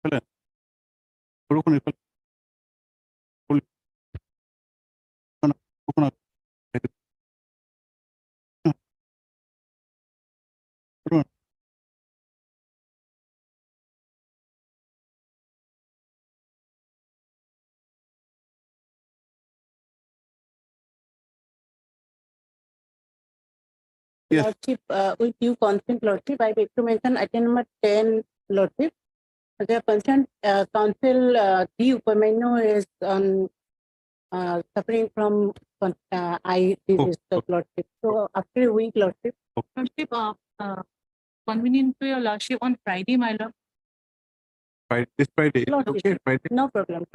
Fellen. Kurukun Fellen. Kurukun. Yes. Lordship, with due consent, Lordship, I beg to mention item number 10, Lordship. The concerned council D. Upamanu is suffering from eye disease, Lordship. So after a week, Lordship. Lordship, convenient to your Lordship on Friday, my lord. This Friday. Lordship. Okay, Friday. No problem.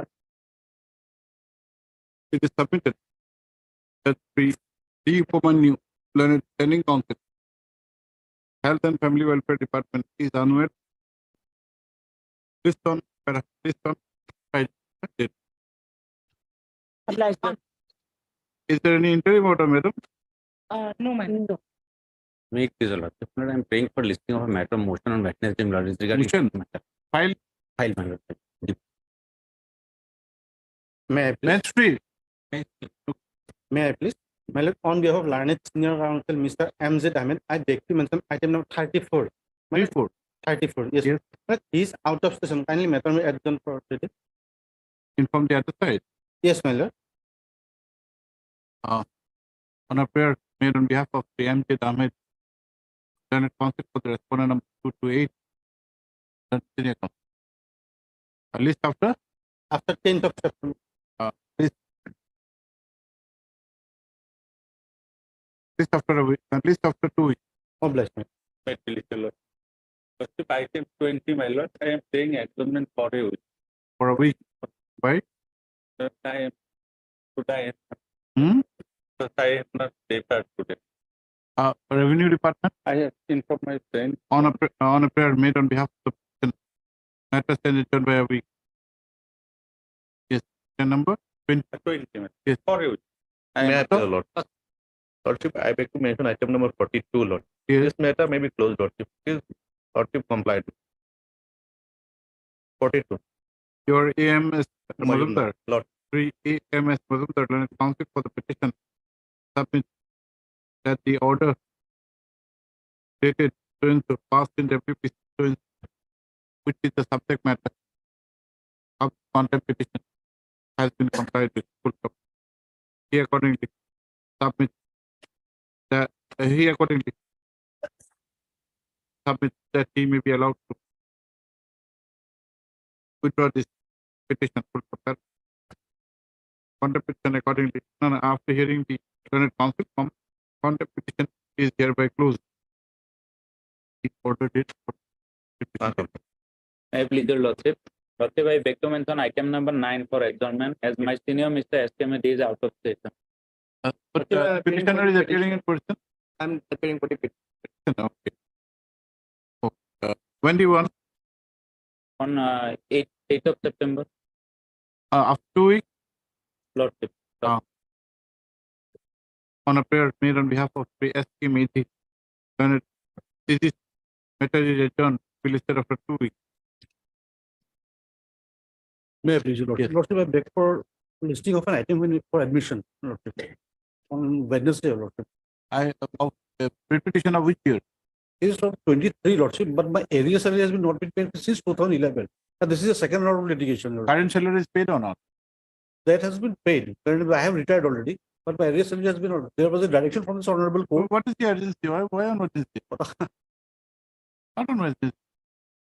It is submitted that the Upamanu Learned Training Council, Health and Family Welfare Department is unaware. List on Friday. Obliged. Is there any interim order, madam? No, my lord. No. Make this a lot. I am praying for listing of a matter of motion on Wednesday, my lord. Is regarding Motion. this matter. File File, my lord. May I please? next week. May I please? My lord, on behalf of Learned Senior Counsel, Mr. M.Z. Ahmed, I beg to mention item number 34. My lord, 34. 34. Yes. Yes. But he is out of session. Kindly matter me adjourn for today. Inform the other side. Yes, my lord. On a prayer made on behalf of the M.J. Ahmed, Learned Council for the respondent number 228. Senior Counsel. A list after? After 10th of September. List after a week. List after 2 weeks. Obliged, my My lord. First item 20, my lord, I am saying adjournment for a week. For a week. Why? Sir, I am today. Hmm? Sir, I am not paper today. Revenue Department I have informed my friend. on a prayer made on behalf of the person. Matter adjourned by a week. Yes. The number 20. 20 minutes. Yes. For a week. May I tell, Lord? Lordship, I beg to mention item number 42, Lord. Yes. This matter may be closed, Lordship. Please, Lordship, complied. 42. Your AMS Mazumdar, Lord. 3 AMS Mazumdar, Learned Counsel for the petition, submit that the order dated to passed in WP, which is the subject matter of contempt petition, has been complied with full stop. He accordingly submits that he may be allowed to withdraw this petition full stop. Contempt petition accordingly. After hearing the Learned Counsel, contempt petition is hereby closed. The order date. I plead your lordship. Lordship, I beg to mention item number 9 for adjournment as my senior Mr. S.K. is out of station. But petitioner is appearing in person. I'm appearing for the petition. Okay. When do you want? On 8th of September, After 2 weeks, lordship. on a prayer made on behalf of the S.K. Methi, when this matter is adjourned, will listed after 2 weeks. May I please, Lordship? Yes. Lordship, I beg for listing of an item for admission, Lordship. On Wednesday, Lordship. Of petition of which year? It is from 23, Lordship, but my area salary has been not been paid since 2011. And this is the second round of litigation, Lordship. Current salary is paid or not? That has been paid. Currently, I have retired already, but my area salary has been not. There was a direction from this honorable court. What is the urgency? Why on Wednesday? Not on Wednesday.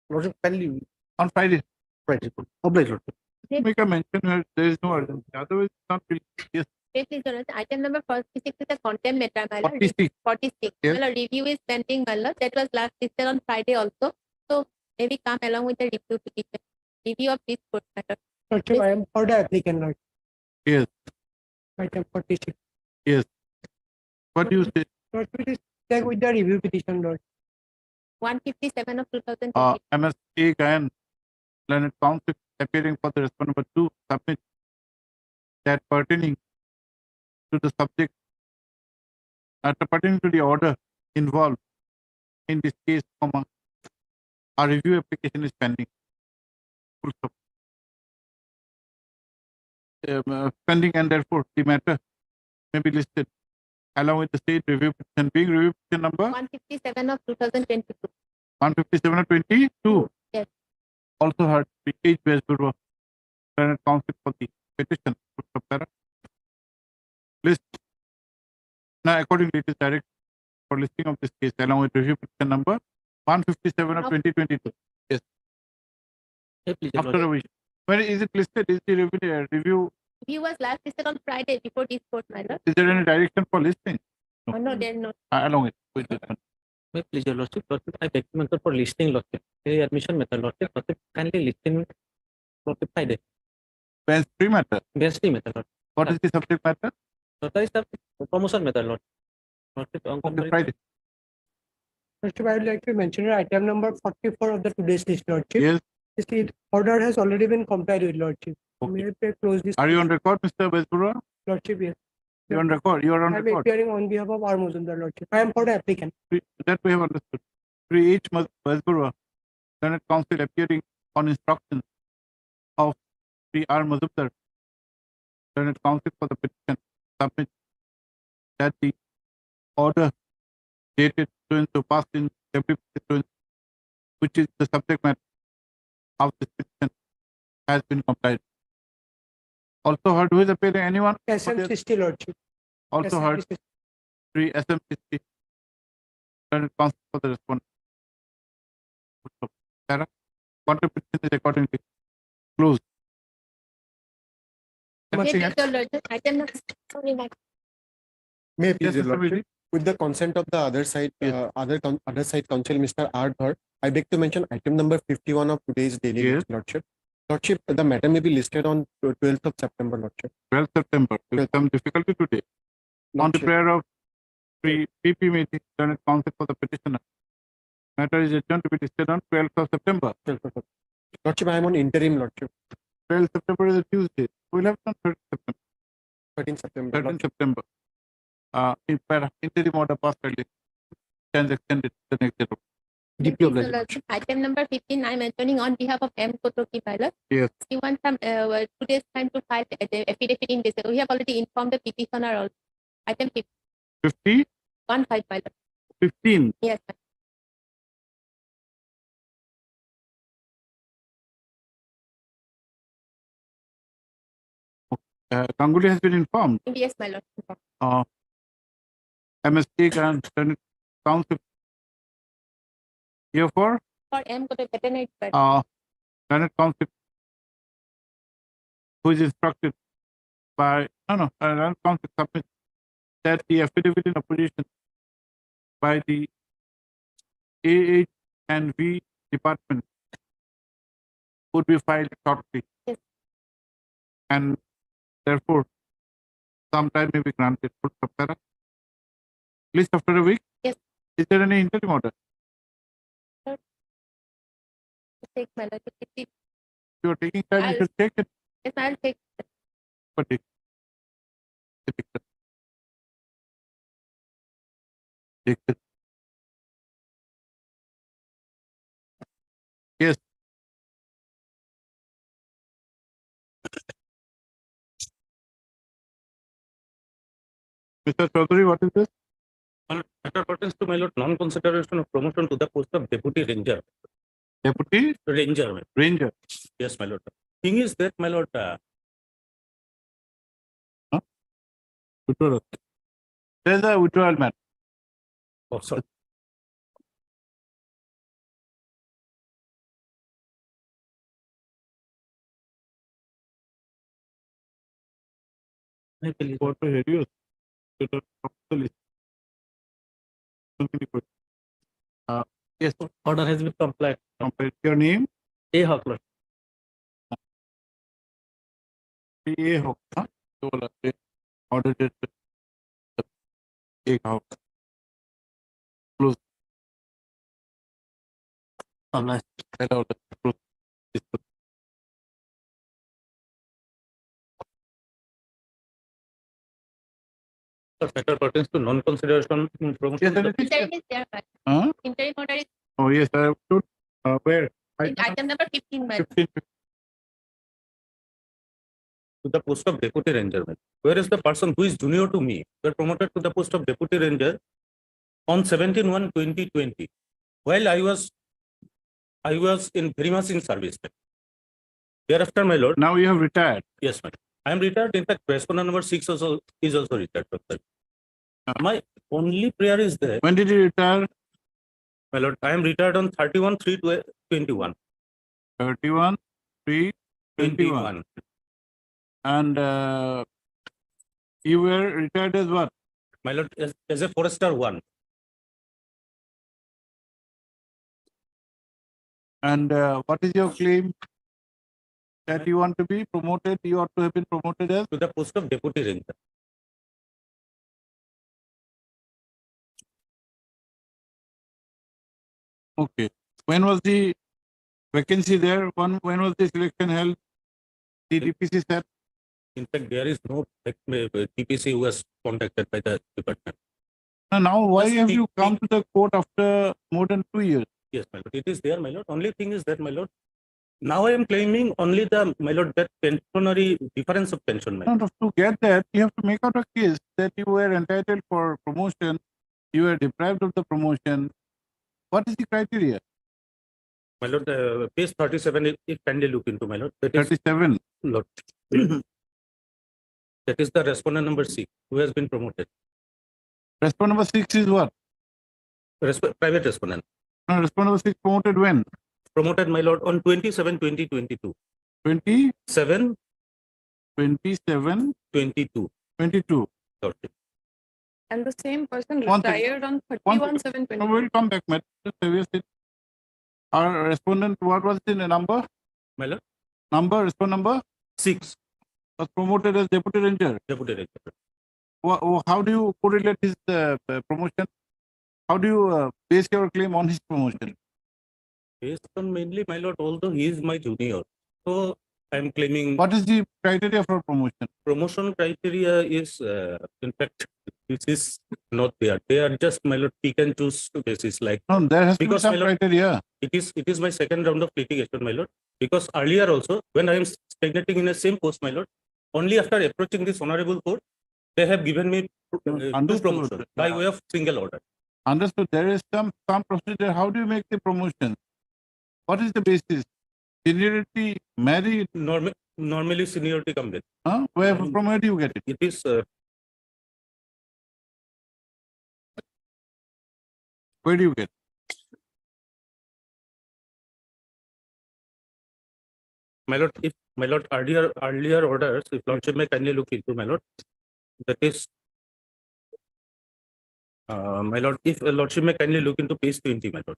Lordship, kindly On Friday. Friday. Obliged, Lordship. Make a mention where there is no urgency. Otherwise, it's not will. Yes. Please, Your Honor, item number 46 is a contempt matter, my lord. 46. 46. Yes. My lord, review is pending, my lord. That was last listed on Friday also. So maybe come along with the review petition. Review of this court matter. Lordship, I am for the applicant, Lord. Yes. Item 46. Yes. What do you say? Lordship, it is check with the review petition, Lord. 157 of 2020. MSA Gayan, Learned Counsel appearing for the respondent number 2, submit that pertaining to the subject, pertaining to the order involved in this case, a review application is pending. full stop. Pending and therefore the matter may be listed along with the state review petition being review petition number 157 of 2022. 157 of 22. Yes. Also heard the H. Westboro Learned Counsel for the petition. List. Now accordingly it is direct for listing of this case along with review petition number 157 of Now- 2022. After revision. Where is it listed? Is the review Review was last listed on Friday before this court, my lord. is there any direction for listing? Oh, no, they're not. Along it with this one. May please your lordship, I beg to mention for listing lordship. The admission method lordship, kindly listing lordship Friday. Bench free matter. Bench method lordship. What is the subject matter? So that is the promotion method lordship. Lordship on Okay, Friday. Lordship, I would like to mention item number 44 of the today's list, Lordship. Yes. This order has already been complied with, Lordship. Okay. May I please close this? Are you on record, Mr. Westboro? Lordship, yes. You are on record. You are on I am record. appearing on behalf of R. Muzumdar, Lordship. I am for the applicant. That we have understood. Sri H. Westboro, Senate Counsel appearing on instructions of Sri R. Mazumdar, Senate Counsel for the petition, submit that the order dated so passed in February 20, which is the subject matter of this petition, has been complied. Also heard who is appearing? Anyone? SM60, Lordship. Also heard SM60. Sri SM60, Senate Counsel for the respondent. Sarah, Contempt petition is accordingly closed. May Anything please else? your lordship, item number. Sorry, my May I Yes, please, Your Mr. Lordship, Vidi? with the consent of the other side, Yes. other side counsel, Mr. R. Dhar, I beg to mention item number 51 of today's daily Yes. list, Lordship. Lordship, the matter may be listed on 12th of September, Lordship. 12th September, with some difficulty today. On the Lordship, prayer of Sri PP meeting, Senate Counsel for the petitioner. Matter is adjourned to be listed on 12th of September. 12th of- Lordship, I am on interim, Lordship. 12th September is a Tuesday. We'll have it on 13th September. 13th September. 13th Lordship. September. In interim order passed early. Stands extended to the next day. May DP please of your legend. lordship, item number 15, I am mentioning on behalf of M. Kotoki pilot. Yes. You want some 2 days time to file the affidavit in this. We have already informed the petitioner also. Item 50, 15 pilot. 15. Yes, ma'am. Ganguly has been informed. Yes, my lord. MST and Senate Counsel. Therefore, For M. Kotoki veterinary pilot. Senate Counsel, who is instructed by, Senate Counsel submits that the affidavit in opposition by the AH and V department would be filed shortly. Yes. And therefore, some time may be granted. At least after a week? Yes. Is there any interim order? Take my lord. If you are taking time, you I'll- should take it. Yes, I'll take. But take it. Take it. Yes. Mr. Chaudhary, what is this? Matter pertains to my lord non-consideration of promotion to the post of deputy ranger. Deputy Ranger, my- Ranger. yes, my lord. Thing is that, my lord, Withdrawal. There's a withdrawal matter. oh, sorry. May I please- What to reduce? To the proposal is- Continue with. Yes, Order has been complied. complete. Your name? A Hawk, A Hawk. So, order date. A Hawk. Close. Hello. Close. Matter pertains to non-consideration promotion. Yes, to the- anything? Interim is there, my lord. Huh? Interim order is Oh, yes, I have to. Where? in item number 15, my lord. 15. to the post of deputy ranger, whereas the person who is junior to me were promoted to the post of deputy ranger on 17/1/2020, while I was in very much in service. Thereafter, my lord, Now you have retired. yes, madam. I am retired. In fact, respondent number 6 also is also retired. My only prayer is there, When did you retire? my lord. I am retired on 31/3/21. 31/3/21. And you were retired as what? My lord, as a forester 1. And what is your claim that you want to be promoted? You ought to have been promoted as To the post of deputy ranger. okay. When was the vacancy there? When was the selection held? The DPC said. In fact, there is no TPC who was contacted by the department. Now, why Just have the- you come to the court after more than 2 years? Yes, my lord. It is there, my lord. Only thing is that, my lord, now I am claiming only the, my lord, that pensionary difference of pension, my lord. No, to get that, you have to make out a case that you were entitled for promotion, you were deprived of the promotion. What is the criteria? My lord, page 37, if kindly look into, my lord. That is, 37. lord. That is the respondent number 6 who has been promoted. Respondent number 6 is what? Private respondent. No, respondent number 6 promoted when? Promoted, my lord, on 27/20/22. 20, 7/22. 27, 22. Lord. And the same person One thing. retired on One 31/7/20. No, we'll come back, madam. Just have your seat. Our respondent, what was the number? My lord, Number, respondent number 6, was promoted as deputy ranger. deputy ranger. How do you correlate his promotion? How do you base your claim on his promotion? Based on mainly, my lord, although he is my junior, so I am claiming What is the criteria for promotion? promotion criteria is, in fact, this is not there. They are just, my lord, pick and choose basis. Like, No, there has to be Because, some my lord, criteria. it is my second round of litigation, my lord. Because earlier also, when I am stagnating in the same post, my lord, only after approaching this honorable court, they have given me two Understood. promotions by way of single order. Understood. There is some procedure. How do you make the promotion? What is the basis? Seniority, married, Normally seniority come with. huh? From where do you get it? It is, Where do you get it? my lord, if my lord, earlier orders, if lordship may kindly look into, my lord, that is, my lord, if lordship may kindly look into page 20, my lord.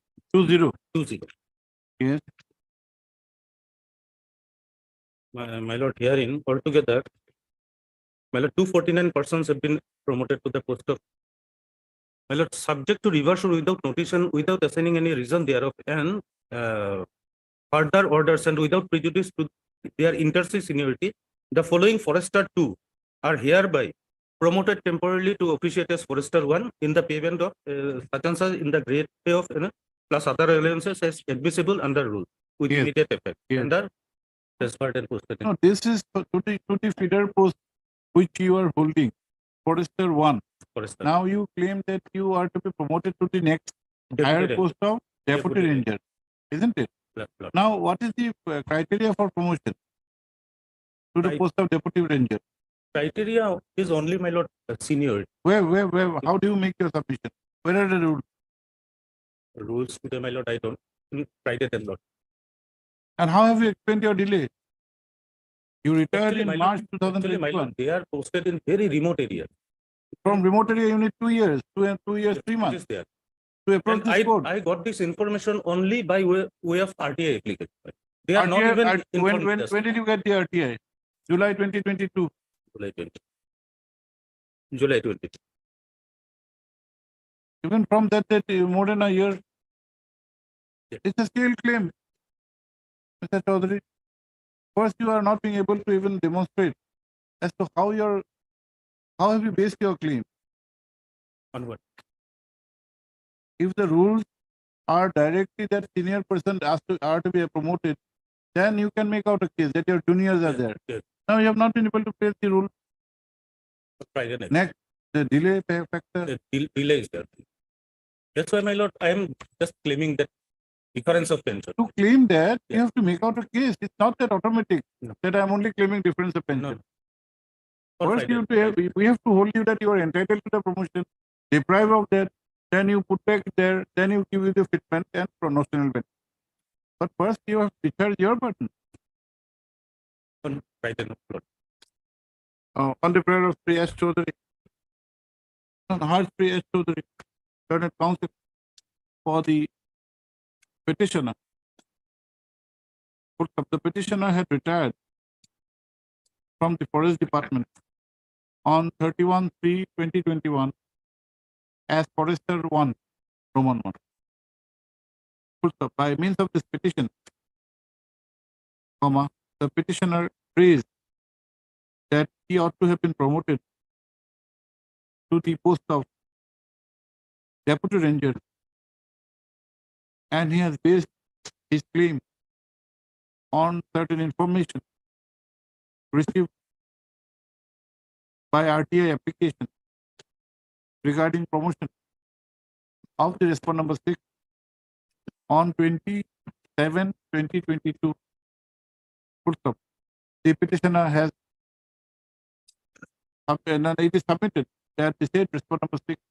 20. Yes. My lord, herein altogether, my lord, 249 persons have been promoted to the post of, my lord, subject to reversal without notice, without assigning any reason thereof, and further orders, and without prejudice to their interstate seniority, the following forester 2 are hereby promoted temporarily to officiate as forester 1 in the payment of such and such in the grade pay of, plus other allowances as admissible under rule with Yes. immediate effect. Yes. Under transferred and posted. No, this is to the feeder post which you are holding, forester 1. Forester. Now you claim that you are to be promoted to the next higher Deputy post of deputy Deputy ranger, isn't it? ranger. Now, what is the criteria for promotion to the Right. post of deputy ranger? Criteria is only, my lord, seniority. Where, how do you make your submission? Where are the rules? Rules today, my lord, I don't. Friday, then, lord. And how have you explained your delay? You retired Actually, in my lord, March Actually, my 2021. lord, they are posted in very remote areas. From remote area, you need 2 years, 2 years, 3 It months is there. to approach And this court. I got this information only by way of RTI application. They are not RTI, even when informed. did you get the RTI? July 2022. July 20. July 20. Even from that more than a year. Yes. It's a stale claim, Mr. Chaudhary. First, you are not being able to even demonstrate as to how have you based your claim. On what? If the rules are directly that senior person are to be promoted, then you can make out a case that your juniors are there. Yes. Now you have not been able to place the rule. Friday night. Next, the delay factor. The delay is there. That's why, my lord, I am just claiming that difference of pension. To claim that, you Yeah. have to make out a case. It's not that automatic No. that I'm only claiming difference of No. pension. For First, Friday. you have to have, we have to hold you that you are entitled to the promotion, deprive of that, then you put back there, then you give you the fitment and promotional benefit. But first, you have to discharge your burden. On Friday, no, lord. On the prayer of Sri S. Chaudhary, on Harsh Sri S. Chaudhary, Learned Counsel for the petitioner. The petitioner had retired from the Forest Department on 31/3/2021 as Forester 1, Roman 1. By means of this petition, the petitioner praised that he ought to have been promoted to the post of Deputy Ranger, and he has based his claim on certain information received by RTI application regarding promotion of the respondent number 6 on 27/2022. The petitioner has it is submitted that the said respondent number 6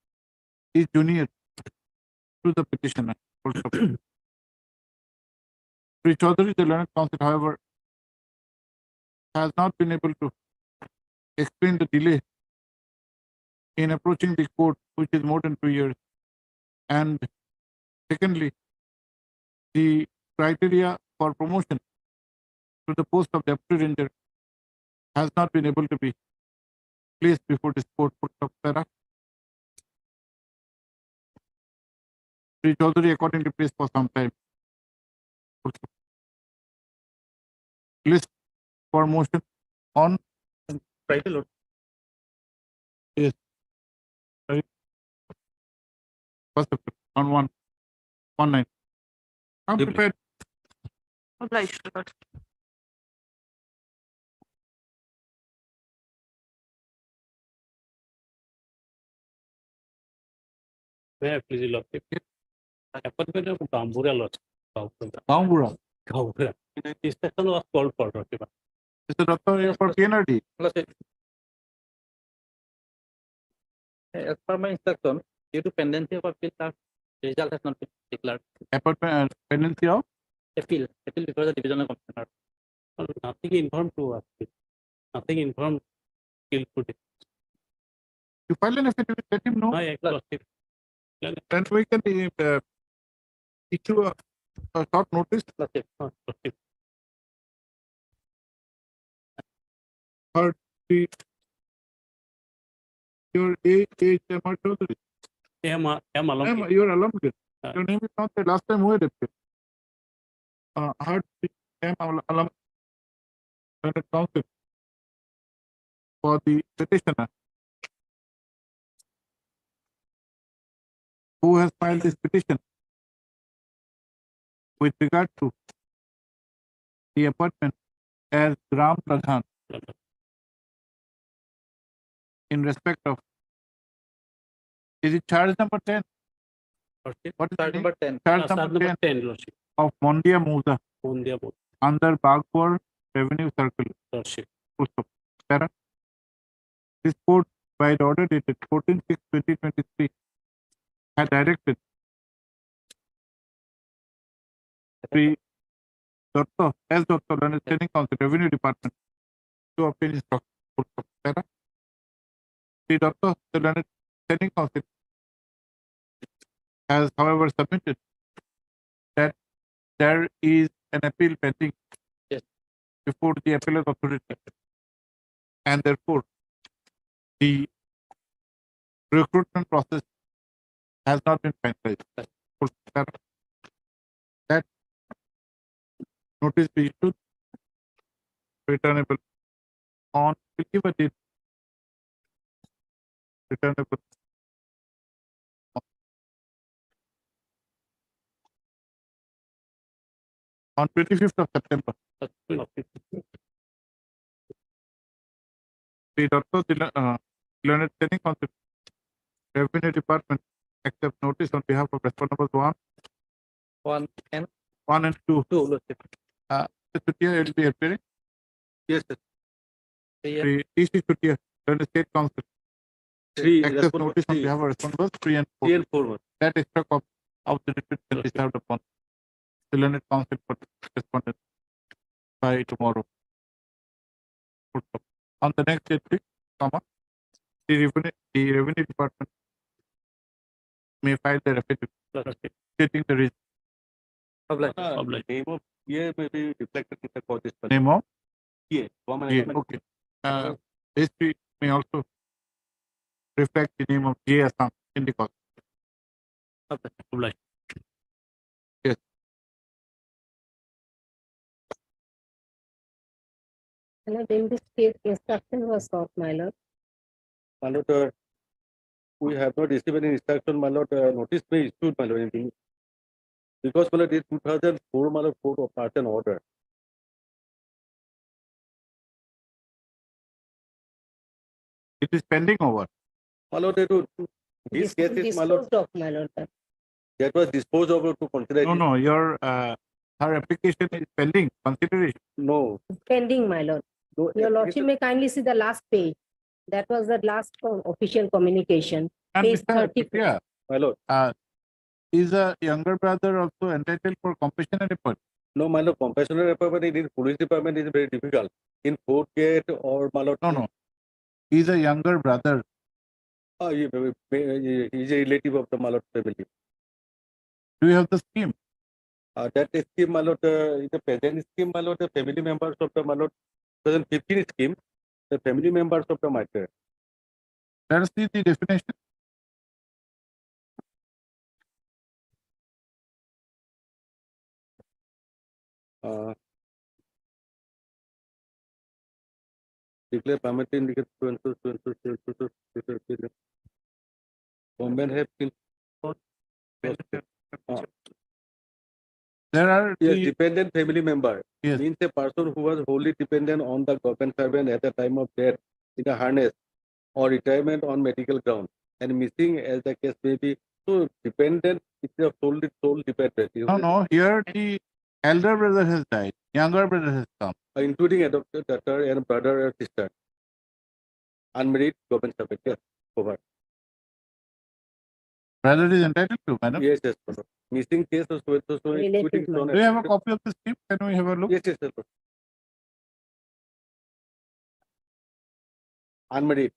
is junior to the petitioner. Sri Chaudhary, the Learned Counsel, however, has not been able to explain the delay in approaching the court, which is more than 2 years. And secondly, the criteria for promotion to the post of Deputy Ranger has not been able to be placed before this court. Sri Chaudhary accordingly placed for some time. List for motion on Friday, lord. yes. First of all, on 1/19. I'm Deeply. prepared. Obliged, Lord. May I please, lord? Appointment of Gambura, lord. Gambura. Gambura. This session was called for, lord. Mr. Dr. for PNRD. As per my instruction, due to pendency of appeal, the result has not been declared. Appointment pendency of Appeal before the divisional commissioner. Nothing informed to us. Nothing informed till today. you file an affidavit, let him know, I exhaustive. and we can issue a short notice. Or the your HMR Chaudhary. am along. You are alumni. Your name is not the last time who had appeared. Heard alum counsel for the petitioner who has filed this petition with regard to the appointment as Gram Pradhan in respect of, is it charge number 10? What is the Charge name? number 10. Charge number 10 lordship. of Mondia Musa On the board, under Bagpur Revenue Circle. lordship. Para. This court, by the order dated 14/6/2023, had directed Sri Dr. S. Dr. and Standing Counsel, Revenue Department, to obtain instruction. Para. Sri Dr. The learned Standing Counsel has, however, submitted that there is an appeal pending Yes. before the appellate authority, and therefore the recruitment process has not been finalized. That notice be issued, returnable on, we'll give a date, returnable on 25th of September. Sri Dr. Learned Training Council, Revenue Department, accept notice on behalf of respondents one and two. Mr. Chutia will be appearing. Yes, sir. Sri T.C. Chutia, Learned State Council, accept notice on behalf of respondents 3 and 4. 3 and 4. That extra copy of the report will be served upon the Learned Council for respondents by tomorrow. On the next entry, the revenue department may file the affidavit stating the reason. Name of year may be reflected in the court. Name of Yeah, okay. History may also reflect the name of J. Assam in the court. Yes. My lord, in this case, instruction was sought, my lord. My lord, we have not received any instruction, my lord. Notice may issued, my lord, anything. Because, my lord, it is 2004, my lord, court of part and order. It is pending over. My lord, this case is, my lord, Disposed of, my lord. that was disposed of to consider. No, your her application is pending consideration. No. Pending, my lord. No, Your lordship may kindly see the last page. That was the last official communication. And Page Mr. 34. Chutia, my lord. Is a younger brother also entitled for compassionate effort? No, my lord, compassionate effort in police department is very difficult. In court gate or, my lord. No. He's a younger brother. He is a relative of the, my lord, family. Do you have the scheme? That scheme, my lord, in the present scheme, my lord, the family members of the, my lord, 2015 scheme, the family members of the matter. Let us see the definition. Declare permitting the government have been. There are Yes, dependent family member. Yes. Means a person who was wholly dependent on the government servant at the time of death in a harness or retirement on medical ground and missing as the case may be. So dependent is a sole dependent. No. Here the elder brother has died. Younger brother has come. Including adopted daughter and brother or sister. Unmarried government servant. Yes, over. Brother is entitled to, madam. Yes, yes. Missing case of so Relative, including ma'am. Do you have a copy of the scheme? Can we have a look? Yes, yes, sir. Unmarried.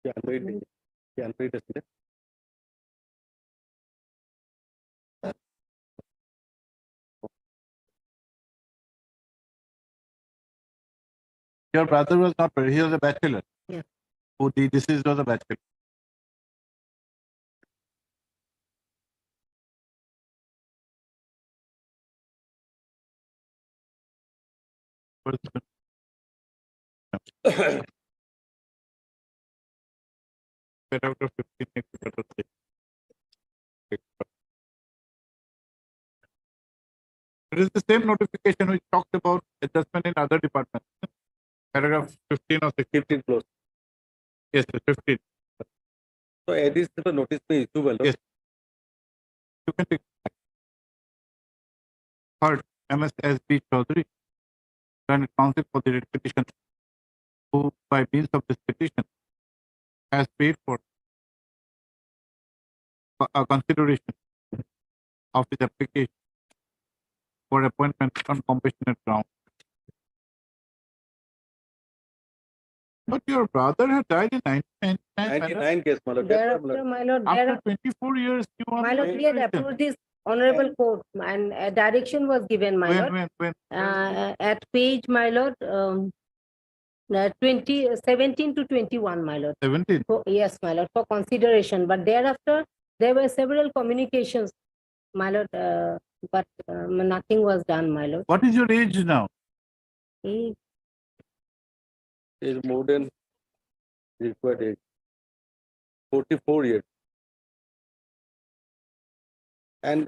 Yeah, unmarried. Yeah, unmarried. Your brother was not married. He was a bachelor. Yeah. Who the deceased was a bachelor. Paragraph 15 makes it better. It is the same notification which talked about adjustment in other departments. Paragraph 15 or 16. 15 close. Yes, 15. So at this the notice may issue well. Yes. You can take. Third, MSSB Chaudhary, and counsel for the petition, who by means of this petition has paid for a consideration of his application for appointment on compassionate ground. But your brother had died in 1999. 99 case, my lord. Thereafter, my lord, After thereafter, 24 years, you are my lord, we had approved this honorable court and a direction was given, my lord. when At page, my lord, 17 to 21, my lord. 17. Yes, my lord, for consideration. But thereafter, There were several communications, my lord, but nothing was done, my lord. What is your age now? He Is more than required age. 44 years. And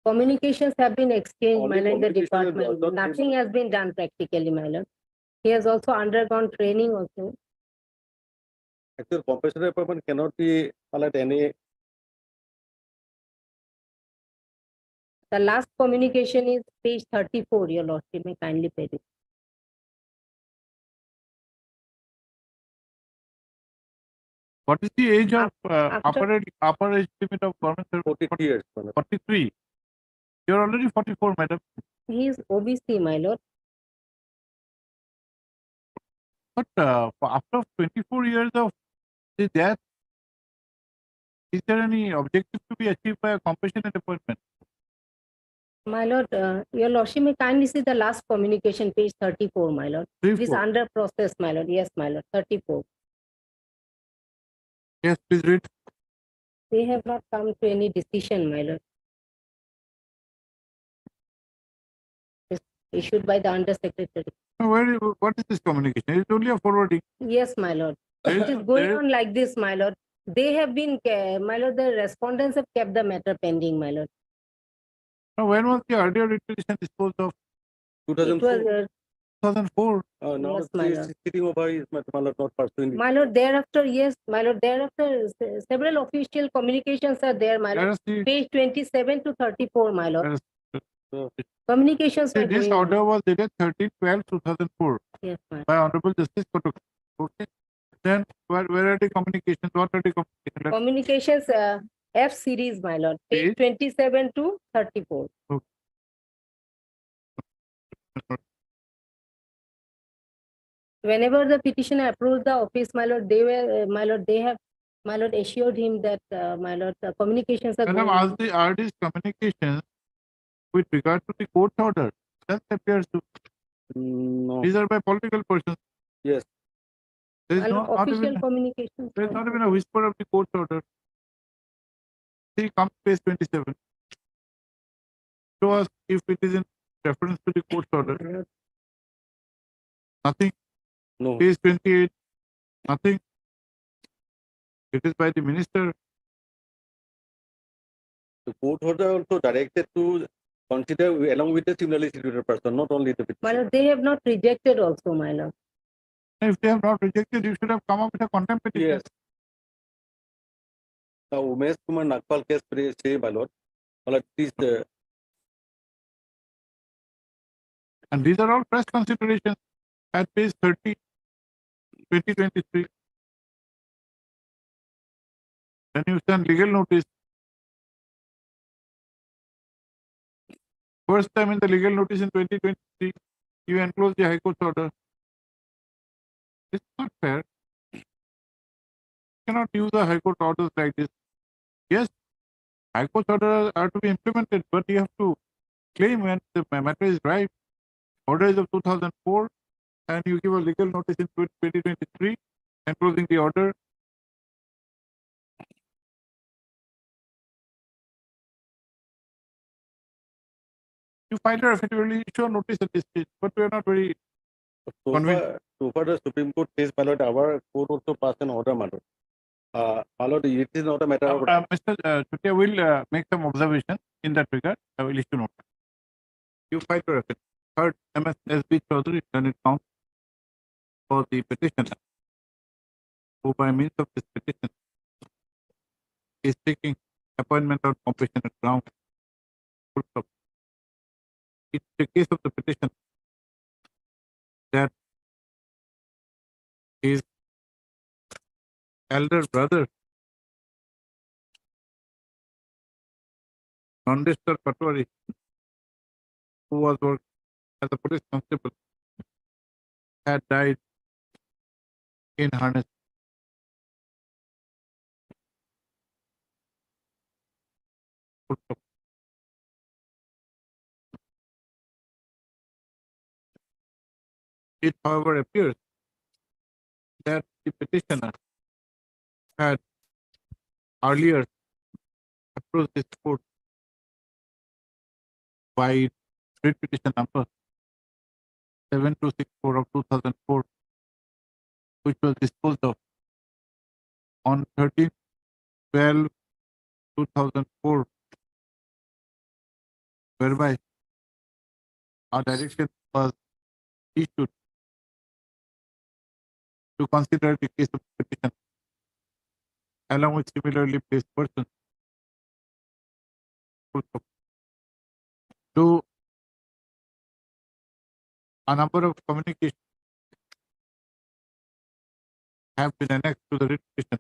communications have been exchanged, All my the lord, in the communications are department. not Nothing has been done practically, my lord. He has also undergone training also. actual compensation department cannot be allowed any. The last communication is page 34, your lordship may kindly pay it. What is the age of After- upper age limit of government service? 43 years. my lord. 43. You're already 44, madam. He is OBC, my lord. But after 24 years of his death, is there any objective to be achieved by a compassionate appointment? My lord, your lordship may kindly see the last communication, page 34, my lord. It is 34. under process, my lord. Yes, my lord, 34. Yes, please read. They have not come to any decision, my lord. It's issued by the undersecretary. What is this communication? It's only a forwarding. Yes, my lord. There It is- is going there is- on like this, my lord. They have been, my lord, the respondents have kept the matter pending, my lord. Now, when was the earlier requisition disposed of? It 2004. was, 2004. Now yes, my she is lord. sitting over is my lord not pursuing. My lord, thereafter, yes, my lord, thereafter, several official communications are there, my Let lord. us see. Page 27 to 34, my lord. Let us- Communications See, are this going on. order was dated 13/12/2004 Yes, my lord. by Honorable Justice Kotak. Okay. Then where are the communications? What are the communications? Let's- Communications, F series, my lord, page Page? 27 to 34. Whenever the petitioner approached the office, my lord, they were, my lord, they have, my lord, assured him that, my lord, the communications are Madam, going on. are these communications with regard to the court order? That appears to. No. These are by political persons. Yes. There is My lord, not official even communications. there is not even a whisper of the court order. See, come page 27. Show us if it is in reference to the court order. Nothing. No. Page 28. Nothing. It is by the minister. The court order also directed to consider along with the similarly situated person, not only the My petitioner. lord, they have not rejected also, my lord. If they have not rejected, you should have come up with a contempt petition. Yes. Now, Umesh Kumar Nagpal case, say, my lord, please, And these are all press considerations at page 30, 2023. Then you send legal notice. First time in the legal notice in 2023, you enclose the High Court's order. It's not fair. You cannot use the High Court orders like this. Yes, High Court orders are to be implemented, but you have to claim when the matter is right. Order is of 2004, and you give a legal notice in 2023, enclosing the order. You file a affidavit, issue a notice at this stage, but we are not very convinced. so far the Supreme Court says, my lord, our court also passed an order, my lord. My lord, it is not a matter of. Mr. Chutia will make some observation in that regard. I will issue note. You file your affidavit. Third, MSSB Chaudhary, Senate counsel for the petitioner, who by means of this petition is seeking appointment on compassionate ground. Full stop. It's the case of the petition that his elder brother, Nandeshwar Patwari, who was working as a police constable, had died in harness. Full stop. It, however, appears that the petitioner had earlier approached this court by writ petition number 7264 of 2004, which was disposed of on 13/12/2004, whereby our direction was issued to consider the case of petition along with similarly placed persons. Though a number of communications have been annexed to the writ petition,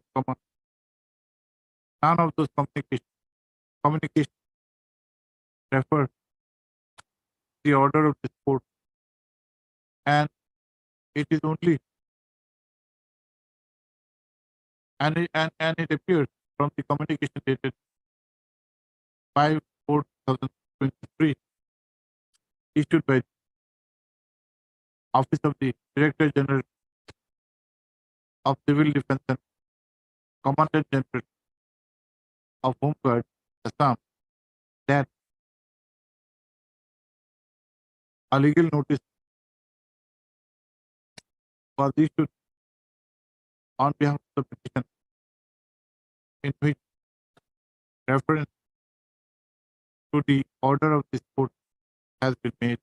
none of those communications refer the order of this court, and it is only and it appears from the communication dated 5/4/2023 issued by Office of the Director General of Civil Defense and Commandant General of Home Guard, Assam, that a legal notice was issued on behalf of the petition, in which reference to the order of this court has been made.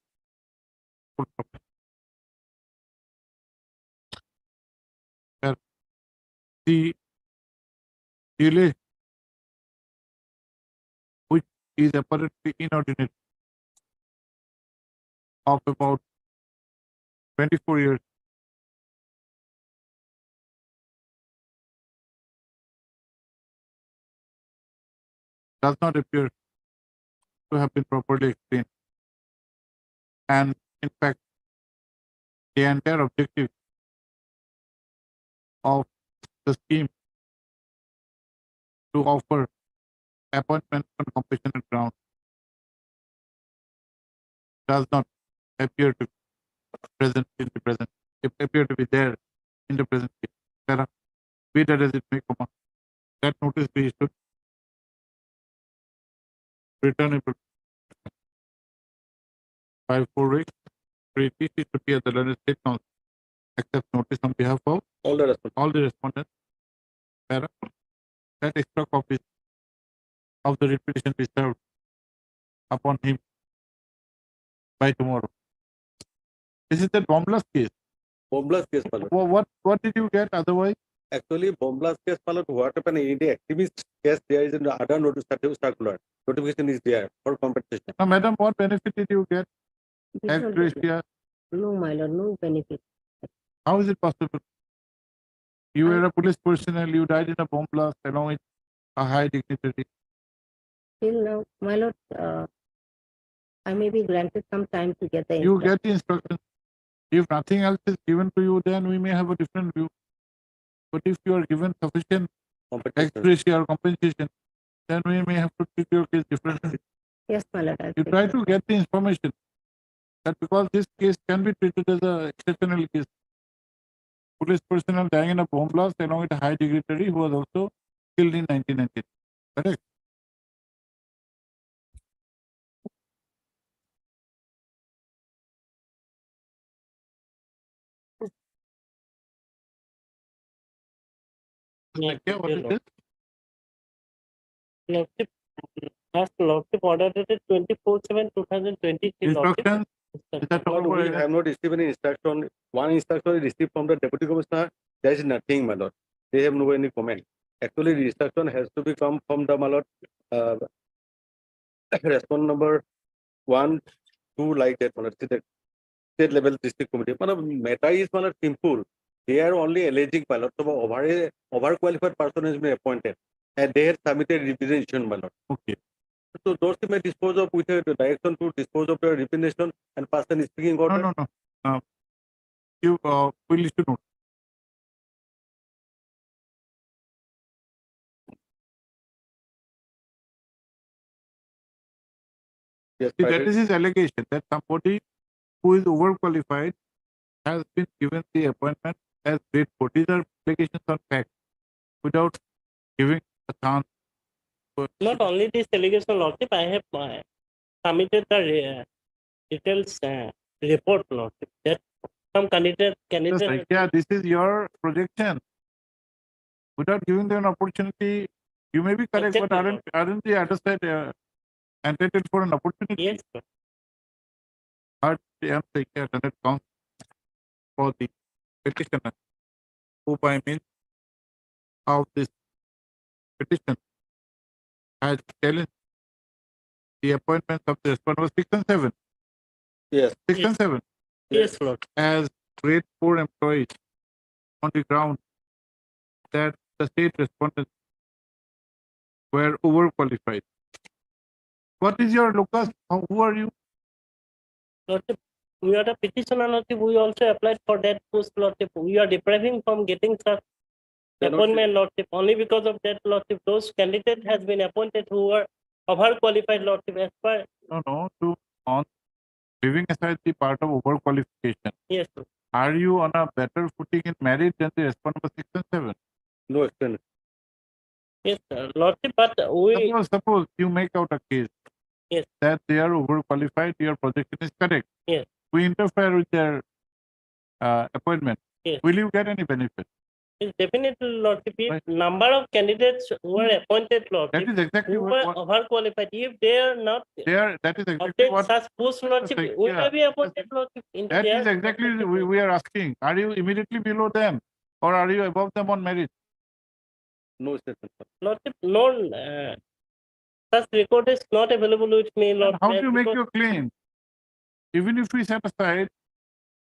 The delay, which is apparently inordinate, of about 24 years, does not appear to have been properly explained. And in fact, the entire objective of the scheme to offer appointment on compassionate grounds does not appear to be present in the present. It appear to be there in the present case. Be that as it may, that notice be issued, returnable 5/4 weeks. It should be at the learned state council, accept notice on behalf of All the respondents. That extra copies of the writ petition be served upon him by tomorrow. This is the Bomblas case. Bomblas case, my lord. What did you get otherwise? Actually, Bomblas case, my lord, what happened in the activist case, there is an other notice circular. Notification is there for compensation. Now, madam, what benefit did you get? We don't Ex get gratia. No, my lord, no benefit. How is it possible? You were a police personnel, you died in a bomb blast along with a high dignitary. Till now, my lord, I may be granted some time to get the You instruction. get the instruction. If nothing else is given to you, then we may have a different view. But if you are given sufficient ex Compensation. gratia or compensation, then we may have to treat your case differently. Yes, my lord. I'll You take try it. to get the information that because this case can be treated as a exceptional case. Police personnel dying in a bomb blast along with a high dignitary who was also killed in 1990. Correct? Yeah, what is this? Lordship, last lordship order dated 24/7/2023. Instructions? Is that My lord, we have not received any instruction. One instruction is received from the deputy commissioner. There is nothing, my lord. They have no any comment. Actually, the instruction has to be come from the, my lord, response number 1, 2, like that, my lord. State level district committee. My lord, matter is, my lord, simple. They are only alleging, my lord, so overqualified person has been appointed, and they have submitted representation, my lord. Okay. So those may dispose of with a direction to dispose of the representation and pass an speaking order. No. You will issue note. Yes, See, that private- is his allegation that somebody who is overqualified has been given the appointment as grade 4. These are allegations on fact without giving a chance. Not only this allegation, Lordship, I have submitted the details report, Lordship, that some Just candidate. like, yeah, this is your projection. Without giving them an opportunity, you may be correct, but Exactly, aren't the other side entitled for an opportunity? Yes, sir. But I am saying that when it comes for the petitioner, who by means of this petition has challenged the appointments of the respondents 6 and 7. Yes. 6 and 7 Yes, Lord. as grade 4 employees on the ground that the state respondents were overqualified. What is your locus? Who are you? Lordship, we are the petitioner, Lordship. We also applied for that post, Lordship. We are depriving from getting such appointment, Lordship. Only because of that, Lordship, those candidates has been appointed who were overqualified, Lordship. As per No, on leaving aside the part of overqualification, yes, sir. are you on a better footing in merit than the respondent 6 and 7? No explanation. Yes, sir. Lordship, but we Suppose you make out a case yes, that they are overqualified, your projection is correct. yes, We interfere with their appointment. yes. Will you get any benefit? It's definitely, Lordship. If Right. number of candidates were appointed, Lordship, That is exactly who were what overqualified, if they are not that is exactly obtained what such post, Lordship, like, we yeah, may be appointed, Lordship, into that their is exactly we are asking. Are you immediately below them or are you above them on merit? No statement. Lordship, no, such record is not available with me, And Lord. how do you make your claim? Even if we set aside,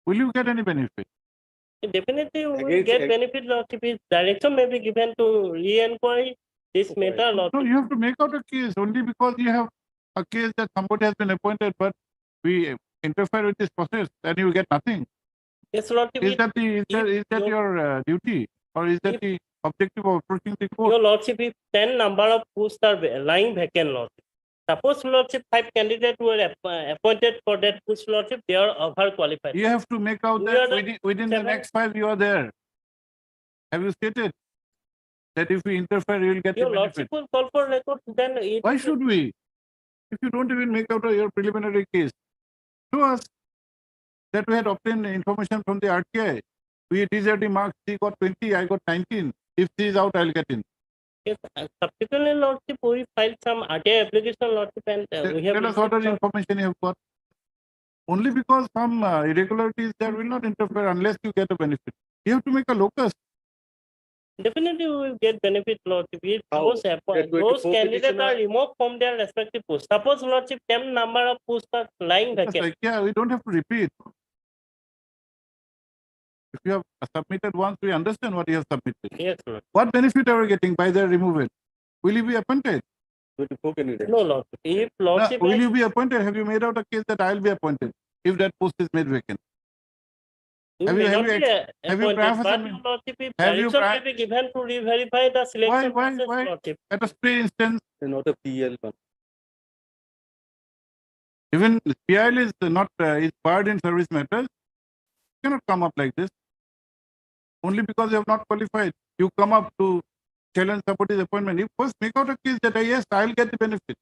will you get any benefit? Definitely, we will Against- get benefit, Lordship. If direction may be given to re-inquiry this matter, No, Lordship. you have to make out a case only because you have a case that somebody has been appointed, but we interfere with this process, then you get nothing. Yes, Lordship. Is that your duty, or is that if- the objective of approaching the court? Your Lordship, if 10 number of posts are lying vacant, Lordship. Suppose, Lordship, 5 candidates were appointed for that post, Lordship, they are overqualified. You have to make out We that are the within the 7 next 5 you are there. Have you stated that if we interfere, you will get Your the benefit? Lordship will call for record, then it Why should we? If you don't even make out your preliminary case, show us that we had obtained information from the RTI. We deserved the marks, she got 20, I got 19. If she is out, I'll get in. Yes, subsequently, Lordship, we filed some RTI application, Lordship, and we have Tell us what are the information you have got. Only because some irregularities there will not interfere unless you get a benefit. You have to make a locus. Definitely, we will get benefit, Lordship. If How? those That those 24 candidates are petitioner- removed from their respective posts. Suppose, Lordship, 10 number of posts are lying It's vacant. like, yeah, we don't have to repeat. If you have submitted once, we understand what you have submitted. Yes, Lord. What benefit are we getting by their removal? Will you be appointed? 24 candidates. No, Lordship. If Lordship Will has- you be appointed? Have you made out a case that I'll be appointed if that post is made vacant? you have may you- not have be you- have you appointed, prior but submit- your Lordship, if have you direction may prior- be given to re-verify the selection process, Why? Lordship. At a spray instance, Not a PL one. even PIL is not is barred in service matters. You cannot come up like this. Only because you have not qualified, you come up to challenge somebody's appointment. You first make out a case that yes, I'll get the benefit.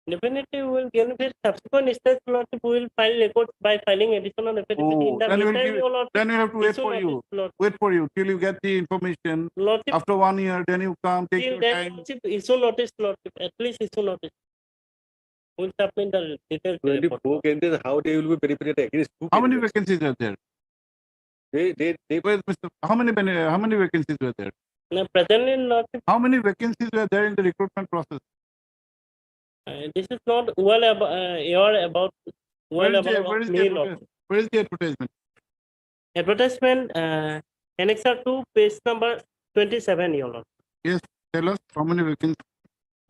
Definitely, we will benefit. Subsequent stage, Lordship, we will file records by filing additional affidavit Oh, in the then we'll meantime, give- your Lordship. Then we have to wait issue for you. notice, Lordship. Wait for you till you get the information. Lordship, After 1 year, then you come, take till your then, time. Lordship, issue notice, Lordship. At least issue notice. We'll submit the detailed report. 24 candidates, how they will be benefited against 2 How many candidates? vacancies are there? They Where's Mr. How many vacancies were there? Now, presently, Lordship, How many vacancies were there in the recruitment process? this is not well about your about well Where is the about me, Lordship. where is the advertisement? Advertisement, annexure 2, page number 27, your Lord. Yes, tell us how many vacancies.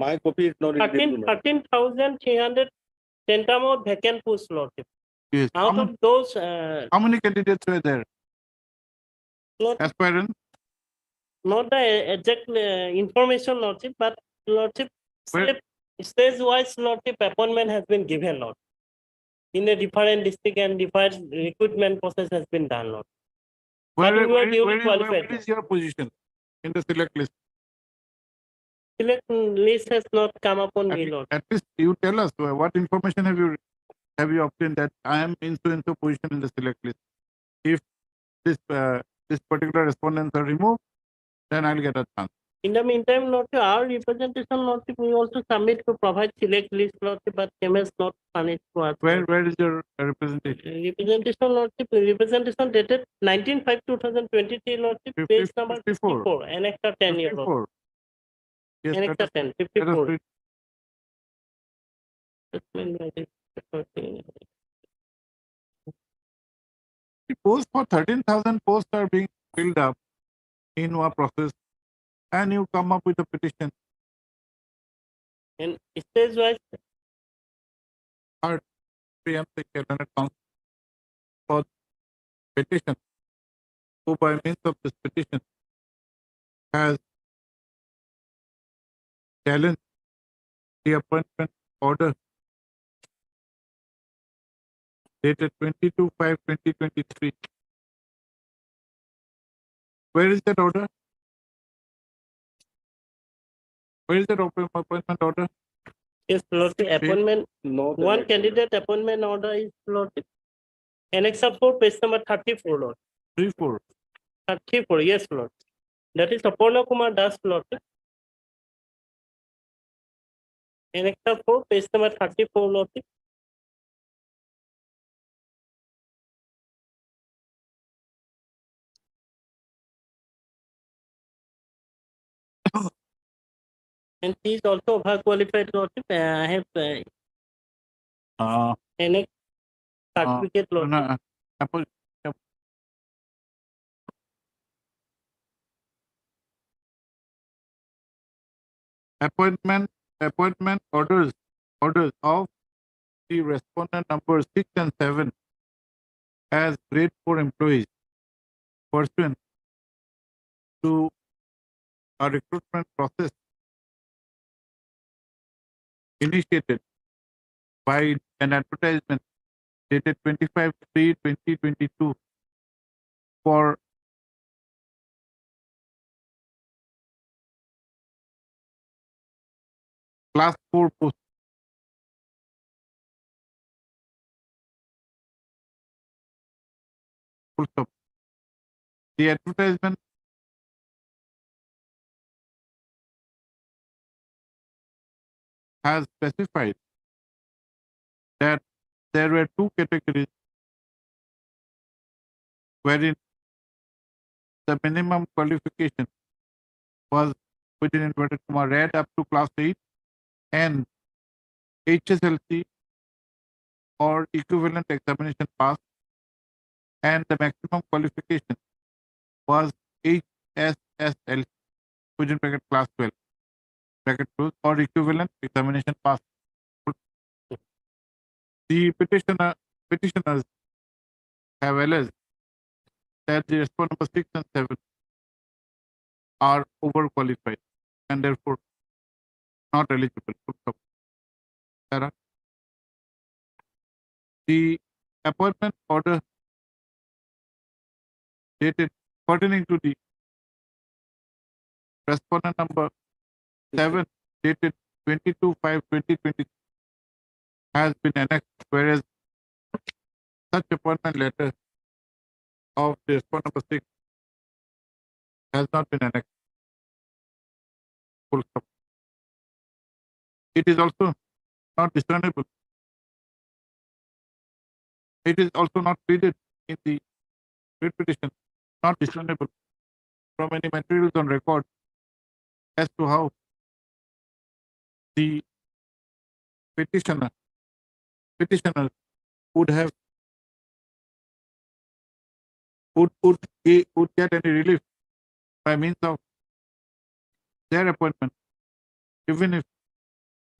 my copy is not in the room. 13,310 more vacant posts, Lordship. Yes. Out of those, How many candidates were there? Lord, Aspirants? not the exact information, Lordship, but Lordship, Where- stage-wise, Lordship, appointment has been given, Lord. In a different district and different recruitment process has been done, Lord. But we were duly qualified. Where is your position in the select list? select list has not come upon me, Lord. At least you tell us what information have you obtained that I am in so and so position in the select list. If this particular respondents are removed, then I'll get a chance. In the meantime, Lord, our representation, Lord, we also submit to provide select list, Lord, but came has not furnished to us. Where is your representation? Representation, Lord, representation dated 19/5/2023, Lord, page number 54. 54, annex 10 year, Lord. 54. Yes, Annex let us- 10, let us 54. read. The posts for 13,000 posts are being filled up in one process, and you come up with a petition. And stage wise, Preempt the cabinet council for petition, who by means of this petition has challenged the appointment order dated 22/5/2023. Where is that order? Where is that appointment order? yes, Lord, the appointment, No. one candidate appointment order is, Lord, annex 4, page number 34, Lord. 3/4. 34, yes, Lord. That is Aparna Kumar Das, Lord. Annex 4, page number 34, Lord. And he is also a qualified, Lord. I have annex certificate, Lord. Appointment orders of the respondent number 6 and 7 as grade 4 employees pursuant to a recruitment process initiated by an advertisement dated 25/3/2022 for class 4 post. Full stop. The advertisement has specified that there were two categories wherein the minimum qualification was within inverted comma read up to class 8 and HSLC or equivalent examination pass, and the maximum qualification was HSSL within bracket class 12 bracket close or equivalent examination pass. The petitioners have alleged that the respondent number 6 and 7 are overqualified and therefore not eligible. Sarah? The appointment order dated pertaining to the respondent number 7 dated 22/5/2020 has been annexed, whereas such appointment letter of the respondent number 6 has not been annexed. Full stop. It is also not discernible. It is also not pleaded in the writ petition, not discernible from any materials on record as to how the petitioners would have would get any relief by means of their appointment, even if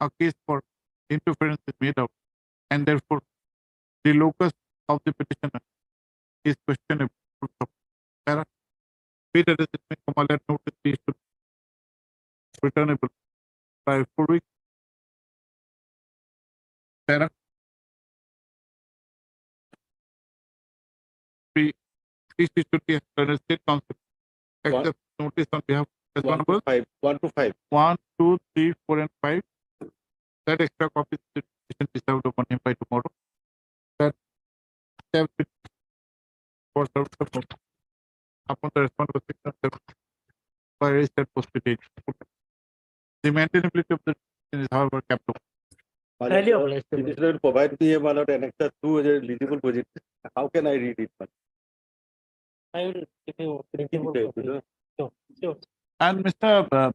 a case for interference is made out, and therefore the locus of the petitioner is questionable. Sarah, Peter is let notice be issued returnable by 4 weeks. Sarah, please issue the state council except notice on behalf of That's one number 1 to 5. 1, 2, 3, 4, and 5. That extra copy should be served upon him by tomorrow. That have been for served upon the responsible section by raised that postage. The maintainability of the petition is however kept up. Highly obliged. Petitioner will provide me, my lord, annexure 2 as a legible project. How can I read it? I will give you readable Okay, copy. sir. Sure. And Mr.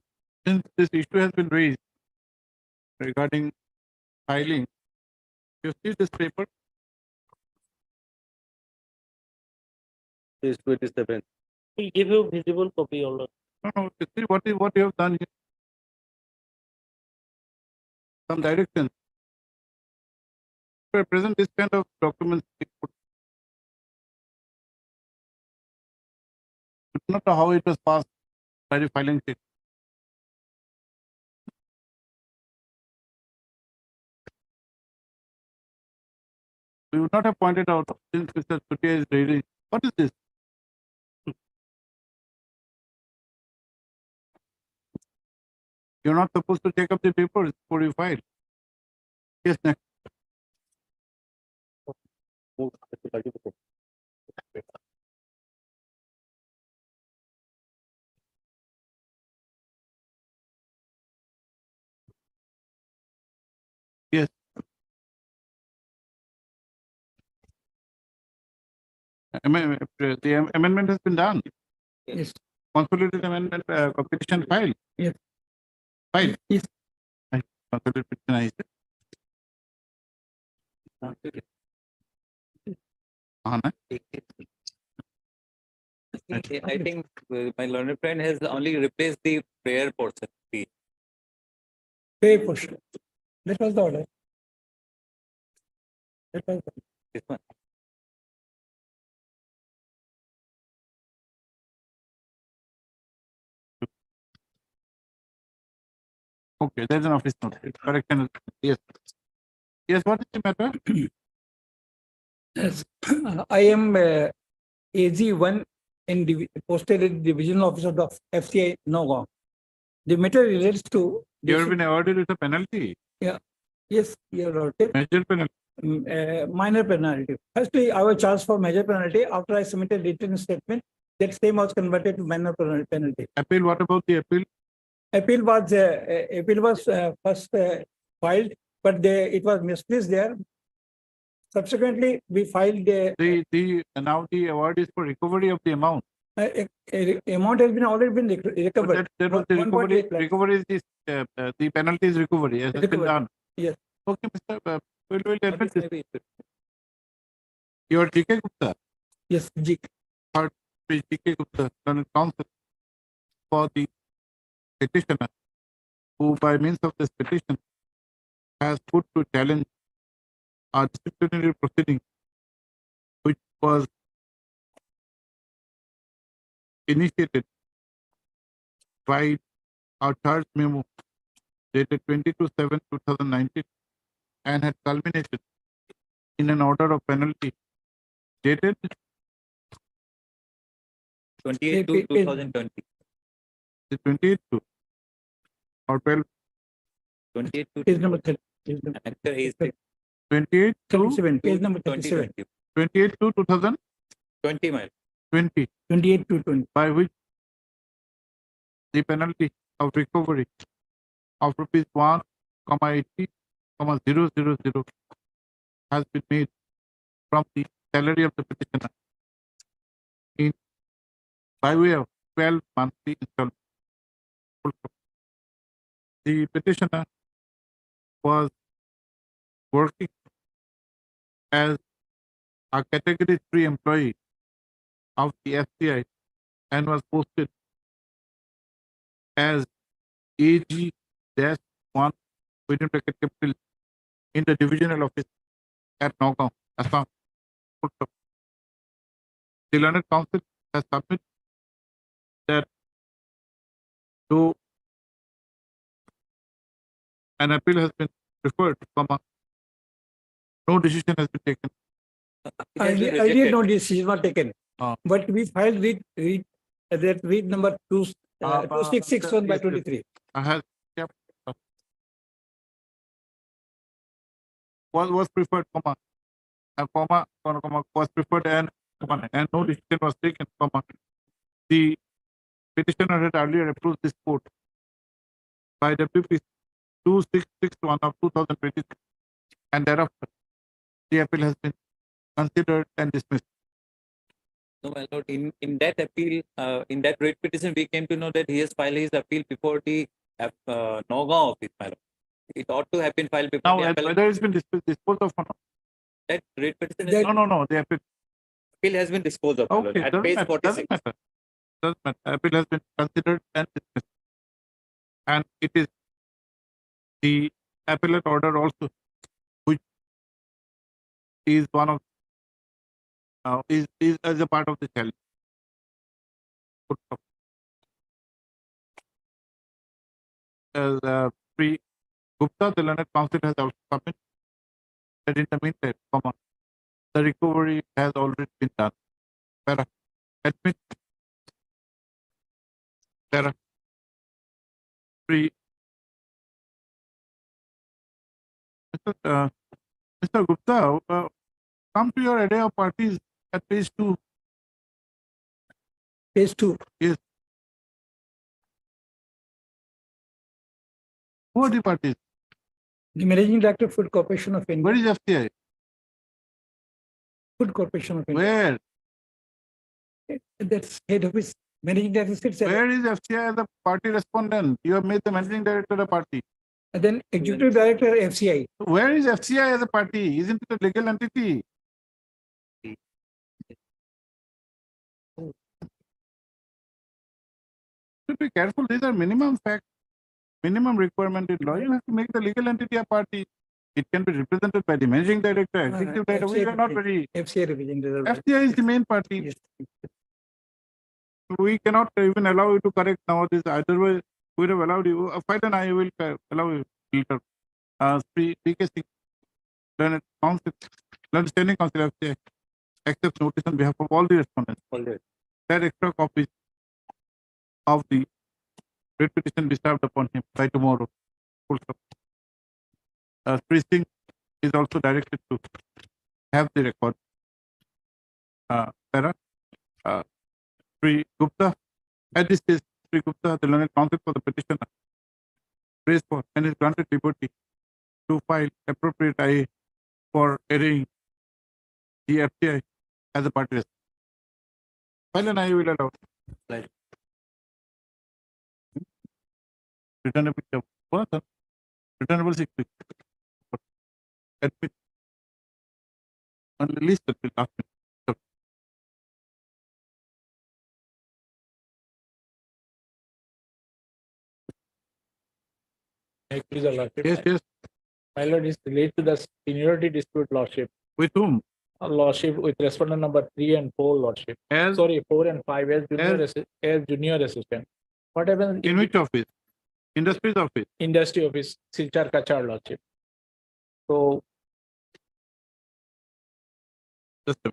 Since this issue has been raised regarding filing, you see this paper, Page 27. We'll give you visible copy also. no, you see what you have done here. Some directions. For present, this kind of documents. I do not know how it was passed by the filing sheet. We would not have pointed out since Mr. Sutia is reading. What is this? You're not supposed to take up the papers before you file. Yes, next. Yes. The amendment has been done. Yes. Consolidated amendment petition file. Yes. File. Yes. Consolidated petition I said. Na? I think my learned friend has only replaced the prayer portion. Pay portion. That was the order. That was This one. Okay, there's an office note. Correction. Yes. Yes, what is the matter? Yes, I am AG1 posted at divisional office of the FCI Nagaon. The matter relates to. You have been awarded with a penalty. Yes, your order. Major penalty. Minor penalty. Firstly, I was charged for major penalty. After I submitted written statement, that same was converted to minor penalty. Appeal. What about the appeal? Appeal was first filed, but it was misplaced there. Subsequently, we filed Now the award is for recovery of the amount. amount has already been recovered. That was the 1.8 lakh. recovery is this, the penalty is recovery. Has been Recovery. done. Yes. Okay, Mr. We'll admit this. Your GK Gupta, Yes, G. GK Gupta, Learned Counsel for the petitioner, who by means of this petition has put to challenge our disciplinary proceeding, which was initiated by our charge memo dated 22/7/2019 and had culminated in an order of penalty dated 28/2/2020. the 28 to or 12 28 Page number 30. Page number 28 to 37. Page number 37. 28 to 2020 28 to 20. by which the penalty of recovery of rupees 1,80,000 has been made from the salary of the petitioner in by way of 12 monthly installments. The petitioner was working as a category 3 employee of the FCI and was posted as AG-1 within bracket capital in the divisional office at Nagaon, Assam. The Learned Counsel has submitted that though an appeal has been referred, no decision has been taken. I did not decision was taken. Ah. But we filed read number 2 2661 by 23. Has kept was preferred, comma, was preferred and comma, and no decision was taken, comma. The petitioner had earlier approved this court by WP 2661 of 2023, and thereafter the appeal has been considered and dismissed. No, my lord, in that appeal, in that writ petition, we came to know that he has filed his appeal before the Nagaon office, my lord. It ought to have been filed before Now, the appellate. whether it's been disposed of or not. That writ petition is, No, the appeal has been disposed of, my lord, okay, at doesn't page matter, 46. doesn't matter. Appeal has been considered and dismissed. And it is the appellate order also, which is one of is as a part of the challenge. As pre Gupta, the learned counsel has also commented that in the meantime, comma, the recovery has already been done. Para, admit, para, pre, Mr. Gupta, come to your array of parties at page 2. Page 2. Yes. Who are the parties? The Managing Director, Food Corporation of India. Where is FCI? Food Corporation of India. Where? That's head office. Managing Director sits at. Where is FCI as a party respondent? You have made the Managing Director a party. And then Executive Director, FCI. Where is FCI as a party? Isn't it a legal entity? To be careful, these are minimum facts, minimum requirement in law. You have to make the legal entity a party. It can be represented by the Managing Director, Executive Director. We are not very. FCI representative. FCI is the main party. Yes. We cannot even allow you to correct now this. Otherwise, we would have allowed you. Fine, and I will allow you later. PKC, learned counsel, learned standing counsel FCI accepts notice on behalf of all the respondents. That extra copies of the writ petition be served upon him by tomorrow. Full stop. Singh is also directed to have the record. Sri Gupta, at this stage, Sri Gupta, the learned counsel for the petitioner, prays for and is granted liberty to file appropriate IA for arraying the FCI as a party. File an IA will allow. Right. Returnable person, returnable secret. Admit. Only least that will happen. Yes, yes. My lord, is related to the seniority dispute, lordship. With whom? Lordship with respondent number 3 and 4, lordship. As, Sorry, 4 and 5 as junior assistant. What happens in which office? Industries office. Industry office, Silchar Kachar, lordship. So Just a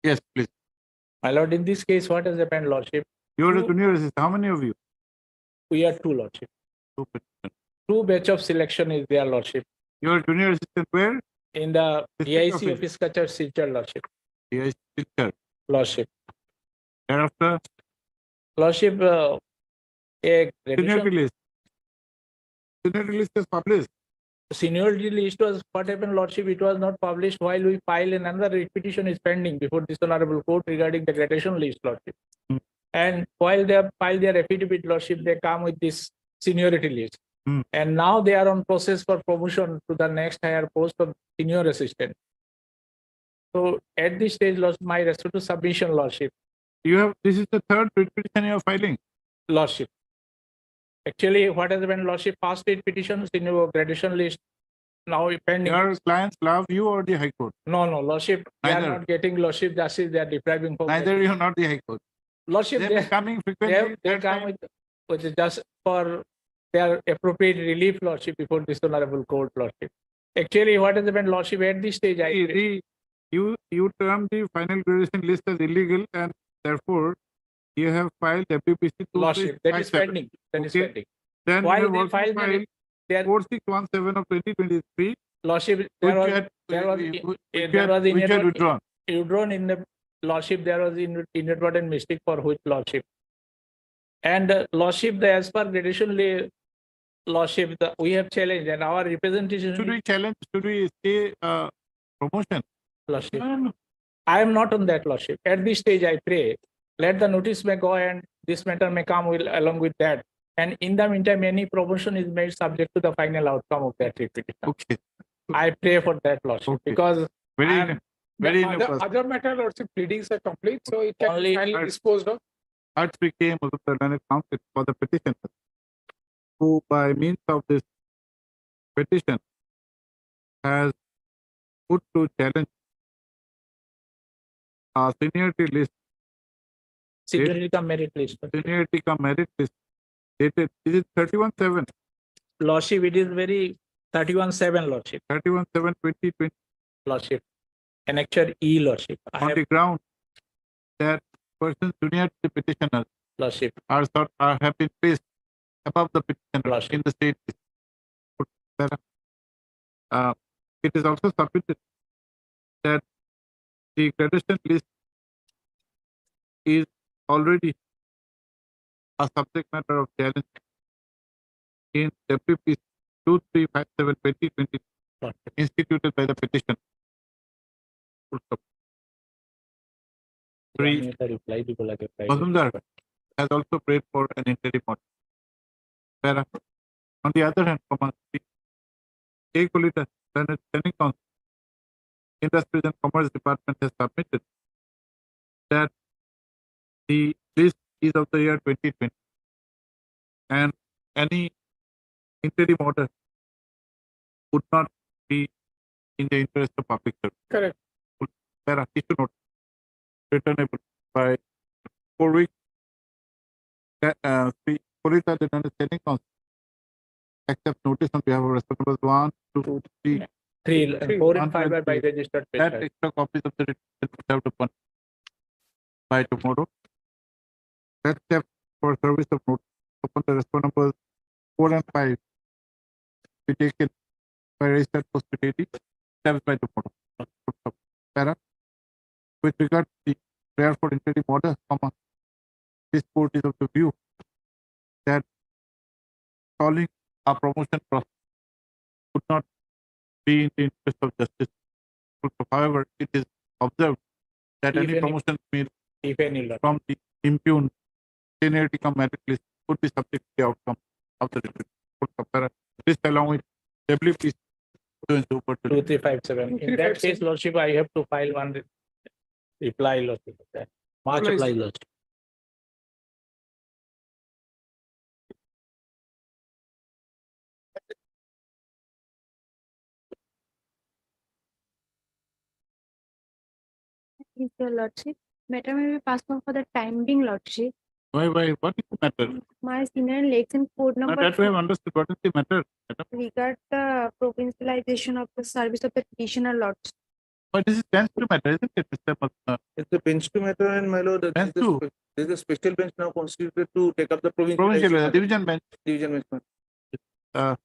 yes, please. my lord, in this case, what has happened, lordship? You are a Two- junior assistant. How many of you? We are 2, lordship. Two petitioners. 2 batch of selection is there, lordship. You are junior assistant where? In the District DIC office, Kachar, Silchar, lordship. Yes, teacher. Lordship. Thereafter, Lordship, a seniority list. Seniority list is published. seniority list was what happened, lordship. It was not published while we file another writ petition is pending before this honorable court regarding the gradation list, lordship. Hmm. And while they have filed their affidavit, lordship, they come with this seniority list. Hmm. And now they are on process for promotion to the next higher post of senior assistant. So at this stage, lordship, my respect to submission, lordship. You have, this is the third writ petition you are filing. Lordship. Actually, what has been, lordship, past writ petition, senior gradation list, now pending. Your clients love you or the High Court? No, lordship, they are Neither. not getting lordship justice, they are depriving from. Neither you nor the High Court. Lordship, They are coming frequently. they that come time. with just for their appropriate relief, Lordship, before this honorable court, Lordship. Actually, what has happened, Lordship, at this stage, You term the final graduation list as illegal, and therefore you have filed WPC Lordship, that is 2357. pending. That is Okay. pending. Then Why you have they also filed filed their 4617 of 2023, Lordship, which there you was had withdrawn. withdrawn. In the Lordship, there was inadvertent mistake for which Lordship. And Lordship, as per gradation Lordship, we have challenged and our representation. Should we challenge? Should we stay promotion? Lordship. No. I am not on that, Lordship. At this stage, I pray, let the notice may go and this matter may come along with that. And in the meantime, any promotion is made subject to the final outcome of that repetition. Okay. I pray for that, Lordship, Okay. because Very Other matter, Lordship, pleadings are complete, so it can Only- be finally disposed of. Arts became of the learned counsel for the petitioner, who by means of this petition has put to challenge a seniority list, seniority come merit list. seniority cum merit list dated, is it 31/7, Lordship, it is very 31/7, Lordship. 31/7/2020, Lordship. Annexure E, Lordship. I on have, the ground that persons junior to the petitioner Lordship. have been placed above the petitioner Lordship. in the state list. It is also submitted that the gradation list is already a subject matter of challenge in WP 2357/2020 instituted by the petition. Three, Mazumdar has also prayed for an interim order. Where, on the other hand, A. Colita, Senate Standing Council, Industries and Commerce Department has submitted that the list is of the year 2020 and any interim order would not be in the interest of public service. Correct. Para issue note returnable by 4 weeks. Colita, the Standing Council accept notice on behalf of responsible 1, 2, 3. 4 and 5 are by registered That petitioner. extra copies of the written served upon by tomorrow. That step for service of notice upon the responsible 4 and 5 be taken by registered post steps by tomorrow. Para, with regard to the prayer for interim order, this court is of the view that calling a promotion process would not be in the interest of justice. However, it is observed that If any any- promotion made If any, Lord. from the impugned seniority cum merit list would be subject to the outcome of the report. This along with WP 2357. In that case, Lordship, I have to file one reply, Lordship. March Reply. reply, Lordship. Is your Lordship. Matter may be passed on for the time being, Lordship. Why, what is the matter? My senior election code Now number that we have understood what is the matter. regard the provincialization of the service of the petitioner, Lordship. But this is bench to matter, isn't it, Mr. It's a bench to matter, and my lord, Bench two. there's a special bench now constituted to take up the Provincial provincial division bench. division bench. Uh,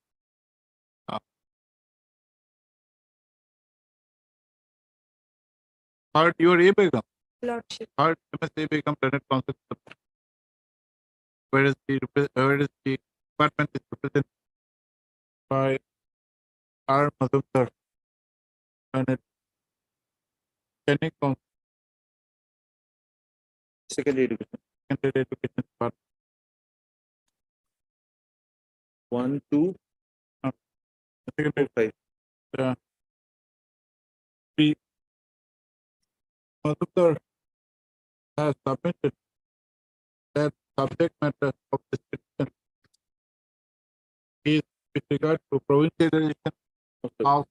Heard your A Begum. Lordship. Heard MSA Begum Learned Council. Where is the department is represented by R. Mazumdar and Standing Council, Secondary education. Secondary Education Department. 1, 2, Secondary 4, 5. the Mazumdar has submitted that subject matter of this petition is with regard to provincialization of,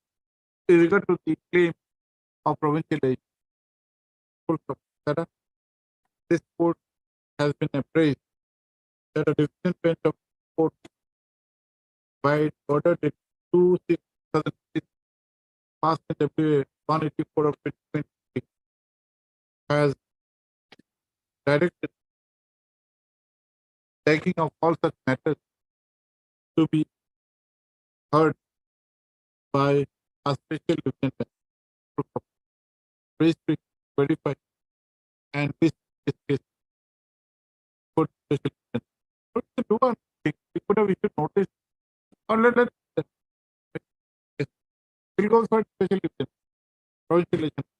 with regard to the claim of provincialization. Full stop. That this court has been appraised that a decision bench of court by order dated 2/6/2006 passed in WA 184 of 2020 has directed taking of all such matters to be heard by a special lieutenant raised to verify and list this case for special lieutenant. But to do one thing, we could have issued notice or let we'll go for special lieutenant. Provincial lieutenant.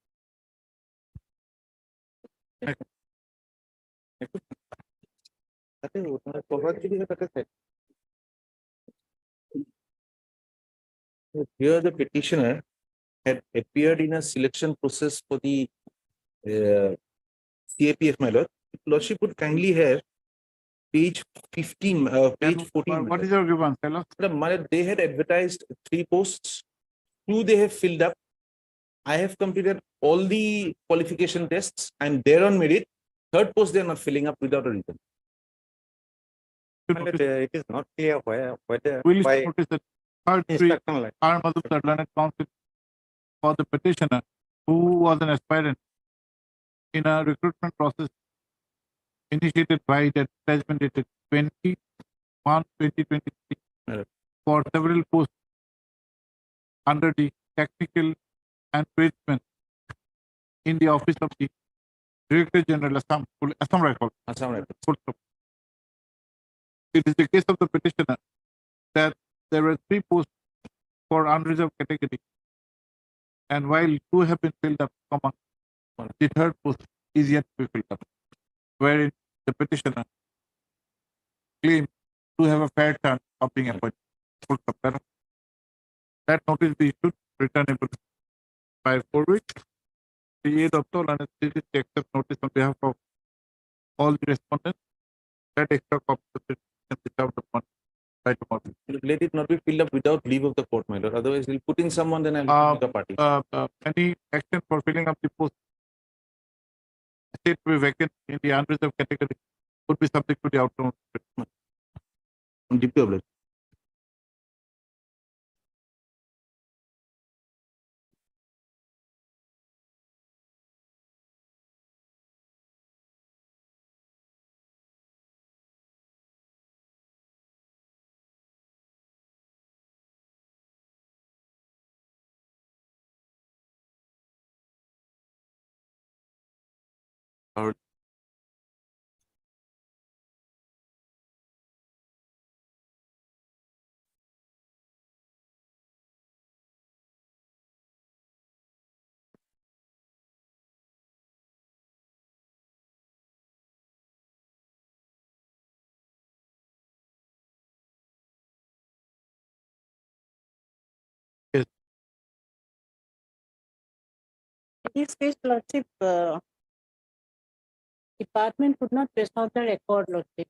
তাতে ওনার প্রভাব যদি হয় তাকে Here the petitioner had appeared in a selection process for the CAPF, my lord. Lordship would kindly have page 15, page 14. What is your grievance? Tell us. My lord, they had advertised 3 posts. 2 they have filled up. I have completed all the qualification tests. I'm there on merit. 3rd post they are not filling up without a reason. it is not clear whether We'll by notice that third three instruction like are Madhukar Learned Council for the petitioner who was an aspirant in a recruitment process initiated by the attachment dated 20/1/2023 for several posts under the technical and tradesmen in the office of the Director General Assam Rifle. Full stop. It is the case of the petitioner that there were 3 posts for unreserved category, and while 2 have been filled up, the 3rd post is yet to be filled up, wherein the petitioner claims to have a fair chance of being appointed. Full stop. That notice be issued returnable by 4 weeks. The aid of all anesthetic to accept notice on behalf of all the respondents. That extra copy of the petition be served upon by tomorrow. Let it not be filled up without leave of the court, my lord. Otherwise, we'll put in someone, then I'll make a party. Any action for filling up the post state to be vacant in the unreserved category would be subject to the outcome. Deeply obliged. In this case, Lordship, department could not trace out the record, Lordship.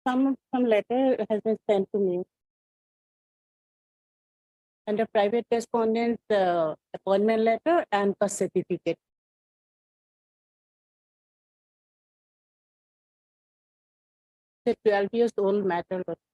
Some letter has been sent to me. And a private correspondence appointment letter and birth certificate. It's a 12 years old matter, Lordship.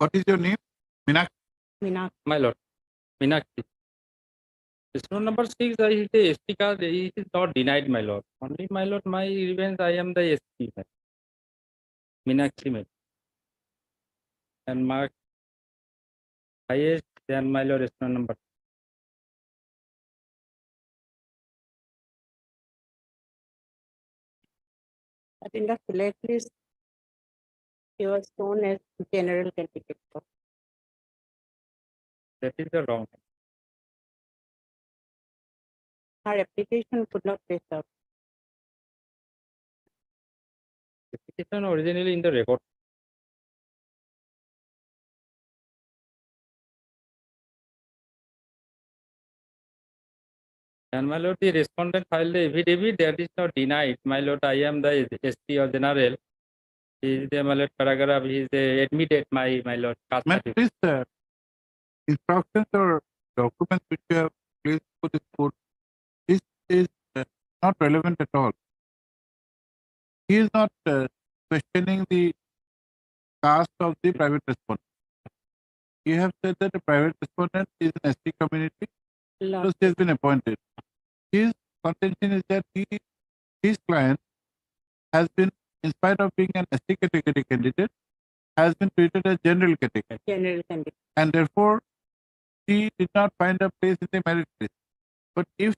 What is your name? Meenakshi. Meenakshi. My lord, Meenakshi. Roll number 6, it is ST card, it is not denied, my lord. Only, my lord, my revenge, I am the ST. Meenakshi, my. And mark highest, then my lord, roll number. But in the select list, he was shown as general candidate. That is the wrong. Her application could not be served. Application originally in the record. And my lord, the respondent filed the affidavit that is not denied. My lord, I am the SP or general. He is the my lord paragraph. He is admitted my lord. Caste Ma'am, certificate. please, instructions or documents which you have placed for this court, this is not relevant at all. He is not questioning the caste of the private respondent. You have said that the private respondent is an ST community, so she has been appointed. His contention is that his client has been, in spite of being an ST category candidate, has been treated as general category. General candidate. And therefore, he did not find a place in the merit list. But if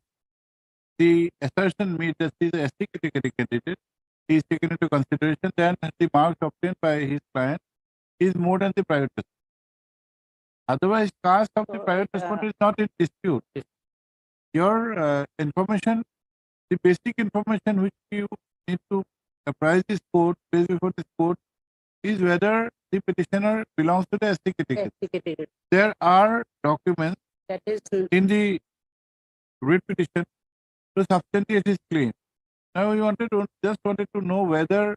the assertion made that he is a ST category candidate is taken into consideration, then the marks obtained by his client is more than the private respondent. Otherwise, caste of the private respondent is not in dispute. Your information, the basic information which you need to apprise this court, place before this court, is whether the petitioner belongs to the ST category. There are documents that is in the writ petition to substantiate his claim. Now we just wanted to know whether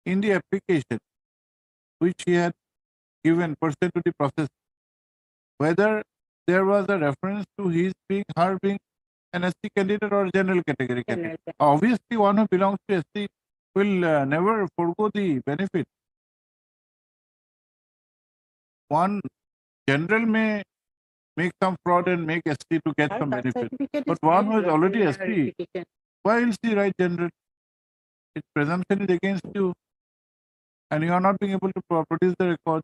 in the application which he had given pursuant to the process, whether there was a reference to her being an ST candidate or general category candidate. Obviously, one who belongs to ST will never forego the benefit. One general may make some fraud and make ST to get some benefit. But one who is already ST, why will she write general? Its presumption is against you, and you are not being able to produce the record.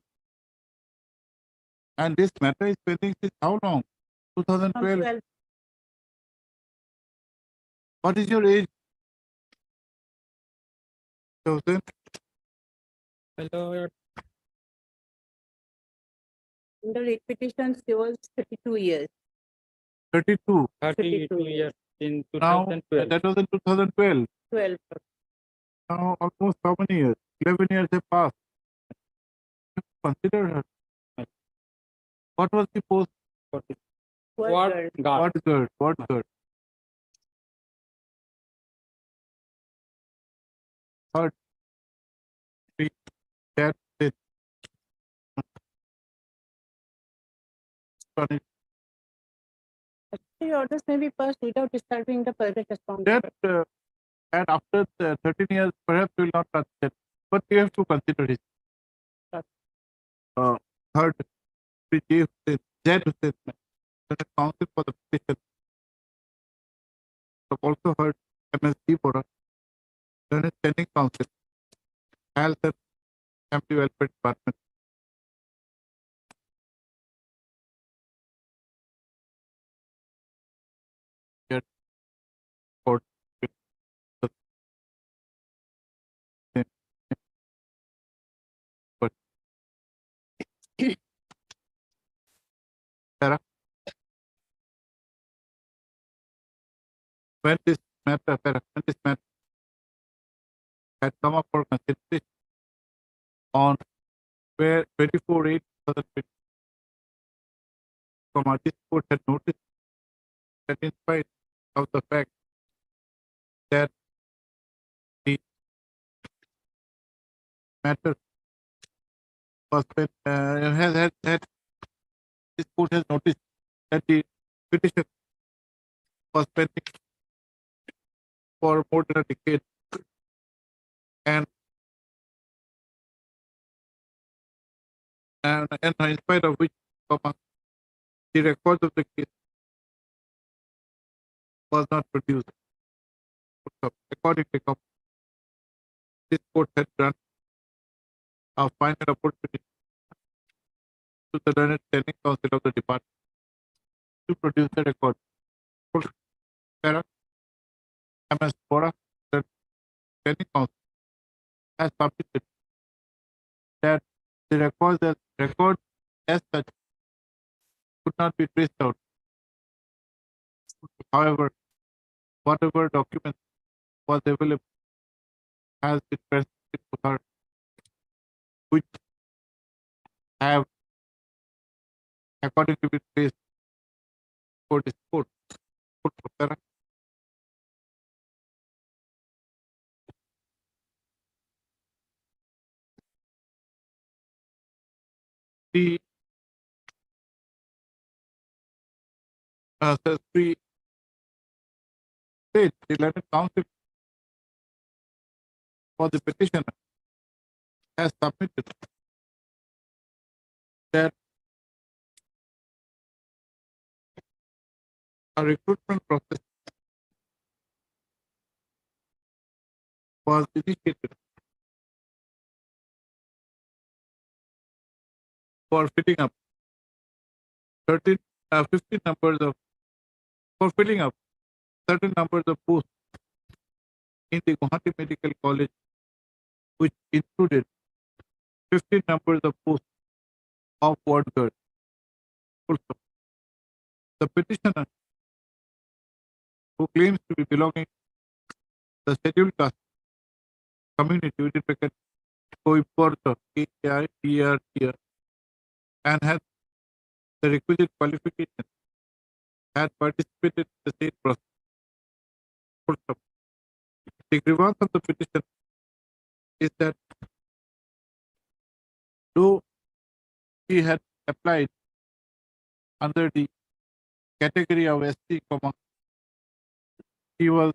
And this matter is pending since how long? 2012. What is your age? Chosen. Hello. In the writ petition, she was 32 years. 32. 32 years in Now, 2012. that was in 2012. 12. Now, almost how many years? 11 years have passed. Consider her. What was the post? What guard? What guard? Third. That's it. The orders may be passed without disturbing the public responsibility. That and after 13 years, perhaps we will not touch that. But you have to consider his third, Z Hussain, counsel for the petition. Have also heard MSD Bora, then standing counsel, Health and Family Welfare Department. Court. Sarah, when this matter had come up for consideration on where 24/8/2020, from our court had noticed that in spite of the fact that the matter was this court has noticed that the petition was pending for more than a decade, and in spite of which, the records of the case was not produced. Accordingly, this court had granted a final opportunity to the learned standing counsel of the department to produce the record. Sarah, MS Bora, the standing counsel, has submitted that the record as such could not be traced out. However, whatever document was available has been presented to her, which have according to be placed for this court. The three state the learned counsel for the petitioner has submitted that a recruitment process was initiated for filling up 15 numbers of for filling up certain numbers of posts in the Guwahati Medical College, which included 15 numbers of posts of ward girls. Full stop. The petitioner, who claims to be belonging to the scheduled caste community within bracket Coimporto, KIPR, and has the requisite qualification, had participated in the state process. Full stop. The grievance of the petition is that though he had applied under the category of SC, he was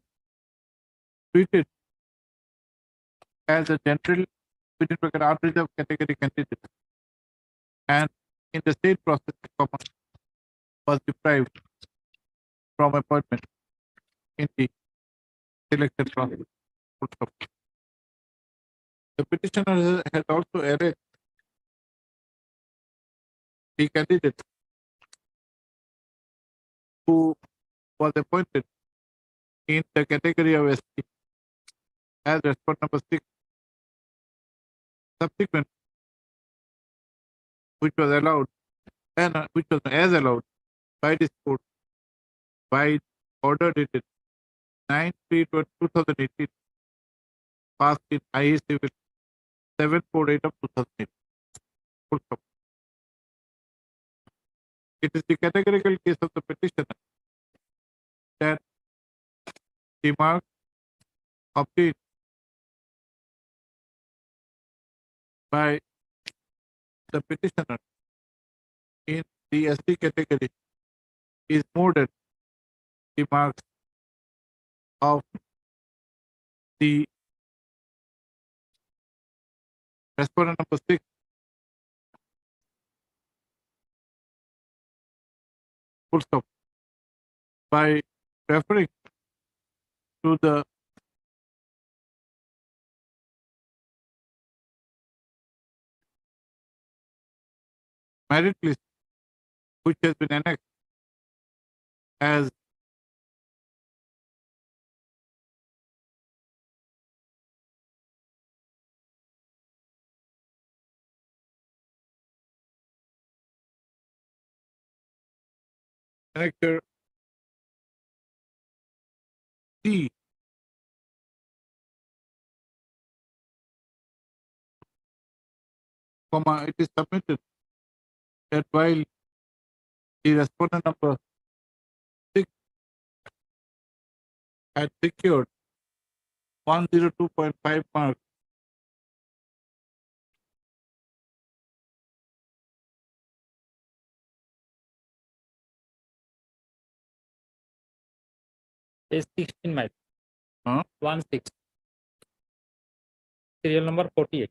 treated as a general within bracket unreserved category candidate, and in the state process, was deprived from appointment in the selection process. Full stop. The petitioner has also alleged the candidate who was appointed in the category of SC as respondent number 6, subsequent, which was allowed and which was as allowed by this court by order dated 9/3/2018, passed in IE Civil 748 of 2008. Full stop. It is the categorical case of the petitioner that the marks obtained by the petitioner in the SC category is more than the marks of the respondent number 6, full stop, by referring to the merit list which has been annexed as annexure C, it is submitted that while the respondent number 6 had secured 102.5 marks Page 16, my Huh? 16. Serial number 48.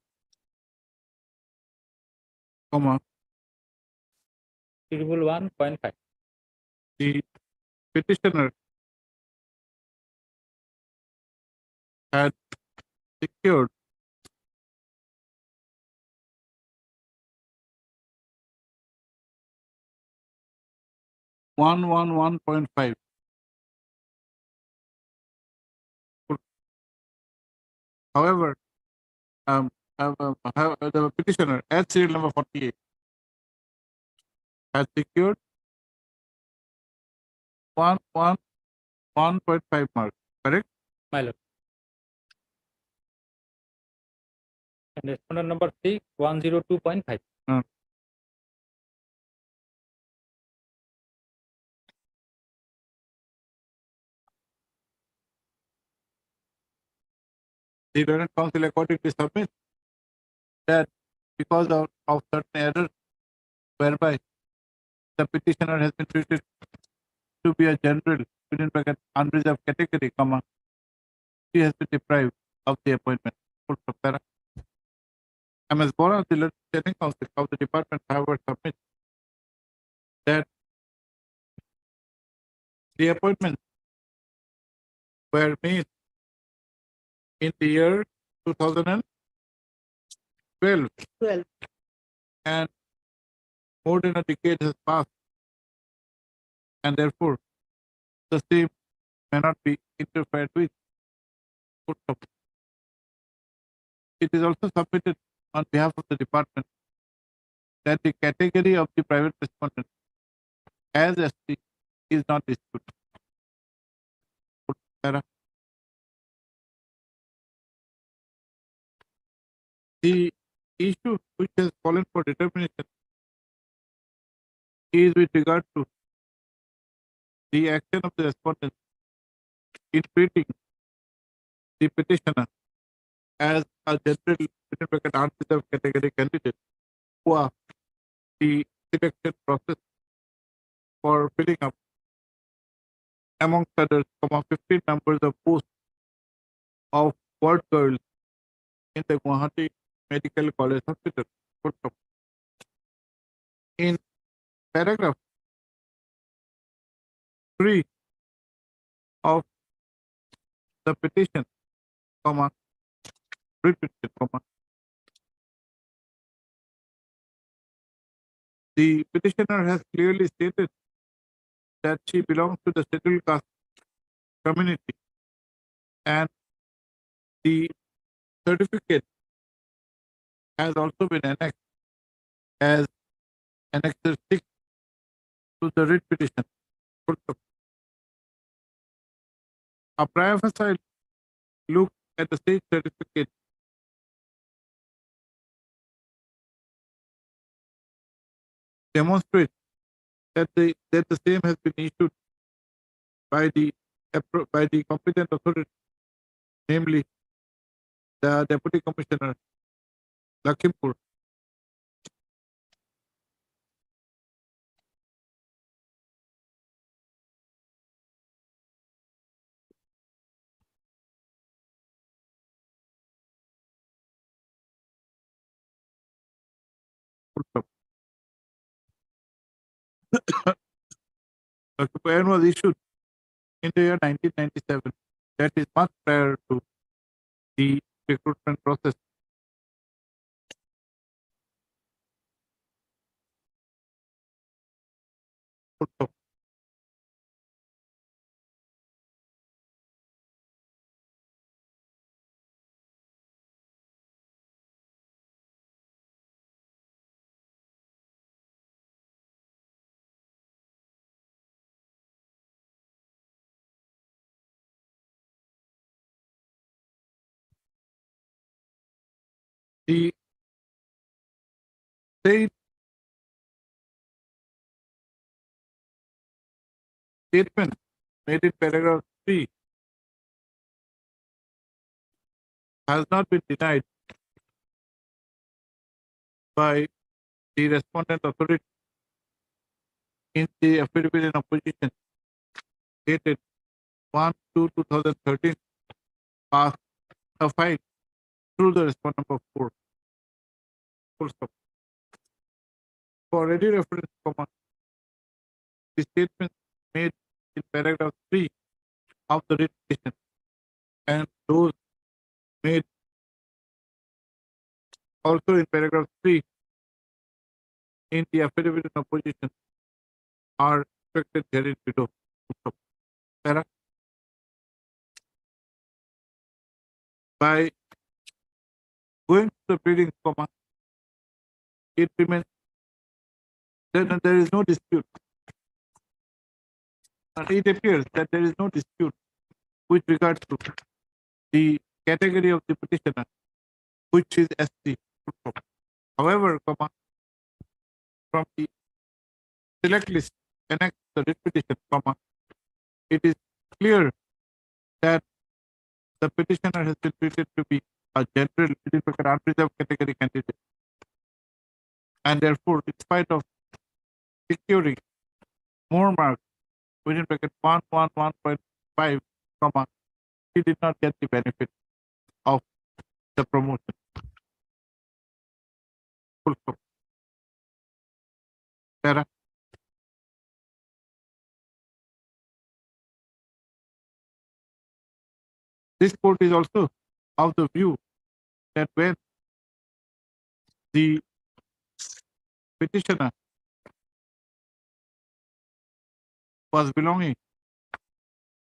Schedule 1.5. The petitioner had secured 111.5. However, the petitioner at serial number 48 has secured 1.5 marks, correct? My lord. And respondent number 6, 102.5. The Learned Council accordingly submits that because of certain errors whereby the petitioner has been treated to be a general within bracket unreserved category, comma, she has been deprived of the appointment. Full stop, para. MS Bora, the Learning Council of the department, however, submits that the appointments were made in the year 2012 12. and more than a decade has passed, and therefore the same may not be interfered with. Full stop. It is also submitted on behalf of the department that the category of the private respondent as ST is not disputed. Para. The issue which has fallen for determination is with regard to the action of the respondent in treating the petitioner as a general unreserved category candidate who are the selection process for filling up, amongst others, 15 members of post of ward girls in the Guwahati Medical College Hospital. Full stop. In paragraph 3 of the petition, comma, writ petition, comma, the petitioner has clearly stated that she belongs to the scheduled caste community and the certificate has also been annexed as Annexure 6 to the writ petition. Full stop. A prima facie look at the state certificate demonstrates that the same has been issued by the competent authority, namely the Deputy Commissioner, Lakhimpur. Full stop. The plan was issued in the year 1997. That is much prior to the recruitment process. Full stop. The state statement made in paragraph 3 has not been denied by the respondent authority in the affidavit in opposition dated 1/2/2013 passed a file through the respondent number 4. Full stop. For ready reference, comma, the statement made in paragraph 3 of the writ petition and those made also in paragraph 3 in the affidavit in opposition are expected herein below. Para. By going to the pleadings, it remains that there is no dispute. And it appears that there is no dispute with regards to the category of the petitioner, which is SC. However, from the select list annexed to the writ petition, it is clear that the petitioner has been treated to be a general unreserved category candidate. And therefore, in spite of securing more marks within bracket 111.5, he did not get the benefit of the promotion. Full stop. Sarah? This court is also of the view that when the petitioner was belonging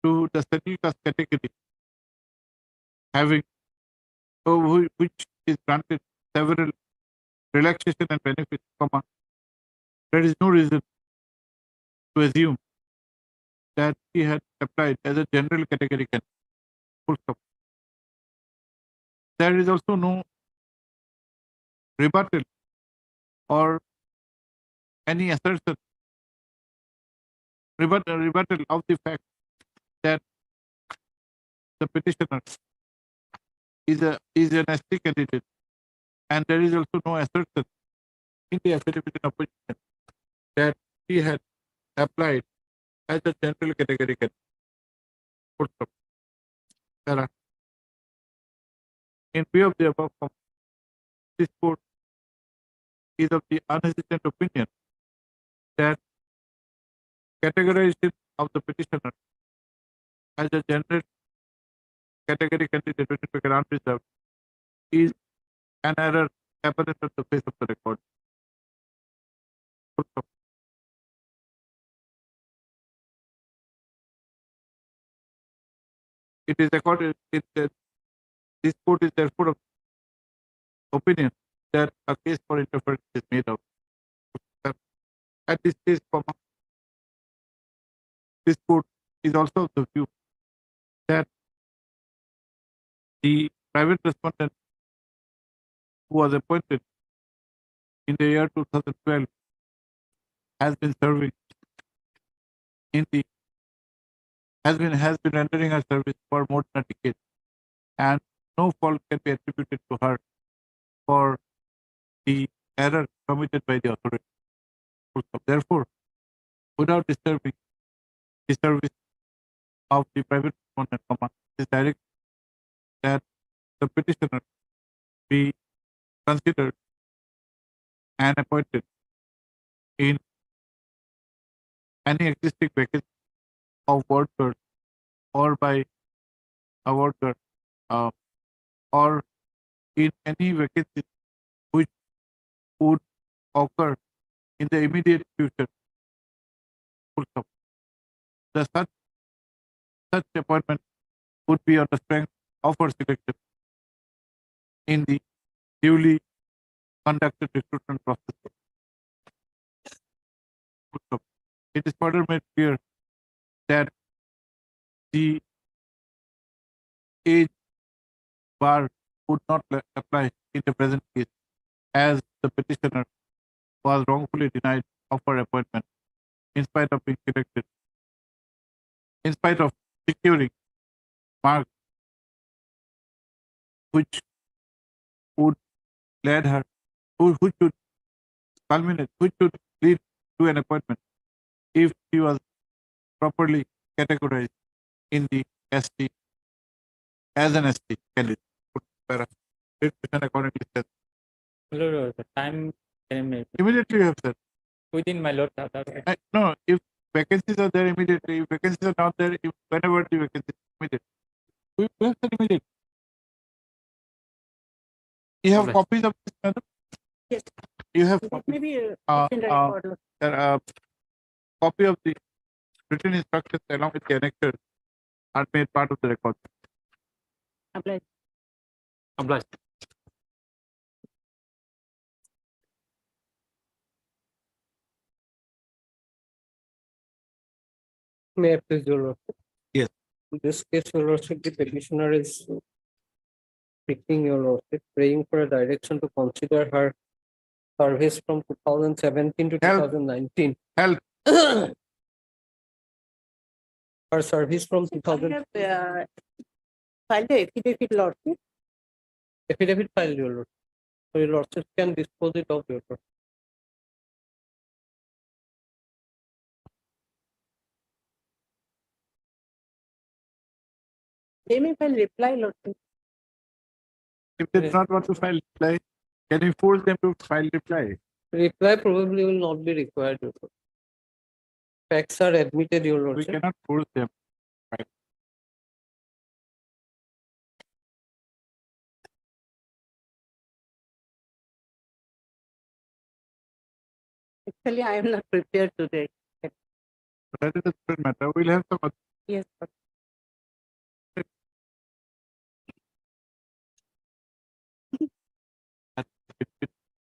to the scheduled caste category, having which is granted several relaxation and benefits, there is no reason to assume that he had applied as a general category candidate. Full stop. There is also no rebuttal or any assertion, rebuttal of the fact that the petitioner is an ST candidate, and there is also no assertion in the affidavit in opposition that he had applied as a general category candidate. Full stop. Sarah? In view of the above, this court is of the unhesitant opinion that categorization of the petitioner as a general category candidate with unreserved is an error apparent on the face of the record. It is according this court is therefore of opinion that a case for interference is made out. At this stage, this court is also of the view that the private respondent who was appointed in the year 2012 has been serving has been rendering her service for more than a decade, and no fault can be attributed to her for the error committed by the authority. Therefore, without disturbing the service of the private respondent, it is direct that the petitioner be considered and appointed in any existing vacancy of worker or by a worker or in any vacancy which would occur in the immediate future. The such appointment would be on the strength of her selection in the duly conducted recruitment process. It is further made clear that the age bar would not apply in the present case, as the petitioner was wrongfully denied of her appointment in spite of being selected, in spite of securing marks which would lead her, which would culminate, which would lead to an appointment if she was properly categorized in the ST as an ST candidate. Accordingly said. Lord, the time can make Immediately you have said. within my lord. No, if vacancies are there immediately, if vacancies are not there, if whenever the vacancy is immediate. We have said immediate. You have copies of this, madam? Yes. You have Maybe in the record. copy of the written instructions along with the annexures are made part of the record. Obliged. Obliged. May I please, Your Lordship? Yes. In this case, Your Lordship, the petitioner is seeking Your Lordship, praying for a direction to consider her service from 2017 to Help. 2019. Help. Her service from I 2000 have filed the affidavit, Lordship. affidavit file, Your Lordship. So Your Lordship can dispose it of, Your Lordship. They may file reply, Lordship. If they do not want to file reply, can you force them to file reply? Reply probably will not be required, Your Lordship. Facts are admitted, Your We Lordship. cannot force them. Actually, I am not prepared today. But that is a different matter. We'll have some other. Yes, but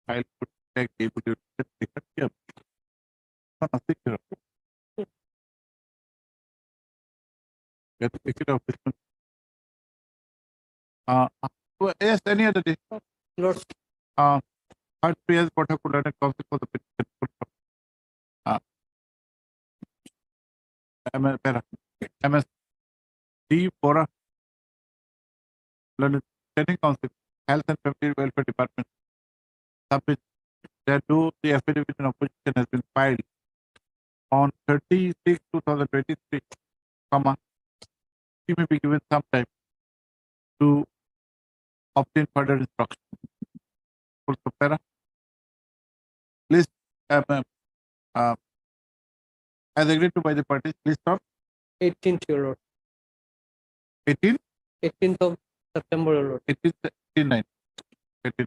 File to check able to get here. Nothing here. Get the ticket of this one. Yes, any other day. Lord, Third PS Bota could have conflict for the petition. MS D Bora Training Council, Health and Family Welfare Department. Submit that do the affidavit in opposition has been filed on 30/6/2023, comma. She may be given some time to obtain further instruction. Full para. List as agreed to by the parties, list of 18th, Your Lord. 18, 18th of September, Your Lord. 18, 18.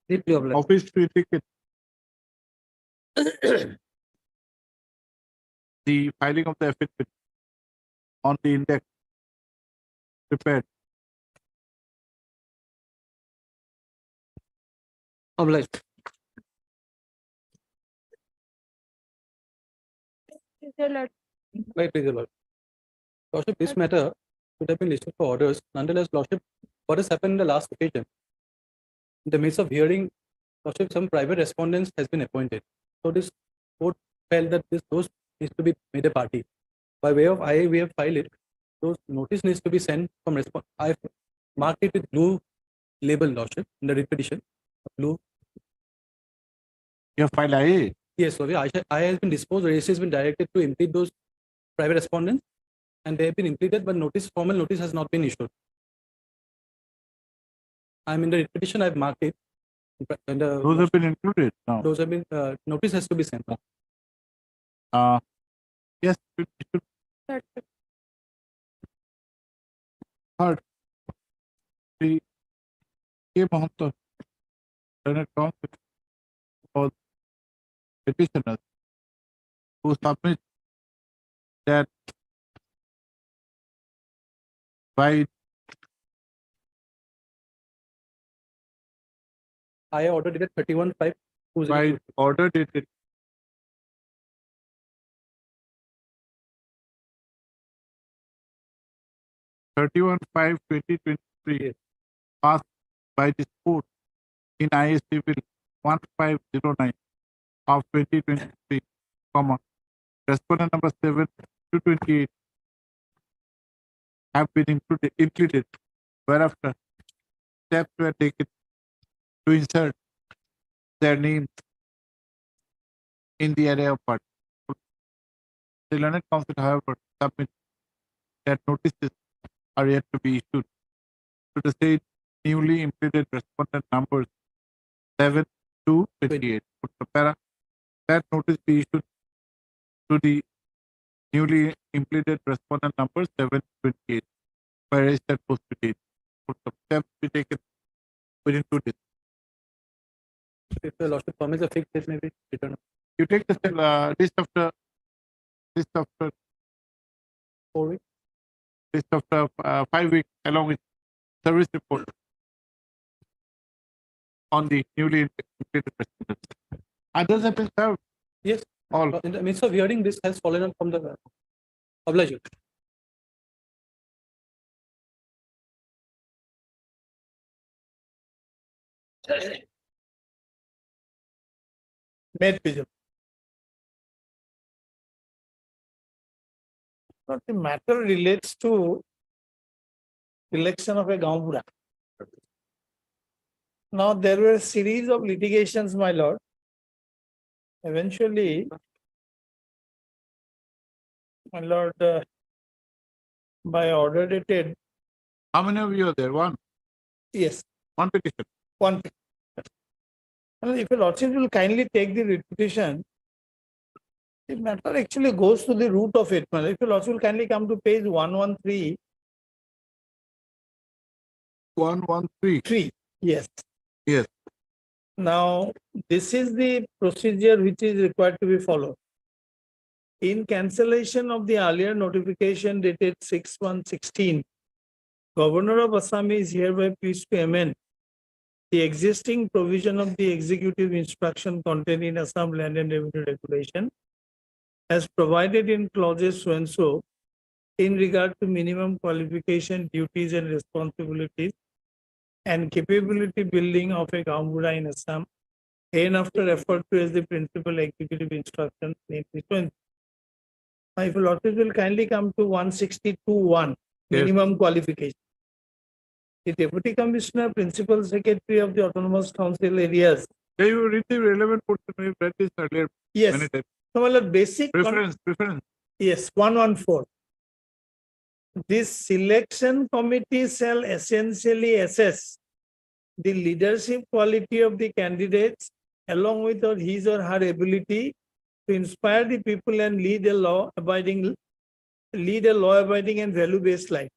Deeply obliged. Office to indicate the filing of the affidavit on the index prepared. Obliged. Wait, please, Your Lord. Lordship, this matter should have been listed for orders. Nonetheless, Lordship, what has happened in the last occasion? In the midst of hearing, Lordship, some private respondents has been appointed. So this court felt that those needs to be made a party. By way of IA, we have filed it. Those notice needs to be sent from respond. I've marked it with blue label, Lordship, in the repetition. Blue. You have filed IA. Yes, so I has been disposed, registry has been directed to impede those private respondents, and they have been impeded, but formal notice has not been issued. I'm in the repetition, I've marked it. And, Those have been included now. Those have been, notice has to be sent. Yes, it should. Third, the K. Mahanta, Senate Council for petitioners who submit that by I ordered it at 31/5. by order dated 31/5/2023, passed by this court in IS Civil 1509 of 2023, comma, respondent number 7 to 28 have been included, whereafter steps were taken to insert their names in the array of parties. The learned council, however, submit that notices are yet to be issued to the state newly implemented respondent numbers 7 to 28. That notice be issued to the newly implemented respondent numbers 7 to 28 by registered post date. Steps be taken within 2 days. If the lordship permits a fixed date, maybe return. You take the list after 4 weeks. List after 5 weeks along with service report on the newly implemented respondents. Others have been served. Yes. All. In the midst of hearing, this has fallen out from the obligor. Made visible. But the matter relates to election of a Gaon. Now there were a series of litigations, my lord. Eventually, my lord, by order dated, How many of you are there? One. yes, One petition. one. And if your lordship will kindly take the writ petition, the matter actually goes to the root of it. If your lordship will kindly come to page 113. 113. Yes. Yes. Now, this is the procedure which is required to be followed. In cancellation of the earlier notification dated 6/1/16, Governor of Assam is hereby pleased to amend the existing provision of the executive instruction contained in Assam Land and Revenue Regulation as provided in clauses so and so in regard to minimum qualification, duties and responsibilities and capability building of a Gambura in Assam, hereinafter referred to as the principal executive instructions. If lordship will kindly come to 162(1), minimum qualification. The Deputy Commissioner, Principal Secretary of the Autonomous Council areas. Can you read the relevant portion? We read this earlier. Yes. Many times. So, my lord, basic. Preference. Yes, 114. This selection committee shall essentially assess the leadership quality of the candidates along with his or her ability to inspire the people and lead a law-abiding and value-based life.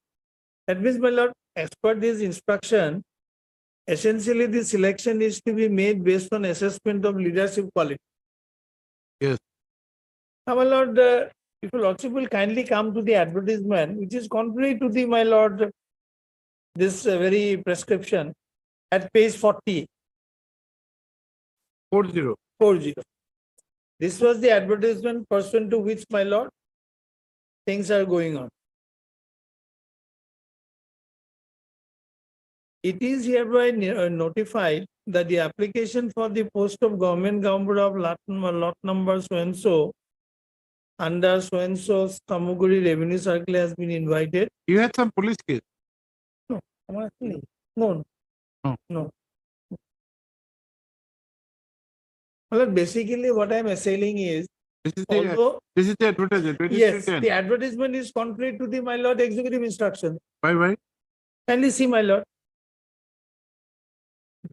That means, my lord, as per this instruction, essentially the selection is to be made based on assessment of leadership quality. Yes. Now, my lord, if your lordship will kindly come to the advertisement, which is contrary to the, my lord, this very prescription at page 40. 40. This was the advertisement pursuant to which, my lord, things are going on. It is hereby notified that the application for the post of government governor of lot number so and so under so and so Samuguri Revenue Circle has been invited. You had some police case? No, actually, no. Well, basically, what I am assailing is, this is the advertisement. Yes, the advertisement is contrary to the, my lord, executive instruction. Why? Kindly see, my lord.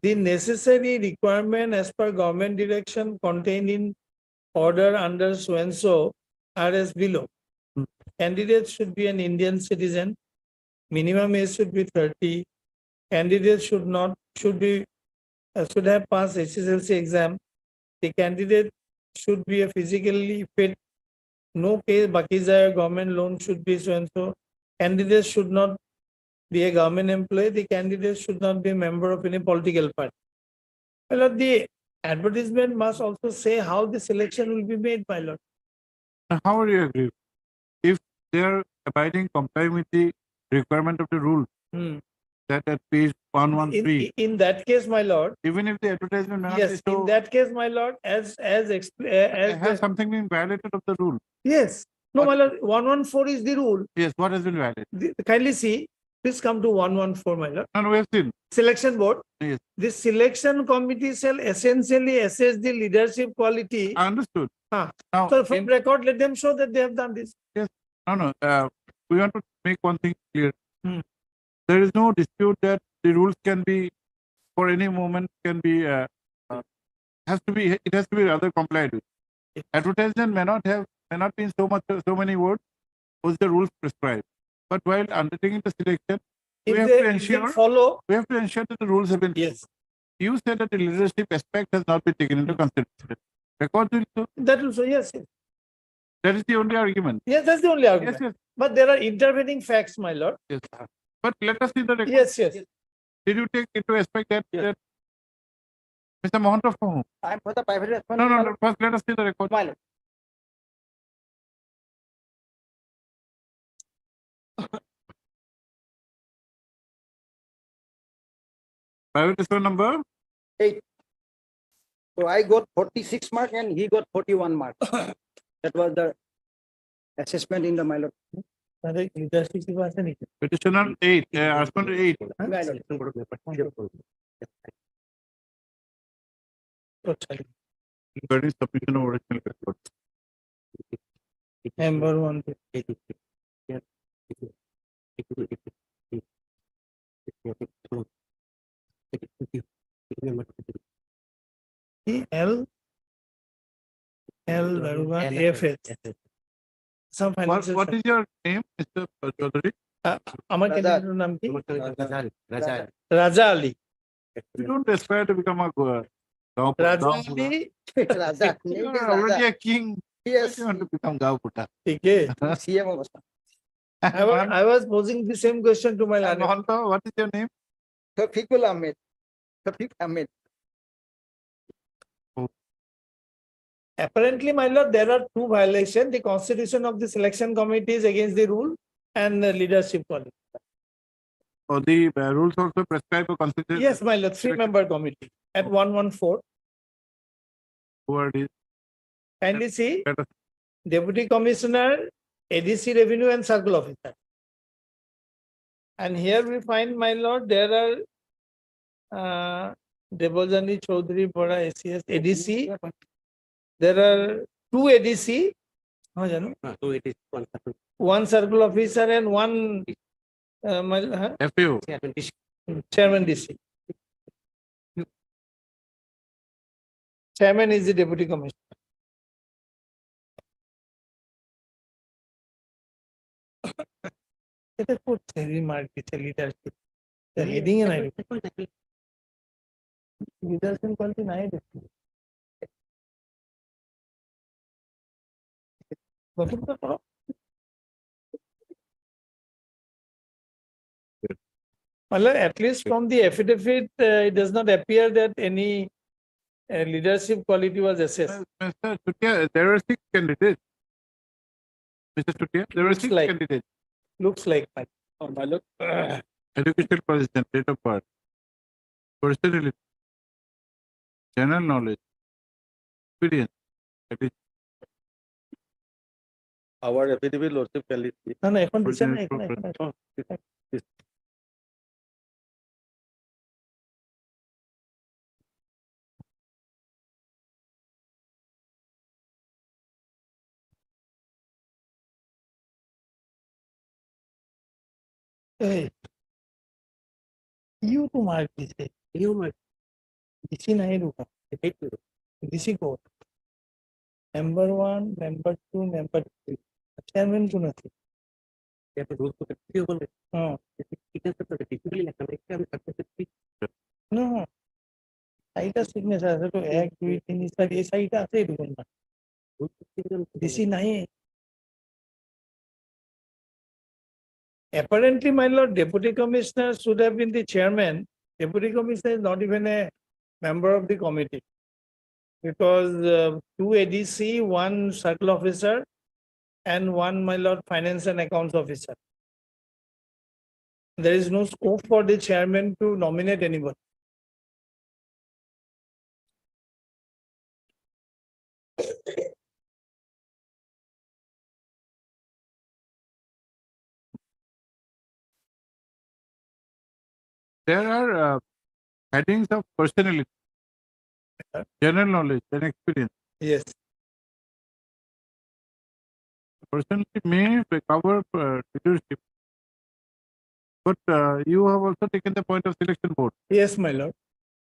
The necessary requirement as per government direction contained in order under so and so are as below. Candidates should be an Indian citizen. Minimum age should be 30. Candidates should have passed SSLC exam. The candidate should be a physically fit. No case Bakiza government loan should be so and so. Candidates should not be a government employee. The candidate should not be a member of any political party. Well, the advertisement must also say how the selection will be made, my lord. How are you agree? If they are abiding, complying with the requirement of the rule, that at page 113. In that case, my lord. Even if the advertisement may not yes, so, in that case, my lord, as has something been violated of the rule? Yes. No, my lord, 114 is the rule. Yes, what has been violated? Kindly see, please come to 114, my lord. No, we have seen. Selection board. Yes. The selection committee shall essentially assess the leadership quality. I understood. Now, so from record, let them show that they have done this. Yes. No. We want to make one thing clear. There is no dispute that the rules can be, for any moment, can be, it has to be rather complied with. Advertisement may not be in so many words, was the rules prescribed. But while undertaking the selection, we have to ensure that the rules have been. Yes. You said that the leadership aspect has not been taken into consideration. Record will that also, yes. That is the only argument. Yes, that's the only argument. Yes. But there are intervening facts, my lord. Yes. But let us see the record. Yes. Did you take into aspect that, that Mr. Mohan from whom? I am for the private. No. First, let us see the record. Private testimony number 8. So I got 46 mark and he got 41 mark. That was the assessment in the my lord. petitioner 8, husband 8. My lord. Regarding submission of original record. Member 1. L Daruga AFS. Some What, financial. what is your name, Mr. Chaudhary? আমার ক্যান্ডিডেটের নাম কি? রাজা Ali. You don't aspire to become a রাজা Ali. You are already a king. Yes. You want to become Gauputa. ঠিক है। CM I was posing the same question to my And lawyer. Mohanto, what is your name? Shafiqul Ahmed. Shafiq Ahmed. Apparently, my lord, there are two violations. The constitution of the selection committee is against the rule and the leadership quality. Or the rules also prescribe a constitution? Yes, my lord, 3-member committee at 114. Who are these? Kindly see, Let us- Deputy Commissioner, ADC Revenue and Circle Officer. And here we find, my lord, there are Debojani Chaudhary Bora ACS, ADC. There are 2 ADC, one Circle Officer and one FU. Chairman DC. Chairman is the Deputy Commissioner. এটা করছে remark দিচ্ছে leadership. The heading এ নাই leadership quality নাই দেখছি। গঠনটা করো। Well, at least from the affidavit, it does not appear that any leadership quality was assessed. Mr. Chutia, there were 6 candidates. Mr. Chutia, there were Looks 6 like- candidates. Looks like. My look. Educational position, date of birth, personality, general knowledge, experience. That is Our affidavit lordship can list. না না এখন দিচ্ছেন না এখন এই you তো mark দিছে you mark দিছি নাই রুকা দিছি code member 1 member 2 member 3 chairman কোন আছে No, সাইটা সিগনেচার আছে তো 1 2 3 4 এই সাইটা আছে এরকম না দিছি নাই apparently my lord deputy commissioner should have been the chairman. Deputy commissioner is not even a member of the committee because 2 ADC, 1 circle officer and 1 my lord finance and accounts officer. There is no scope for the chairman to nominate anybody. There are headings of personality, general knowledge and experience. Yes. Personality may cover leadership, but you have also taken the point of selection board. Yes, my lord.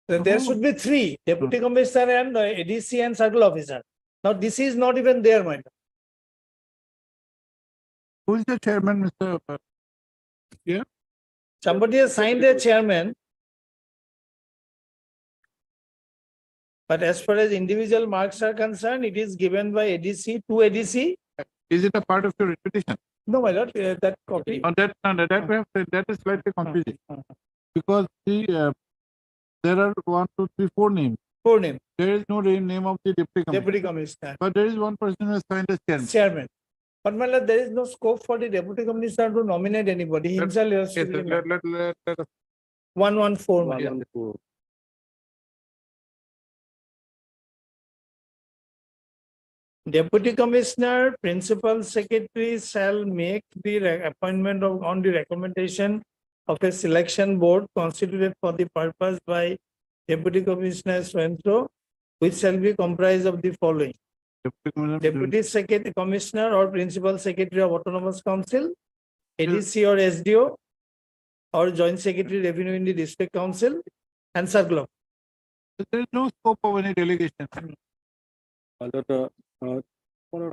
Then there should be 3 deputy commissioner and ADC and circle officer. Now this is not even there, my lord. Who is the chairman, Mr. Yeah? Somebody has signed a chairman. But as far as individual marks are concerned, it is given by ADC, 2 ADC. Is it a part of your petition? No, my lord, that copy. On that, no, that we have said, that is slightly confusing. Because the, there are 1, 2, 3, 4 names. 4 names. There is no name of the deputy commissioner. Deputy commissioner. But there is one person who has signed as chairman. Chairman. But my lord, there is no scope for the deputy commissioner to nominate anybody. He himself has to Yes, be. let us 114, my lord. 114. Deputy Commissioner, Principal Secretary shall make the appointment of on the recommendation of a selection board constituted for the purpose by Deputy Commissioner so, which shall be comprised of the following. Deputy Secretary Commissioner or Principal Secretary of Autonomous Council, ADC or SDO, or Joint Secretary Revenue in the District Council, and circular. There is no scope of any delegation. My lord,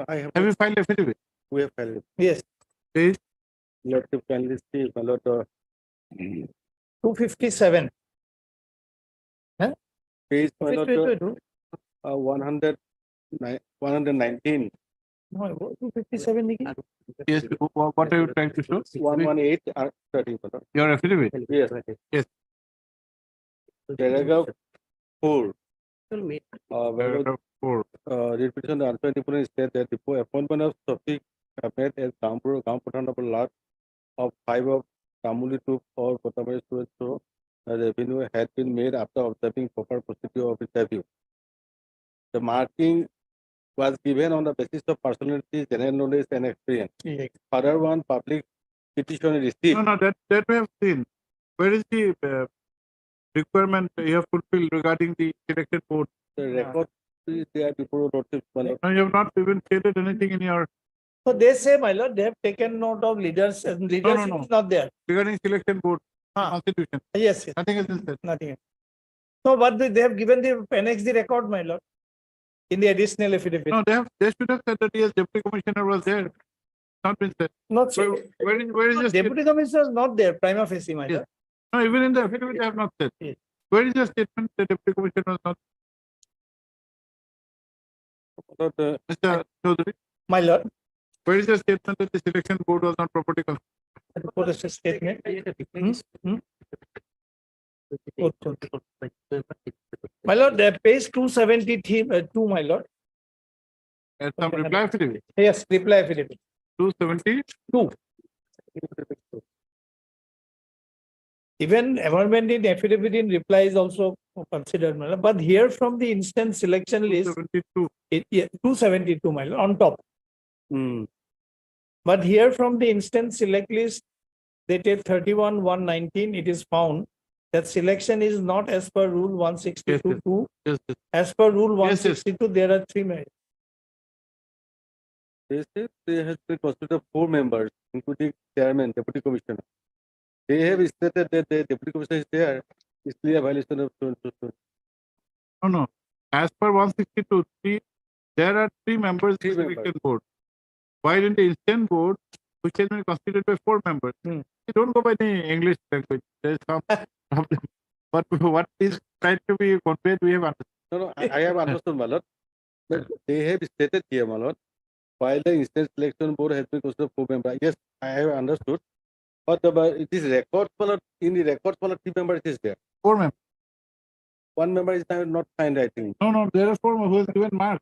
I have. Have you filed affidavit? We have filed. Yes. Please. Lordship, kindly see, my lord. 257. Huh? Page, my Wait, lord, wait, wait. 119. No, 257. Yes. What are you trying to show? 118 are 30. My lord. Your affidavit? Yes. Yes. Paragraph 4. Paragraph 4. Repetition the answer difference state that the appointment of Sophie made as Kampur lot of 5 of Kamuli 2 or Kotamari students so the revenue had been made after observing proper procedure of interview. The marking was given on the basis of personality, general knowledge, and experience. Yes. Further one public petition received. No, that we have seen. Where is the requirement you have fulfilled regarding the selection board? The record is there before notice. No, you have not even stated anything in your. So they say, my lord, they have taken note of leaders and leadership no. is not there. Regarding selection board, constitution. Yes, yes. Nothing has been said. Nothing. So, but they have given the annex the record, my lord, in the additional affidavit. No, they should have said that yes, deputy commissioner was there. Not been said. Not said. Where is the Deputy commissioner is not there, prima facie, my lord. No, even in the affidavit they have not said. Yes. Where is the statement that deputy commissioner was not? Mr. Chaudhary, My lord, where is the statement that the selection board was not properly constituted? what is the statement? My lord, page 272, my lord. At some reply affidavit. Yes, reply affidavit. 272. Even amendment in affidavit in reply is also considered, my lord. But here from the instant selection list, 272, my lord, on top. But here from the instant select list dated 31/1/19, it is found that selection is not as per rule 162. Yes. As per rule Yes, yes. 162, there are 3 members. They has been constituted 4 members, including chairman, deputy commissioner. They have stated that the deputy commissioner is there. It's clear violation of. No. As per 162, there are 3 members in the Three selection board. While in the instant board, which has been constituted by 4 members, you don't go by the English language. There is some problem. But what is trying to be conveyed, we have understood. No, I have understood, my lord. But they have stated here, my lord, while the instant selection board has been considered 4 members. Yes, I have understood. But it is record, my lord, in the record, my lord, 3 members is there. 4 members. 1 member is not signed, I think. No, there are 4 members who has given mark.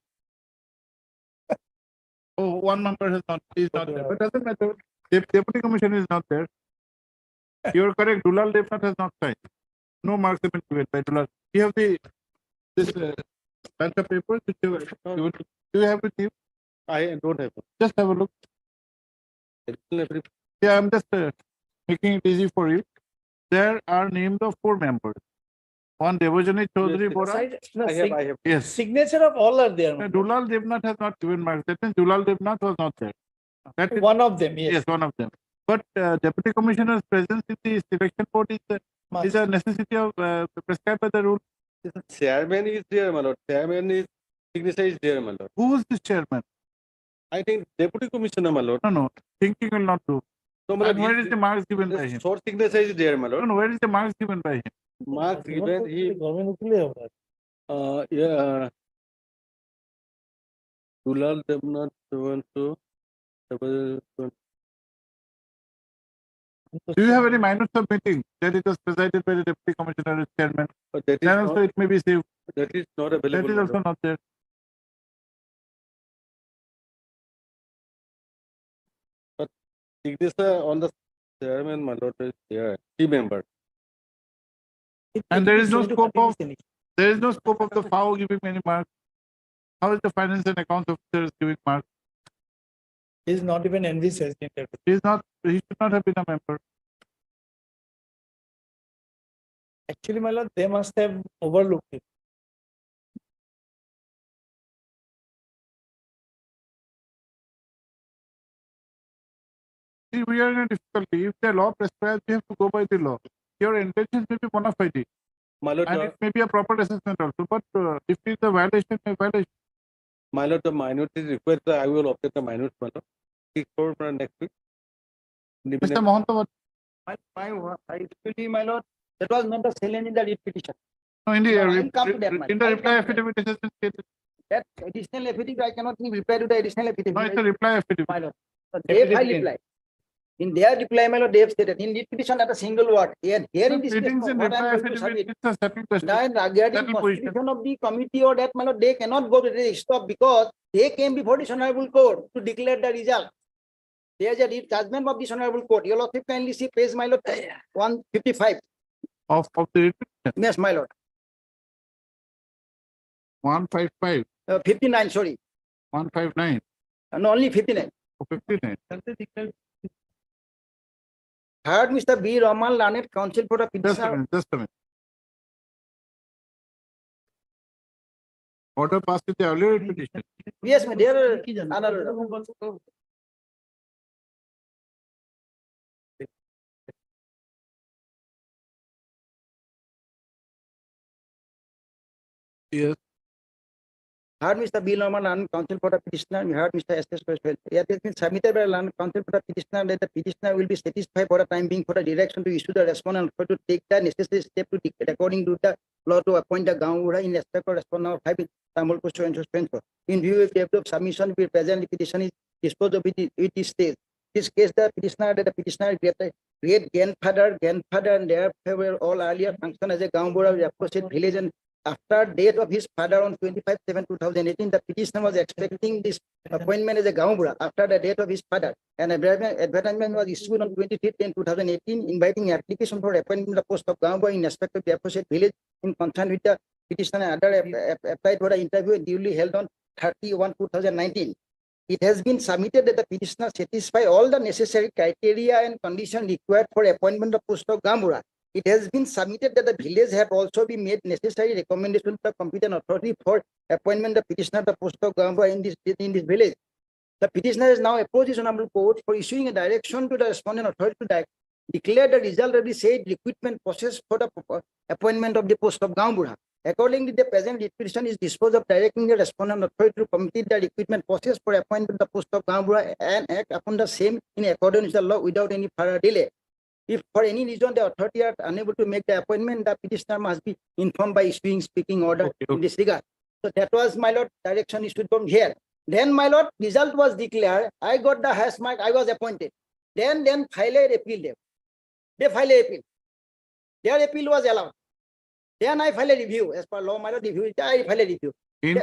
Oh, 1 member is not there. But doesn't matter. If deputy commissioner is not there, you're correct. Dulal Devnath has not signed. No marks have been given by Dulal. You have this bunch of papers which you do you have with you? I don't have. Just have a look. Yeah, I'm just making it easy for you. There are names of 4 members. One Devojani Chaudhary Bora. I have. Yes. Signature of all are there. Dulal Devnath has not given marks. That means Dulal Devnath was not there. That is, One of them, yes. yes, one of them. But deputy commissioner's presence in the selection board is a necessity of prescribed by the rule. Chairman is there, my lord. Chairman is signature is there, my lord. Who is the chairman? I think deputy commissioner, my lord. No. Thinking will not do. No, my And lord, where is the marks given by him? short signature is there, my lord. No, where is the marks given by him? Marks given, he, Government yeah, Dulal Devnath, so. Do you have any minutes of meeting that it was presided by the deputy commissioner as chairman? But that is Then not, also it may be saved. that is not That available. is also not there. Signature on the chairman, my lord, is there. 3 members. And there is no scope of the FAO giving any marks. How is the finance and accounts officer giving marks? He is not even envisaged in that. He should not have been a member. Actually, my lord, they must have overlooked it. See, we are in a difficulty. If the law prescribes, we have to go by the law. Your intentions may be bona fide, My lord, and it may be a proper assessment also. But if it is a violation, a violation. my lord, the minority request, I will obtain the minority, my lord. Speak for next week. Mr. Mahanta, My lord, that was not the challenge in the writ petition. no, in the, I'll come to that, my in the lord. reply affidavit, it has been stated. That additional affidavit, I cannot reply to the additional affidavit. No, it's a reply affidavit. My lord. So they file reply. In their reply, my lord, they have stated in writ petition at a single word. Here in this case, Pleadings in what I reply am going to affidavit, submit. it's a settled question. Now, regarding Settled position. constitution of the committee or that, my lord, they cannot go to the stop because they came before this honorable court to declare the result. There is a judgment of this honorable court. Your lordship kindly see page, my lord, 155. Of the writ petition. Yes, my lord. 155, 59, sorry. 159, No, only 59. or 59. Heard Mr. B. Rahman, learned counsel for the Just a petitioner. minute, just a minute. Order passed in the earlier writ petition. Yes, ma'am, there are another. Yes. Heard Mr. B. Rahman, learned counsel for the petitioner. We heard Mr. S. S. It has been submitted by learned counsel for the petitioner that the petitioner will be satisfied for the time being for the direction to issue the respondent for to take the necessary step to according to the law to appoint the Gaura in respect of respondent of having Tamil Post and suspension. In view of the above submission, we present the petition is disposed of with this stage. This case, the petitioner great grandfather, and therefore were all earlier function as a Gaura requested village and after death of his father on 25/7/2018, the petitioner was expecting this appointment as a Gaumura after the death of his father. An advertisement was issued on 23/10/2018, inviting application for appointment of the post of Gaumura in respect of the associate village in concern with the petitioner. Other applied for the interview duly held on 30/1/2019. It has been submitted that the petitioner satisfy all the necessary criteria and conditions required for appointment of post of Gaumura. It has been submitted that the village have also been made necessary recommendation to the competent authority for appointment of the petitioner the post of Gaumura in this village. The petitioner has now approached this honorable court for issuing a direction to the respondent authority to declare the result of the said recruitment process for the appointment of the post of Gaumura. Accordingly, the present petition is disposed of directing the respondent authority to complete the recruitment process for appointment of the post of Gaumura and act upon the same in accordance with the law without any further delay. If for any reason the authority are unable to make the appointment, the petitioner must be informed by issuing speaking order in this regard. So that was, my lord, direction issued from here. Then, my lord, result was declared. I got the hash mark. I was appointed. Then file a appeal them. They file a appeal. Their appeal was allowed. Then I file a review. As per law, my lord, review. I file a review. In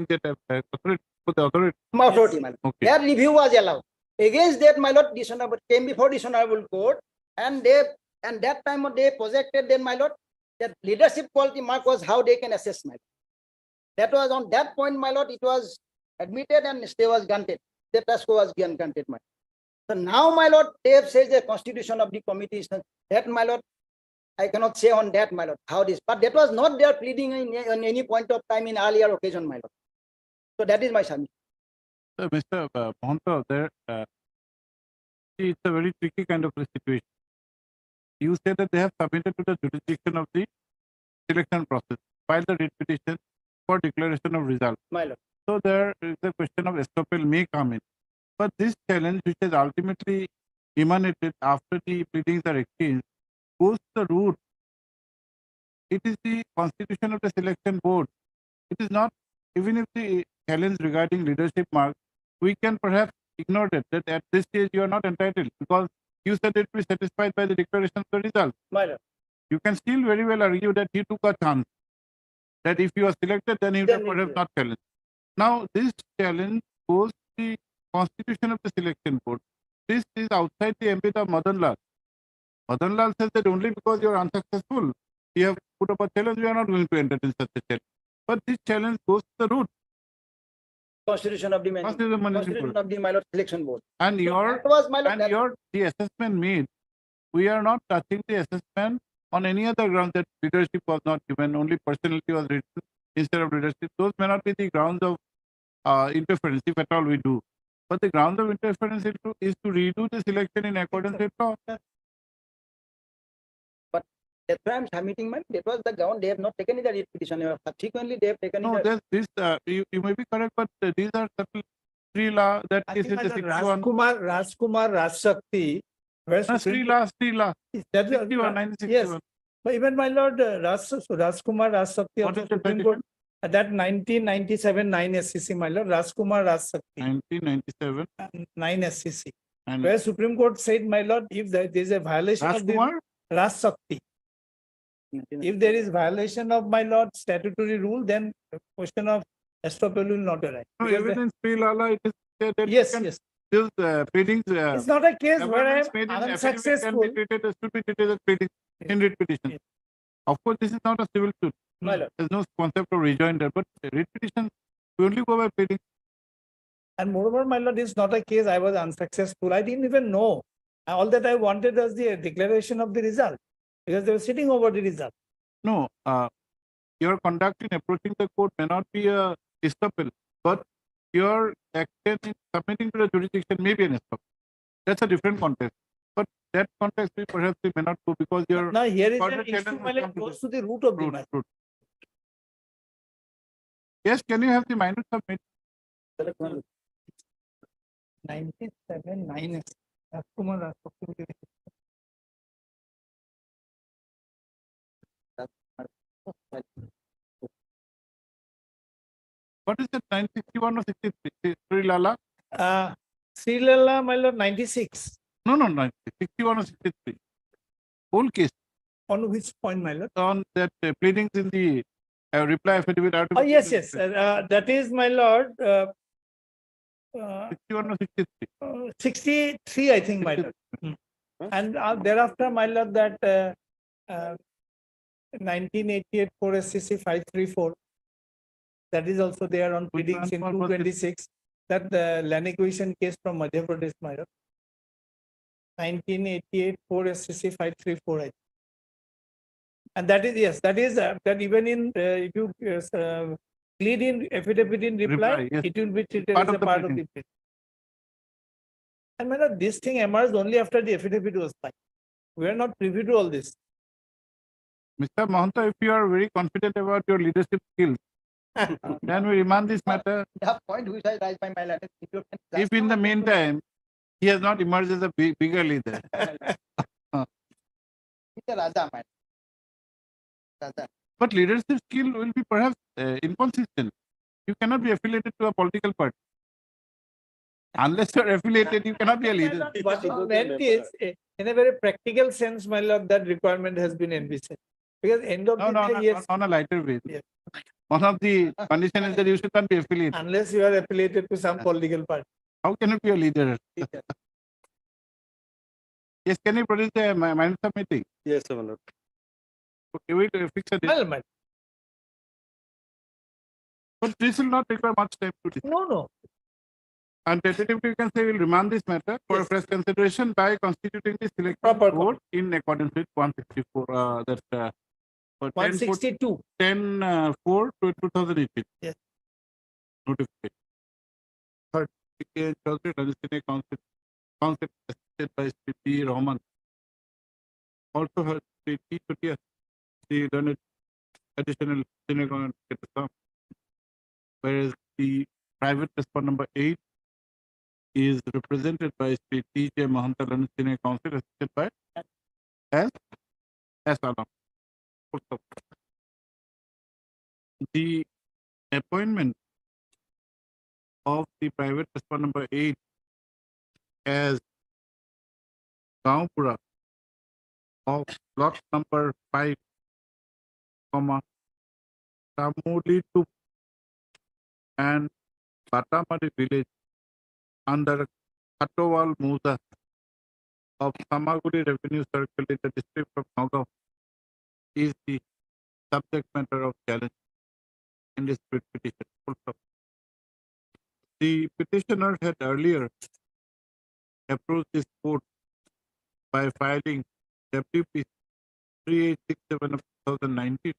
that authority, for the authority. Authority, my lord. Okay. Their review was allowed. Against that, my lord, dishonorable came before dishonorable court. And that time they projected then, my lord, that leadership quality mark was how they can assess, my lord. That was on that point, my lord, it was admitted and stay was granted. The PESCO was granted, my lord. So now, my lord, they have said the constitution of the committee is that, my lord, I cannot say on that, my lord, how this, but that was not their pleading on any point of time in earlier occasion, my lord. So that is my submission. So, Mr. Mahanta, there, it's a very tricky kind of a situation. You say that they have submitted to the jurisdiction of the selection process, filed the writ petition for declaration of result. My lord. So there is a question of estoppel may come in. But this challenge, which has ultimately emanated after the pleadings are exchanged, goes the route. It is the constitution of the selection board. It is not, even if the challenge regarding leadership mark, we can perhaps ignore that at this stage you are not entitled because you said it will be satisfied by the declaration of the result. My lord. You can still very well argue that he took a chance. That if you are selected, then he would have perhaps not challenged. Now, this challenge goes to the constitution of the selection board. This is outside the ambit of Madan Lal. Madan Lal says that only because you are unsuccessful, you have put up a challenge, we are not going to entertain such a challenge. But this challenge goes to the root. Constitution of the Constitution of the my lord selection board. And So your that was my lord. and that- your the assessment made, we are not touching the assessment on any other ground that leadership was not given, only personality was written instead of leadership. Those may not be the grounds of interference, if at all we do. But the grounds of interference is to redo this election in accordance with law. That's why I'm submitting my, that was the ground, they have not taken the petition. Subsequently, they have taken No, it. there's this, you may be correct, but these are certain three law that I this think is the my 61. Rajkumar Rajshakti. Where No, Supreme three law. That is 61, 1961. Yes, but even my lord Rajkumar Rajshakti What of is the the Supreme petition? Court, that 1997 9 SCC, my lord, Rajkumar Rajshakti 1997. 9 SCC, And where Supreme Court said, my lord, if there is a violation of the Rajkumar? Rajshakti, if there is violation of my lord statutory rule, then the question of estoppel will not arise. No, Because even in Sri Lala, it is said that yes, you can yes. use pleadings. It's not a case where I amendments made in am affidavit unsuccessful. can be treated as should be treated as pleading in writ petition. Yes. Of course, this is not a civil suit. My lord. There's no concept of rejoinder, but writ petition, we only go by pleading. And moreover, my lord, it's not a case I was unsuccessful. I didn't even know. All that I wanted was the declaration of the result, because they were sitting over the result. No, your conduct in approaching the court may not be a estoppel, but your action in submitting to the jurisdiction may be an estoppel. That's a different context. But that context we perhaps we may not go because your Now here is further an issue, challenge my will lord, come to goes to the root of the root, matter. root. Yes, can you have the minor submit? 97 9 Rajkumar Rajshakti. What is that 961 or 63? Sri Lala? Sri Lala, my lord, 96. No, 61 or 63. Whole case On which point, my lord? on that pleadings in the reply affidavit. Oh, yes. That is, my lord, 61 or 63. 63, I think, my lord. And thereafter, my lord, that 1988 4 SCC 534, that is also there on pleadings in 226. That the land acquisition case from Madhya Pradesh, my lord. 1988 4 SCC 534, I think. And that is, yes, that is that even in if you plead in affidavit in reply, Yes. it will be treated Part as of a the part of pleading. the pleading. And my lord, this thing emerged only after the affidavit was filed. We are not privy to all this. Mr. Mahanta, if you are very confident about your leadership skills, then we remand this matter. The point which I raised by my lord. If in the meantime, he has not emerged as a bigger leader. It's a Raja, my Raja. But leadership skill will be perhaps inconsistent. You cannot be affiliated to a political party. Unless you are affiliated, you cannot be a leader. What is meant is, in a very practical sense, my lord, that requirement has been envisaged. Because end of the day, yes, on a lighter way. Yes. One of the conditions is that you should not be affiliated. unless you are affiliated to some political party. How can you be a leader? Yes, can you produce the minutes of meeting? Yes, my lord. Okay, we will fix a date. Well, my- But this will not require much time to discuss. no. And tentatively, we can say we will remand this matter for Yes. fresh consideration by constituting the selection Proper board in accordance with 164. That's for 162. 10/4 to 2018. Yes. Notification. Third, Chaudhary Legislative Council assisted by Sri P. Rahman. Also has Sri T. Chutia, the learned additional senior whereas the private respondent number 8 is represented by Sri T. J. Mahanta Learned Senior Council assisted by S. Alam. The appointment of the private respondent number 8 as Gaonpura of block number 5, Tamuli 2 and Batamari village under Katowal Musa of Samaguri Revenue Circle in the district of Nagaon is the subject matter of challenge in this writ petition. Full stop. The petitioner had earlier approached this court by filing WP 3867 of 2019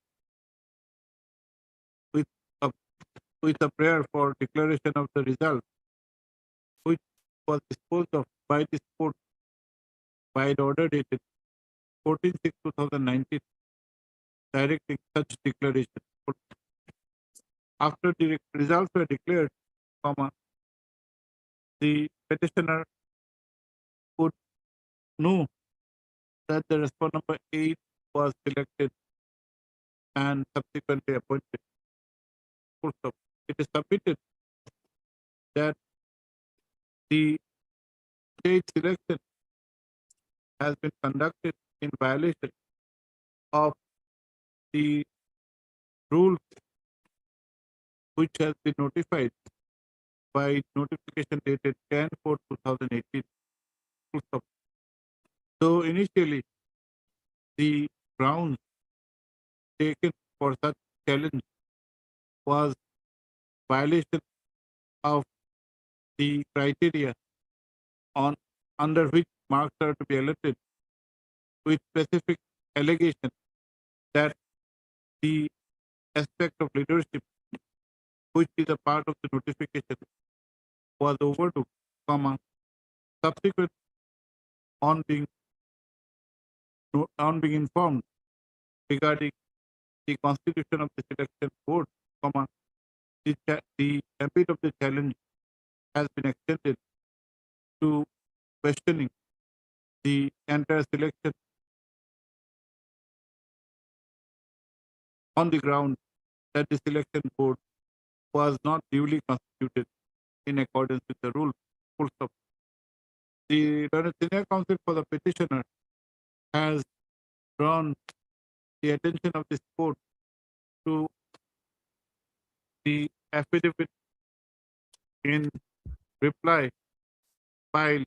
with a, with a prayer for declaration of the result, which was disposed of by this court by an order dated 14/6/2019, directing such declaration. After the results were declared, the petitioner would know that the respondent number 8 was selected and subsequently appointed. Full stop. It is submitted that the stage selection has been conducted in violation of the rules which has been notified by notification dated 10/4/2018. Full stop. So initially, the grounds taken for such challenge was violation of the criteria on under which marks are to be allotted, with specific allegation that the aspect of leadership, which is a part of the notification, was overlooked, subsequent on being informed regarding the constitution of the selection board, the ambit of the challenge has been extended to questioning the entire selection on the ground that the selection board was not duly constituted in accordance with the rule. Full stop. The senior counsel for the petitioner has drawn the attention of this court to the affidavit in reply filed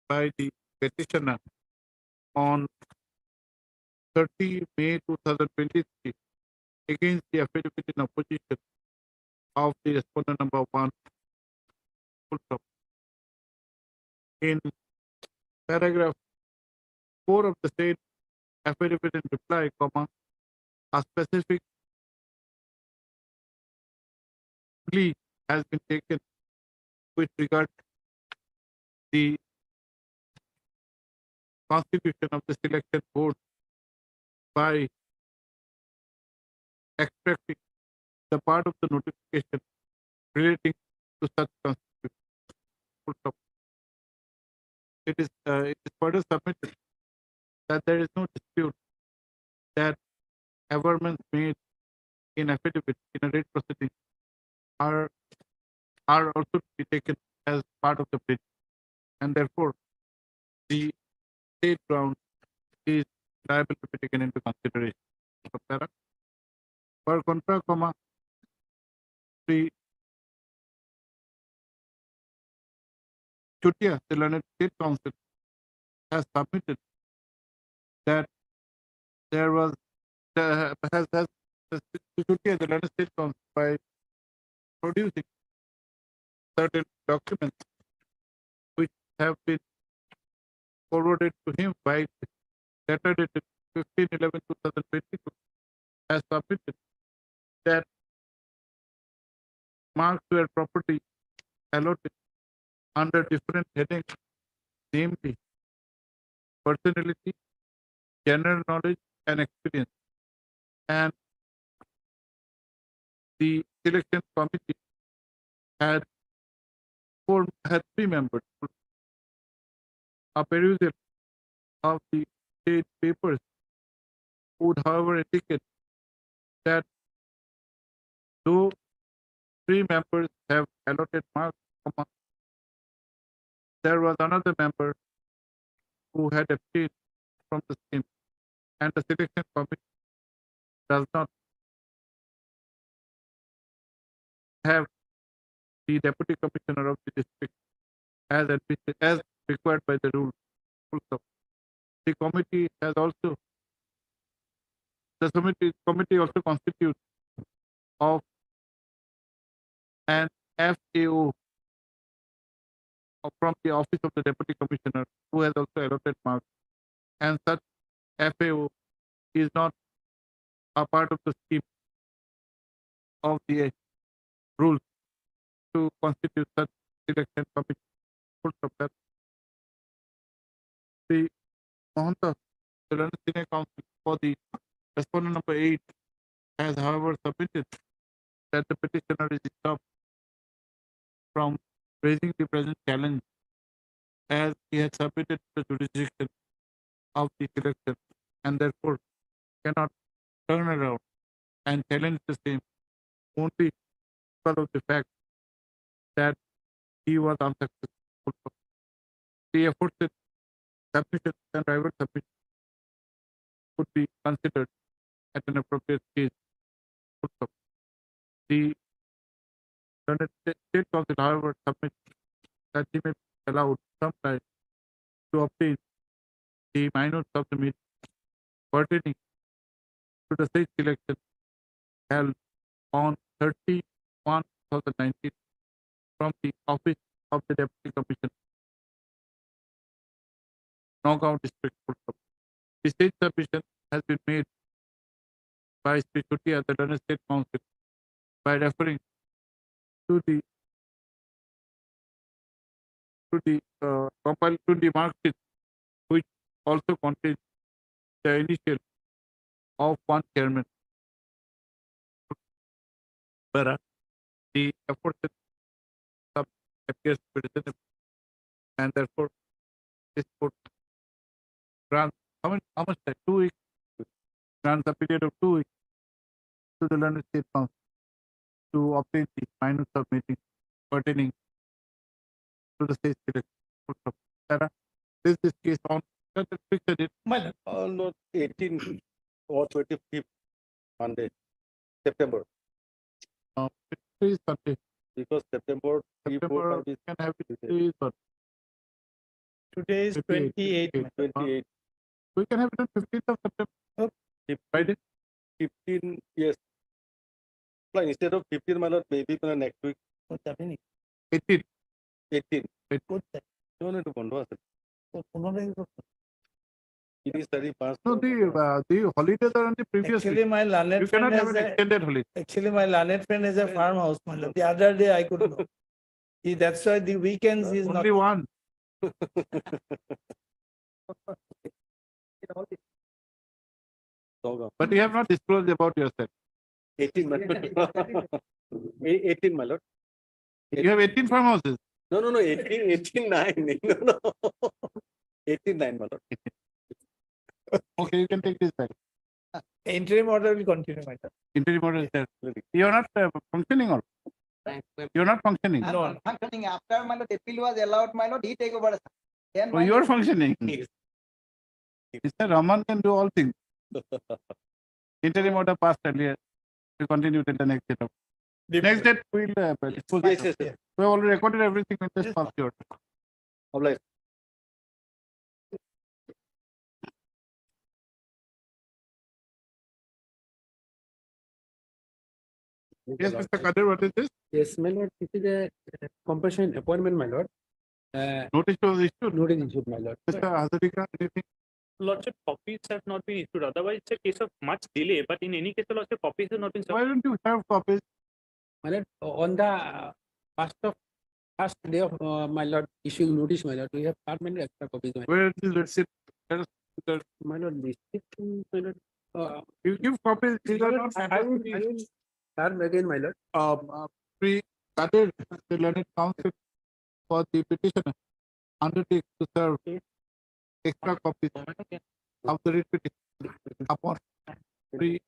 by the petitioner on 30 May 2023 against the affidavit in opposition of the respondent number 1. Full stop. In paragraph 4 of the same affidavit in reply, a specific plea has been taken with regard to the constitution of the selection board by extracting the part of the notification relating to such constitution. Full stop. It is further submitted that there is no dispute that averments made in affidavit in a writ proceeding are also to be taken as part of the plea, and therefore the state ground is liable to be taken into consideration. Per contra, the Chutia, the learned state council, has submitted that there was Chutia, the learned state council, by producing certain documents which have been forwarded to him by letter dated 15/11/2022, has submitted that marks were property allotted under different headings, namely personality, general knowledge, and experience. And the selection committee had 3 members. A perusal of the state papers would, however, indicate that though 3 members have allotted marks, there was another member who had abstained from the same, and the selection committee does not have the deputy commissioner of the district as required by the rule. Also, the committee has also The committee also constitutes of an FAO from the office of the Deputy Commissioner, who has also allotted marks, and such FAO is not a part of the scheme of the rules to constitute such selection committee. Full stop. That the Mahanta, the London Senior Council for the respondent number 8 has, however, submitted that the petitioner is stopped from raising the present challenge as he had submitted the jurisdiction of the selection and therefore cannot turn around and challenge the same only because of the fact that he was unsuccessful. The aforesaid submission and rival submission could be considered at an appropriate stage. The State Council, however, submits that he may be allowed some time to obtain the minutes of the meeting pertaining to the state election held on 30/1/2019 from the office of the Deputy Commissioner, Nagaon District. The state submission has been made by Sri Chutia at the London State Council by referring to the mark sheet, which also contains the initial of one chairman. Whereas the aforesaid sub appears to be reasonable, and therefore this court grants how much time? 2 weeks. Grants a period of 2 weeks to the London State Council to obtain the minutes of meeting pertaining to the state election. This case on not 18 or 25th Monday, September. It is Sunday. Because September 3, 4, September 5 is can have it is on Today is 28. 28. We can have it on 15th of September. Friday. 15, yes. Like instead of 15, my lord, maybe next week. 18. 18. No, no, no. It is 31st. No, the holidays are on the previous Actually, week. my learned You friend cannot have has an a, extended holiday. actually my learned friend has a farmhouse. My lord. The other day I could know. That's why the weekends is not. Only one. But you have not disclosed about yourself. 18, my lord. 18, my lord. You have 18 farmhouses. No, 18, 9. No. 18, 9, my lord. Okay, you can take this back. Interim order will continue, my lord. Interim order is there. You are not functioning or you are not functioning. No. I'm functioning after my lord appeal was allowed, my lord, he take over. Then Oh, my you are lord- functioning. Mr. Rahman can do all things. Interim order passed earlier. We continue till the next date. Next date we'll dispose Yes, it. yes. We have already recorded everything in this past year. Obliged. Yes, Mr. Kadir, what is this? Yes, my lord, this is a compulsion appointment, my lord. Notice was issued. Notice issued, my lord. Mr. Hazarika, anything? Lordship, copies have not been issued. Otherwise, it's a case of much delay. But in any case, Lordship, copies have not been Why don't you have copies? My lord, on the first day of my lord issuing notice, my lord, we have permanent extra copies. My lord. Where is let's sit? My lord, this my lord. You give copies. These are not. I will start again, my lord. Pre Kadir, the learned counsel for the petitioner undertakes to serve extra copies of the writ petition upon pre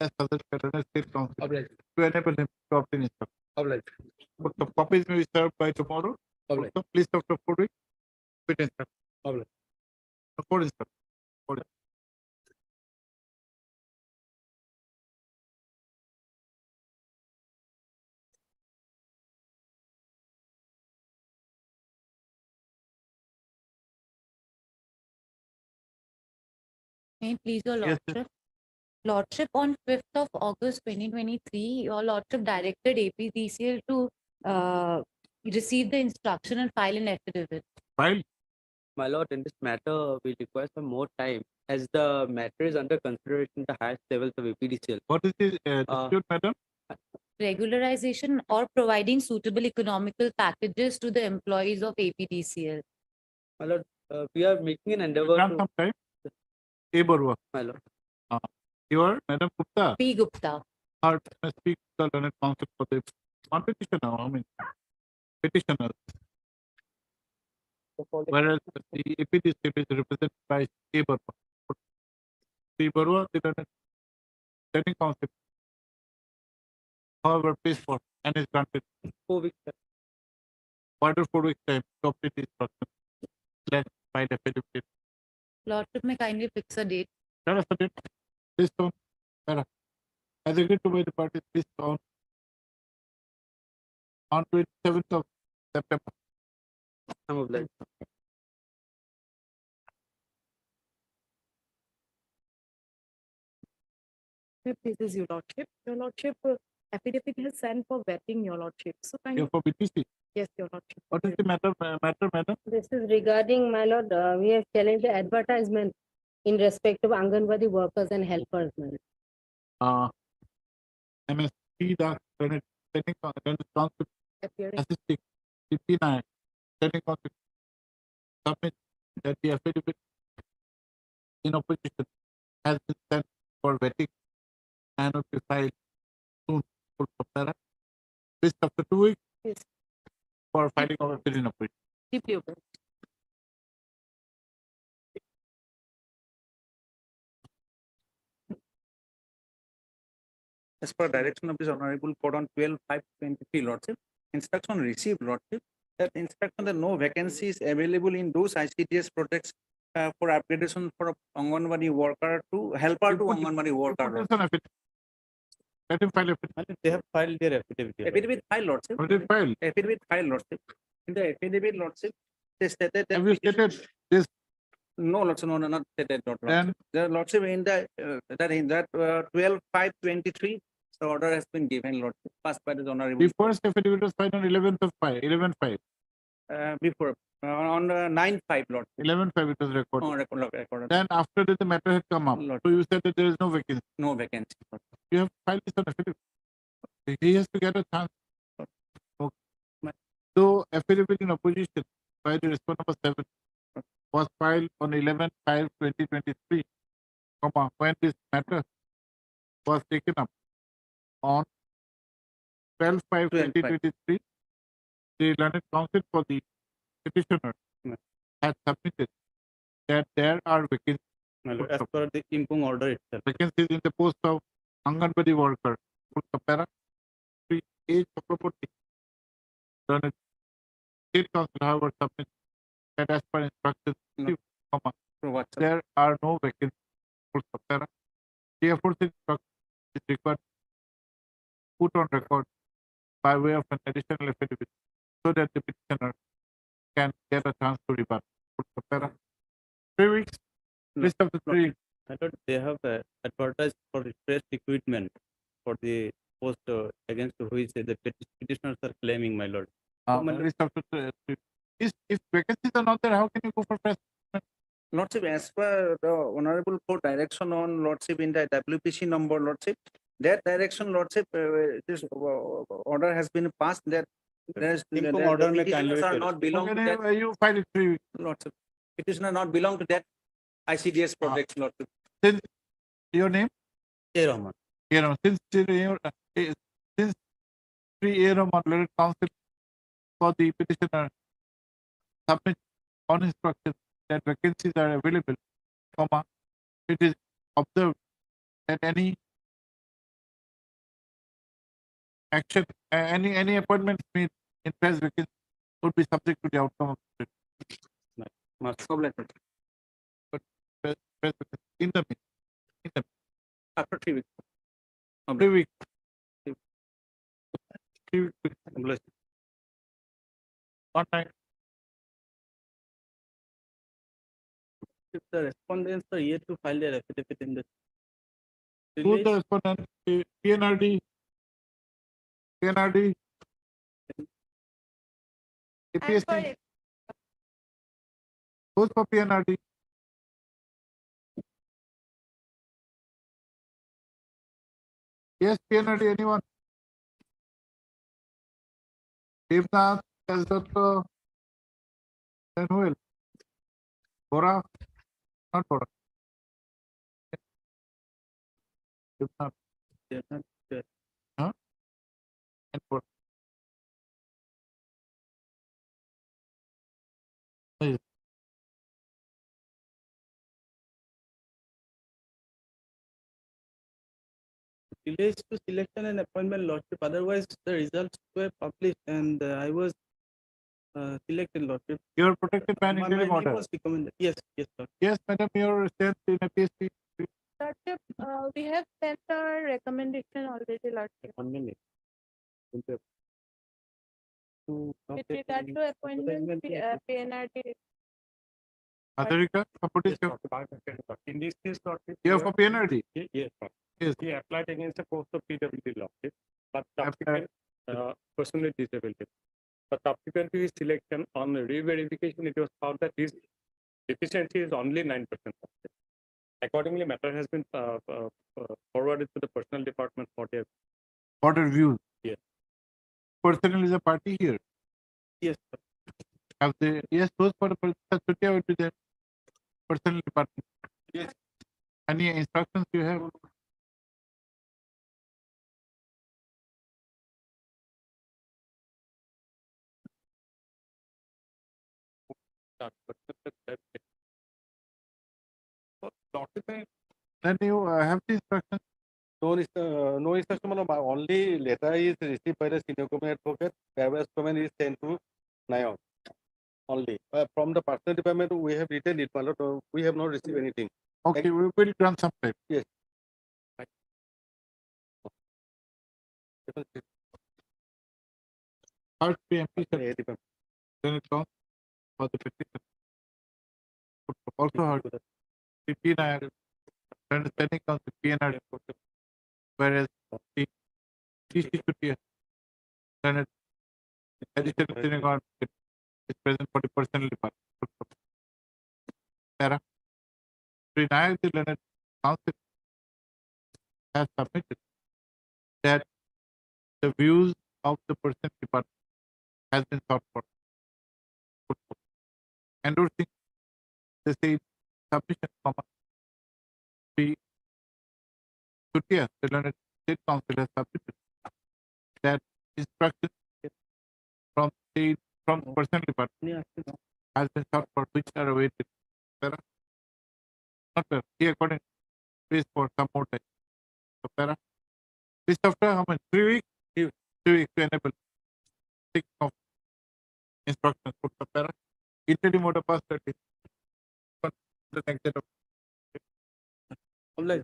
as other state council to enable him to obtain instruction. But the copies may be served by tomorrow. Also, please, Dr. Puri, fit instruction. For instruction. May I please, your Yes, lordship? Lordship, on 5th of August 2023, your Lordship directed APDCL to receive the instruction and file an affidavit. File. My lord, in this matter, we require some more time as the matter is under consideration at the highest levels of APDCL. What is the dispute, madam? Regularization or providing suitable economical packages to the employees of APDCL. My lord, we are making an endeavor Grant to. some time. A. Barua. My lord. You are Madam Gupta. P. Gupta. Or speak to the learned counsel for the petitioner. I mean, petitioner. Whereas the APDCL is represented by A. Barua. P. Barua, the learned learning counsel. However, pays for and is granted 4 weeks. further 4 weeks time to complete the instruction. Let's find affidavit. Lordship may kindly fix a date. Let us date. Based on as agreed to by the parties based on 27th of September. I'm obliged. This is your lordship. Your lordship, affidavit has sent for vetting, your lordship. So kind You're of, for BTC. yes, your lordship. What is the matter, madam? This is regarding, my lord, we have challenged the advertisement in respect of Anganwadi workers and helpers. My lord. MSP, the training council Appearing. assisting CP9 training council submit that the affidavit in opposition has been sent for vetting and will be filed soon. Full compare. List after 2 weeks Yes. for filing of affidavit in opposition. Deeply obliged. As per direction of this honorable court on 12/5/23, lordship, instruction received, lordship, that instruction that no vacancies available in those ICDS projects for upgradation for Anganwadi worker to helper to Anganwadi worker. Put this on affidavit. Let him file affidavit. They have filed their affidavit. Affidavit file, lordship. Affidavit file. Affidavit file, lordship. In the affidavit, lordship, they stated that. Have you stated this? No, lordship, no, not stated, lordship. Then The lordship in the 12/5/23, the order has been given, lordship, passed by the honorable. the first affidavit was filed on 11th of 5, 11/5. Before on 9/5, lord. 11/5 it was recorded. Oh, recorded. Then after that the matter had come up. Lord. So you said that there is no vacancy. No vacancy. Lord. You have filed this on affidavit. He has to get a chance. Okay. So affidavit in opposition by the respondent number 7 was filed on 11/5/2023, when this matter was taken up on 12/5/2023. The learned counsel for the petitioner has submitted that there are vacancies. As per the impung order itself. Vacancies in the post of Anganwadi worker. Para age of property. Learned state council, however, submit that as per instructions, there are no vacancies. Therefore, the instruction is required put on record by way of an additional affidavit so that the petitioner can get a chance to rebut. 3 weeks. List of the 3. I thought they have advertised for fresh equipment for the post against which the petitioners are claiming, my lord. List of the 3. If vacancies are not there, how can you go for fresh? Lordship, as per the honorable court direction on lordship in the WPC number, lordship, that direction, lordship, this order has been passed that Impung order may petitioners are kindly not belong to that. You file it 3 weeks. Lordship, petitioner not belong to that ICDS project, lordship. Since your name? A. Rahman. Since 3 A. Rahman, learned counsel for the petitioner submit on instruction that vacancies are available, it is observed that any action, any appointment made in fresh vacancy would be subject to the outcome of the in the after 3 weeks. 3 weeks. 3 weeks. One time. If the respondents are yet to file their affidavit in the Who's the respondent? PNRD, PNRD, APSC. Who's for PNRD? Yes, PNRD, anyone? Devnath, S. Dr. Then who else? Bora? Not Bora. Devnath. Huh? And Bora. Yes. Delays to selection and appointment lordship. Otherwise, the results were published and I was selected lordship. You are protected by an My interim name order. was recommended. Yes, yes, sir. Yes, madam, your sent in a PSC. Lordship, we have sent our recommendation already, Lordship. 1 minute. With regard to appointment, PNRD. Adharika, support is In this case, lordship. you are for PNRD. Yes, sir. Yes. He applied against the post of PWD lordship, but Applied. subsequent personally disabled. But subsequent to his selection on re-verification, it was found that his deficiency is only 9%. Accordingly, matter has been forwarded to the personnel department for their. For review. Yes. Personnel is a party here. Yes, sir. Have they? Yes, those for the Sutia will be there. Personnel department. Yes. Any instructions you have? Then you have the instructions. No instruction, madam. Only letter is received by the senior government advocate. Whereas comment is sent to Nayon. Only. From the personal department, we have written it, but we have not received anything. Okay, we will grant some time. Yes. First PMP, then it comes for the petition. Also heard PP Nayak, then sending comes to PNR, whereas the TC Sutia, then it additional senior government is present for the personnel department. Sarah, Sri Nayak, the Leonard Council has submitted that the views of the personnel department has been sought for. Endorsing the same submission from the Sutia, the Leonard State Council has submitted that instructions from the personnel department has been sought for, which are awaited. Sarah? Not well. He according please for some more time. So Sarah, this after how much? 3 weeks? 3 weeks to enable 6 of instructions for Sarah. Interim order passed that is the next set of Online.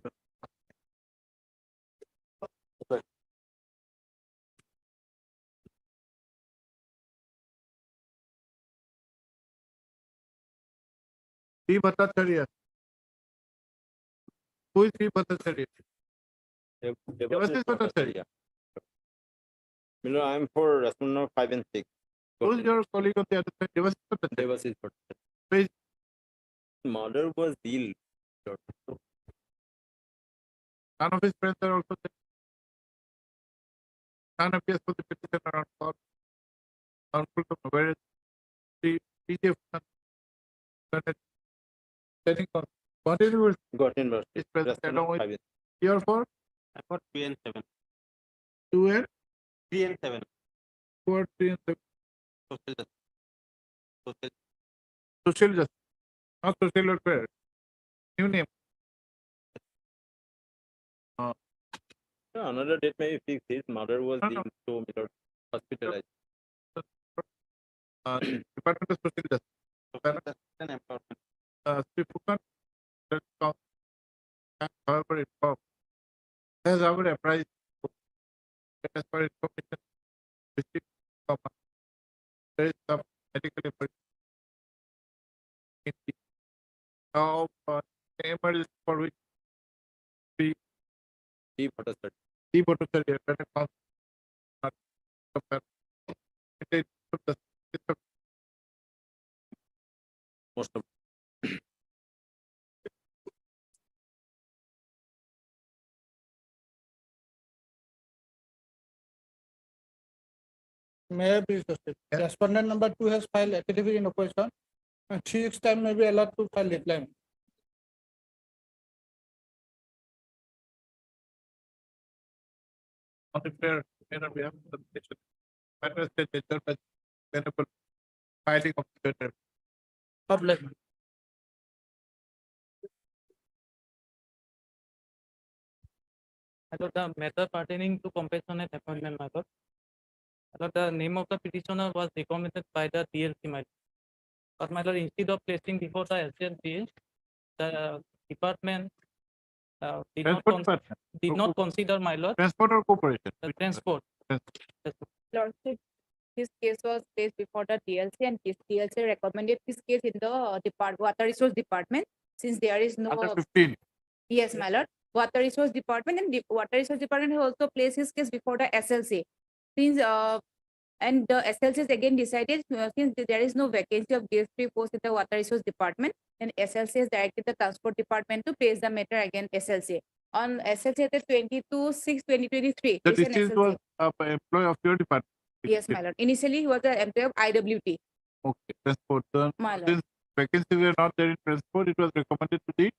P. Bhattacharya. Who is P. Bhattacharya? Devasis Bhattacharya. I'm for respondent number 5 and 6. Who is your colleague on the other side? Devasis Bhattacharya. Devasis Bhattacharya. Please. Murder was deal. None of his friends are also there. None appears for the petition around for whereas the PGF setting on what university Got in is present along with 5 and your for I got 3 and 7. 2 and 3 and 7. 4, 3 and 7. Social justice. Social. Social justice, not social welfare. New name. Another date may be fixed. His mother was deemed to be hospitalized. Department of Social Justice. An empowerment. Sri Fukan, however, informed has our apprised as per information received from us, there is some medical emergency in the emergency for which we D Bhattacharya. D Bhattacharya, learned counsel. Most of May I please proceed? Respondent number 2 has filed affidavit in opposition, and 3 weeks time may be allowed to file reply. On the fair, we have the petition. Matter is stated by venerable filing of the matter. Public. The matter pertaining to compassionate appointment matter. The name of the petitioner was recommended by the TLC. But my lord, instead of placing before the SLC, the department did not consider, my lord. Transport or corporation? The transport. Lordship, this case was placed before the TLC, and this TLC recommended this case in the water resource department, since there is no. Under 15. Yes, my lord. Water resource department, and the water resource department has also placed his case before the SLC. Since and the SLC has again decided, since there is no vacancy of DS3 post in the water resource department, and SLC has directed the transport department to place the matter against SLC. On SLC at 22/6/2023. The deceased was an employee of your department. Yes, my lord. Initially, he was the employee of IWT. Okay, transport. My lord. Since vacancies were not there in transport, it was recommended to the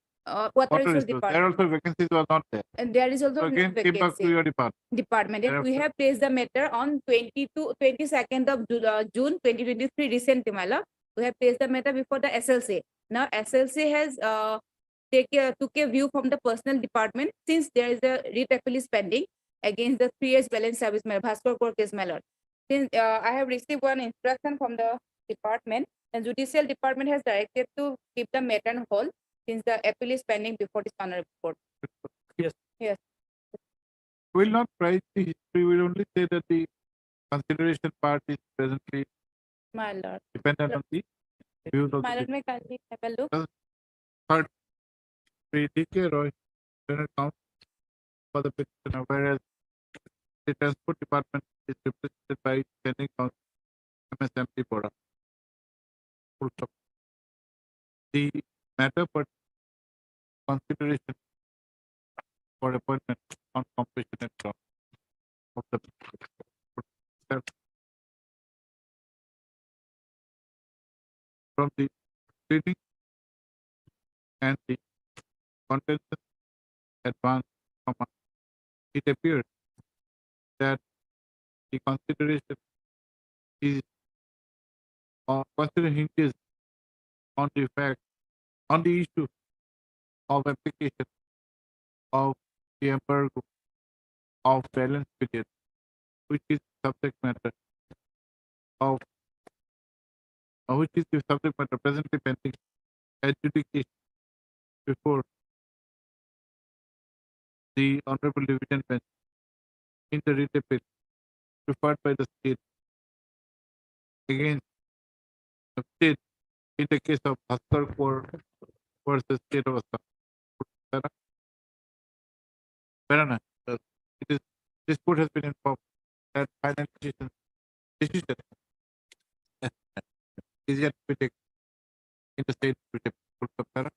Water resource department. There also vacancies were not there. And there is also So no again, came back to vacancy. your department. And we have placed the matter on 22nd of June 2023 recently, my lord. We have placed the matter before the SLC. Now SLC has took a view from the personal department, since there is a writ appeal is pending against the 3 years balance service, my Bhaskar court case, my lord. Since I have received one instruction from the department, and judicial department has directed to keep the matter on hold, since the appeal is pending before this honorable court. Yes. Yes. We will not price the history. We will only say that the consideration part is presently My lord. dependent on the views of My the lord, may kindly have a look. third. Sri D.K. Roy, General Counsel for the petitioner, whereas the transport department is represented by Standing Counsel MSMP Bora. Full stop. The matter for consideration for appointment on compassionate ground of the from the reading and the contents advanced from it appears that the consideration is consider hinges on the fact on the issue of application of the embargo of balance period, which is subject matter of which is the subject matter presently pending adjudication before the Honorable Division Bench in the writ appeal preferred by the state against the state in the case of Bhaskar Court versus State of Assam. It is this court has been informed that final decision is yet to be taken in the state writ appeal.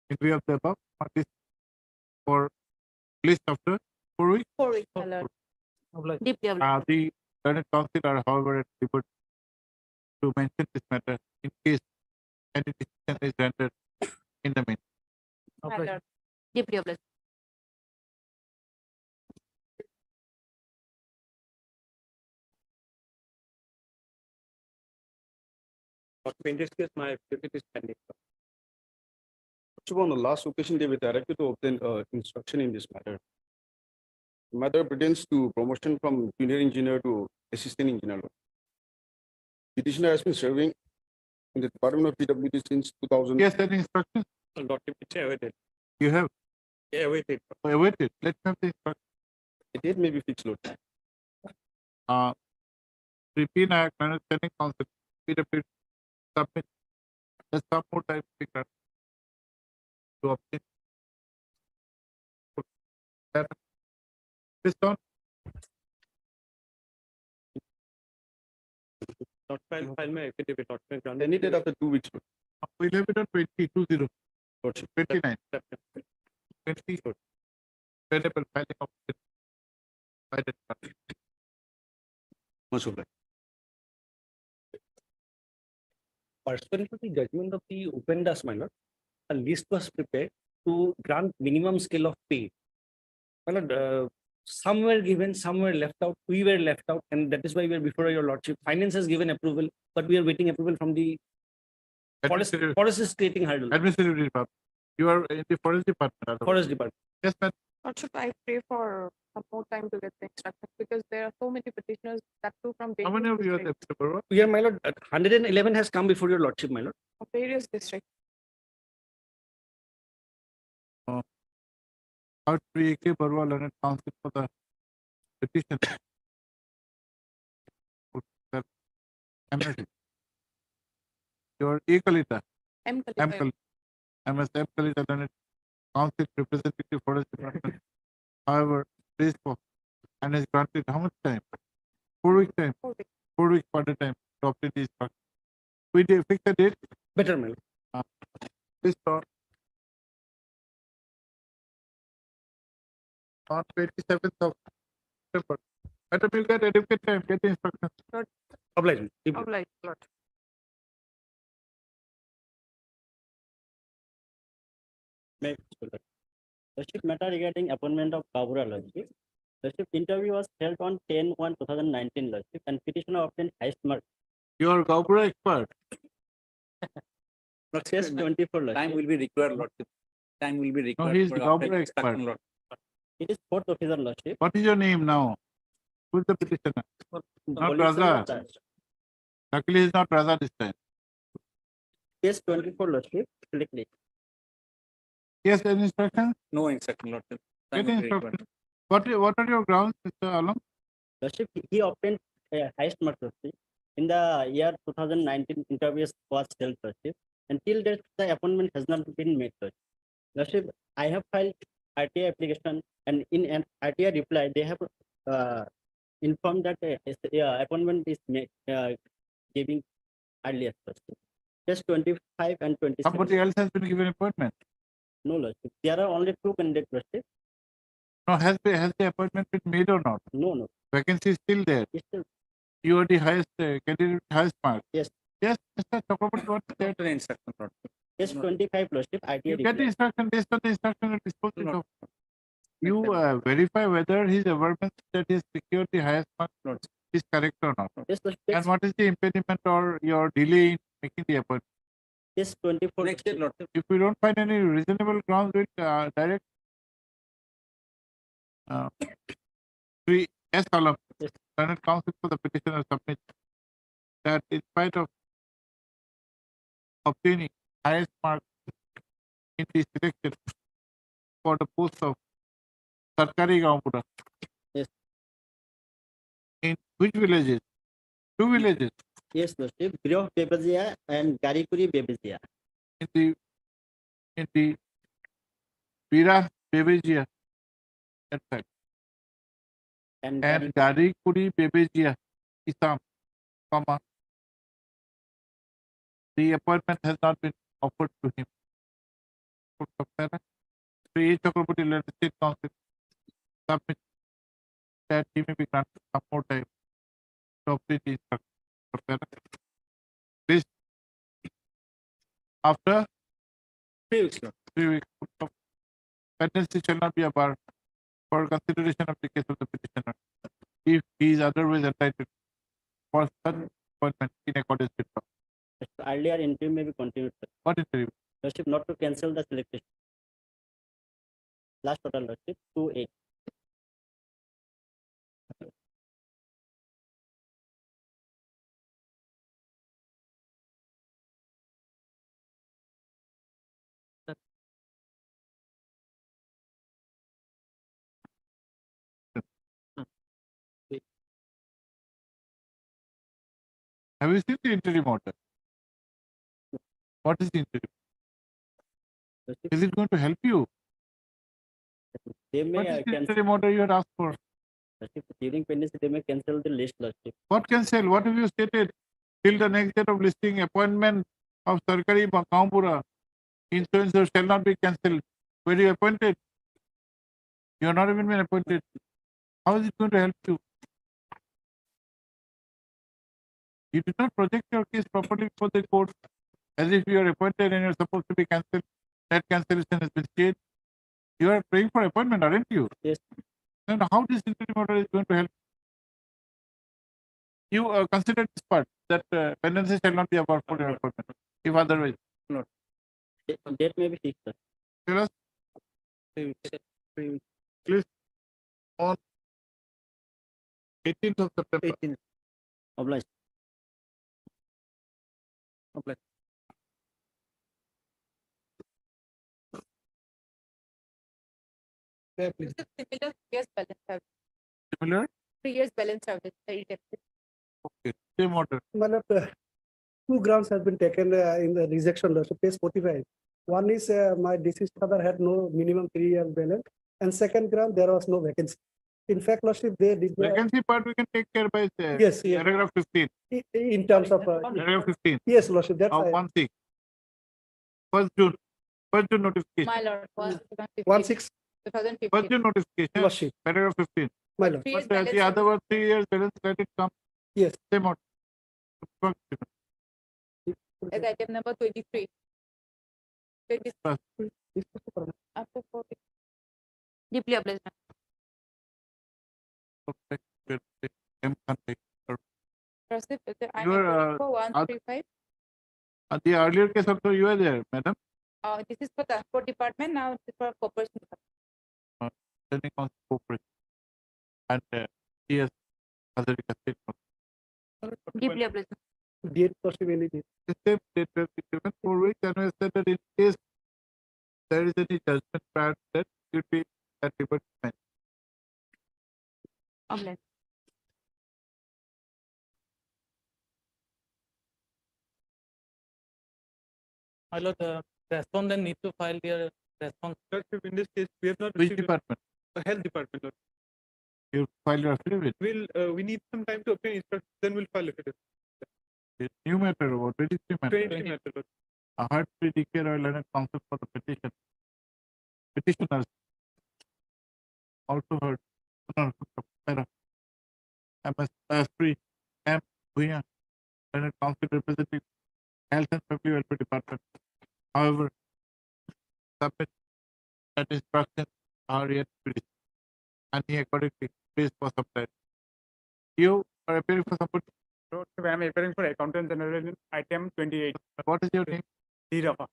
In view of the above, this for list after 4 weeks. 4 weeks, my lord. Deeply obliged. The learned counsel are, however, at liberty to mention this matter in case any decision is rendered in the meantime. My lord. Deeply obliged. But in this case, my activity is pending. So on the last occasion, they were directed to obtain instruction in this matter. The matter pertains to promotion from junior engineer to assistant engineer. Petitioner has been serving in the Department of PWD since 2000. Yes, any instruction? Document awaited. You have? Awaited. Awaited. Let's have the instruction. The date may be fixed, Lord. Repeat Act, understanding council, PWD submit. There's some more time to obtain. Based on Not file my affidavit, not my grant. Any date after 2 weeks. we'll have it on 20, Lordship. 29. 20. Available filing of it by the department. Most of Pursuant to the judgment of the open dust, my lord, a list was prepared to grant minimum scale of pay. My lord, some were given, some were left out, we were left out, and that is why we are before your lordship. Finance has given approval, but we are waiting approval from the forest. Forest is creating hurdle. Administrative department. You are in the forest department. otherwise. Forest department. Yes, ma'am. Lordship, I pray for some more time to get the instructions because there are so many petitioners that too from How many various of you are districts. there, Mr. Barua? We are, my lord, 111 has come before your lordship, my lord. Of various districts. How to A.K. Barua Learned Council for the petition. Your E. Kalita. M. M. Kalita. Kalita. MS M. Kalita Learned Council representative Forest Department. However, please for and is granted how much time? 4 week time. 4 weeks. 4 weeks for the time to obtain the instruction. We did fix the date. Better, my lord. Please start. On 27th of September. Madam, you get adequate time, get the instructions. Obliged. Obliged, Lord. Lordship, matter regarding appointment of Kabura, Lordship. Lordship, interview was held on 10/1/2019, Lordship, and petitioner obtained highest mark. You are Kabura expert. Yes, 24, Lordship. Time will be required, Lordship. Time will be No, required. he is for Kabura after expert. instruction, Lord. It is fourth officer, Lordship. What is your name now? Who is the petitioner? Not Police Raza. charge. Luckily, he is not Raza this time. Case 24, Lordship. Click. Yes, any instruction? No instruction, Lordship. Time Get will be instruction. required. What are your grounds, Mr. Alam? Lordship, he obtained highest mark, Lordship. In the year 2019, interviews was held, Lordship. Until that, the appointment has not been made, Lordship. Lordship, I have filed RTI application, and in an RTI reply, they have informed that appointment is made, giving earlier, Lordship. Just 25 and 27. Somebody else has been given appointment. No, Lordship. There are only 2 candidates, Lordship. No, has the appointment been made or not? No. Vacancy is still there. It's still. You are the highest candidate, highest mark. Yes. Yes, Mr. Chakraborty, what is that? Not an instruction, Lordship. Just 25, Lordship. RTI You get the reply. instruction based on the instruction and disposal Not- of. You verify whether his averment that he has secured the highest mark is correct or not. Yes, Lordship. And what is the impediment or your delay in making the appointment? Yes, 24. Next day, Lordship. If we don't find any reasonable grounds, we'll direct 3 S column. Senate Council for the petitioner submit that in spite of obtaining highest mark in the selection for the post of Sarkari Gaumura. Yes. In which villages? 2 villages. Yes, Lordship. Biryoh Bebezia and Garikuri Bebezia. In the Bira Bebejia. That's right. And Garikuri Bebejia, Isam, comma. The appointment has not been offered to him. So each Chakraborty let the state council submit that he may be granted some more time to obtain the instruction. Please, after 3 weeks, Lord. 3 weeks, pendency shall not be a bar for consideration of the case of the petitioner if he is otherwise entitled for such appointment in accordance with law. Earlier interview may be continued, sir. What interview? Lordship, not to cancel the selection. Last total, Lordship, 2-8. Have you seen the interim order? What is the interim? Is it going to help you? They What may is the cancel. interim order you had asked for? Lordship. During pendency, they may cancel the list, Lordship. What cancel? What have you stated? Till the next date of listing, appointment of Sarkari Kampura in so and so shall not be cancelled. Were you appointed? You are not even been appointed. How is it going to help you? You did not project your case properly for the court as if you are appointed and you are supposed to be cancelled. That cancellation has been stayed. You are praying for appointment, aren't you? Yes. Then how this interim order is going to help? You consider this part that pendency shall not be about for your appointment. If otherwise, No. Date may be fixed, sir. tell us. Please on 18th of September. 18th. Obliged. Obliged. Similar 3 years balance service. Similar? 3 years balance service. Okay. Same order. Two grounds have been taken in the rejection, Lordship, page 45. One is my deceased father had no minimum 3 year balance, and second ground, there was no vacancy. In fact, Lordship, they did not. Vacancy part we can take care by Yes, yes. paragraph 15. In terms of Paragraph 15. yes, Lordship, that's Of 1/6. 1st June. 1st June notification. My lord, 1/6. 2015. 1st June notification. Lordship. Paragraph 15. My lord. But the other one 3 years balance, let it come. Yes. As item number 23. After 40. Deeply obliged. Proceed with the You are, item 135. the earlier case also you are there, madam. This is for transport department. Now this is for corporation department. Sending on corporate. And yes, other state. Deeply obliged. Date possibility. The same date will be given for which and I said that in case there is any judgment prior to that, it will be at liberty. Obliged. My lord, the respondent need to file their response. In this case, we have not Which received it. department? The health department. Lord. You file your affidavit. We need some time to obtain instructions, then we'll file it. It's new matter about 23 matter. 23 matter, Lord. A hard plea declare or learned counsel for the petition. Petitioners also heard. MS3 M. Bhuya, learned counsel representing Health and Family Welfare Department. However, submit that instructions are yet to be received, and he accordingly pays for some time. You are appearing for somebody. I am appearing for Accountant General in item 28. What is your name? D. Rafa.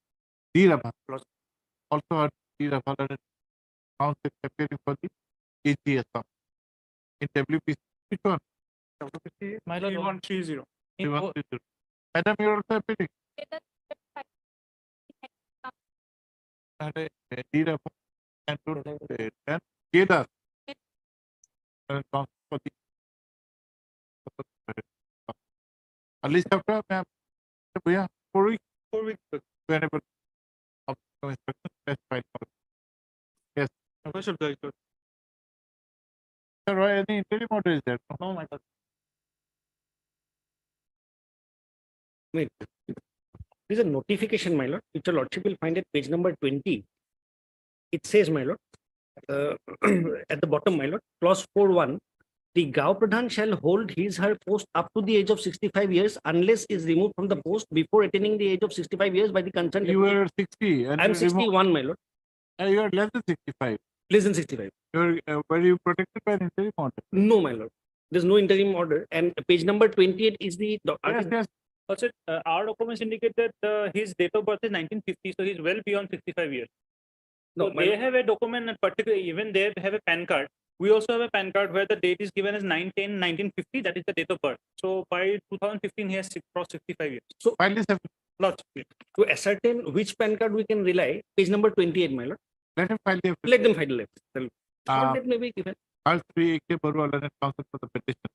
D. Rafa. Also heard D. Rafa learned counsel appearing for the AGS in WPC. Which one? WPC My lord, 3130. 3130. Madam, you are also appearing. D. Rafa and Kedar. Counsel for the at least after ma'am, 4 weeks. 4 weeks. Whenever of instruction test file. Yes. What should I do? Sir, why any interim order is there? No, my lord. Wait. There is a notification, my lord, which your lordship will find at page number 20. It says, my lord, at the bottom, my lord, clause 4.1, the Gaon Pradhan shall hold his/her post up to the age of 65 years unless is removed from the post before attaining the age of 65 years by the concerned. You were 60. And I am 61, my lord. You are less than 65. Less than 65. Were you protected by an interim order? No, my lord. There's no interim order. And page number 28 is the. Yes. Also, our documents indicate that his date of birth is 1950, so he's well beyond 65 years. No, So they have a document, and particularly even they have a PAN card. We also have a PAN card where the date is given as 9/10/1950. That is the date of birth. So by 2015, he has crossed 65 years. So lots. To ascertain which PAN card we can rely, page number 28, my lord. Let him file the Let them file the left. Short date may be given. All 3 AK Barua learned counsel for the petition.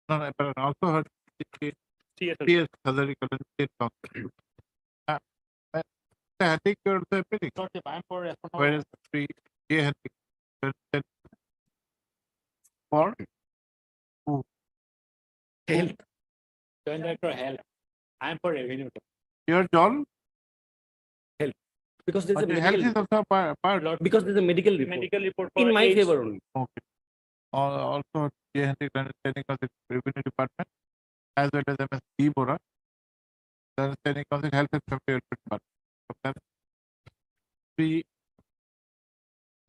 No, but also heard CS Hazari Kalan State Council. I think you're also appealing. I am for Whereas 3 J. for who? Health. Joint Director Health. I am for revenue. Your John? Health. Because there's a Okay, medical health is also a part. because there's a medical report. Medical report In for my age. favor only. Okay. Also, J. Understanding Council Revenue Department, as well as MS D. Bora, the Understanding Council Health and Family Welfare Department. Okay. The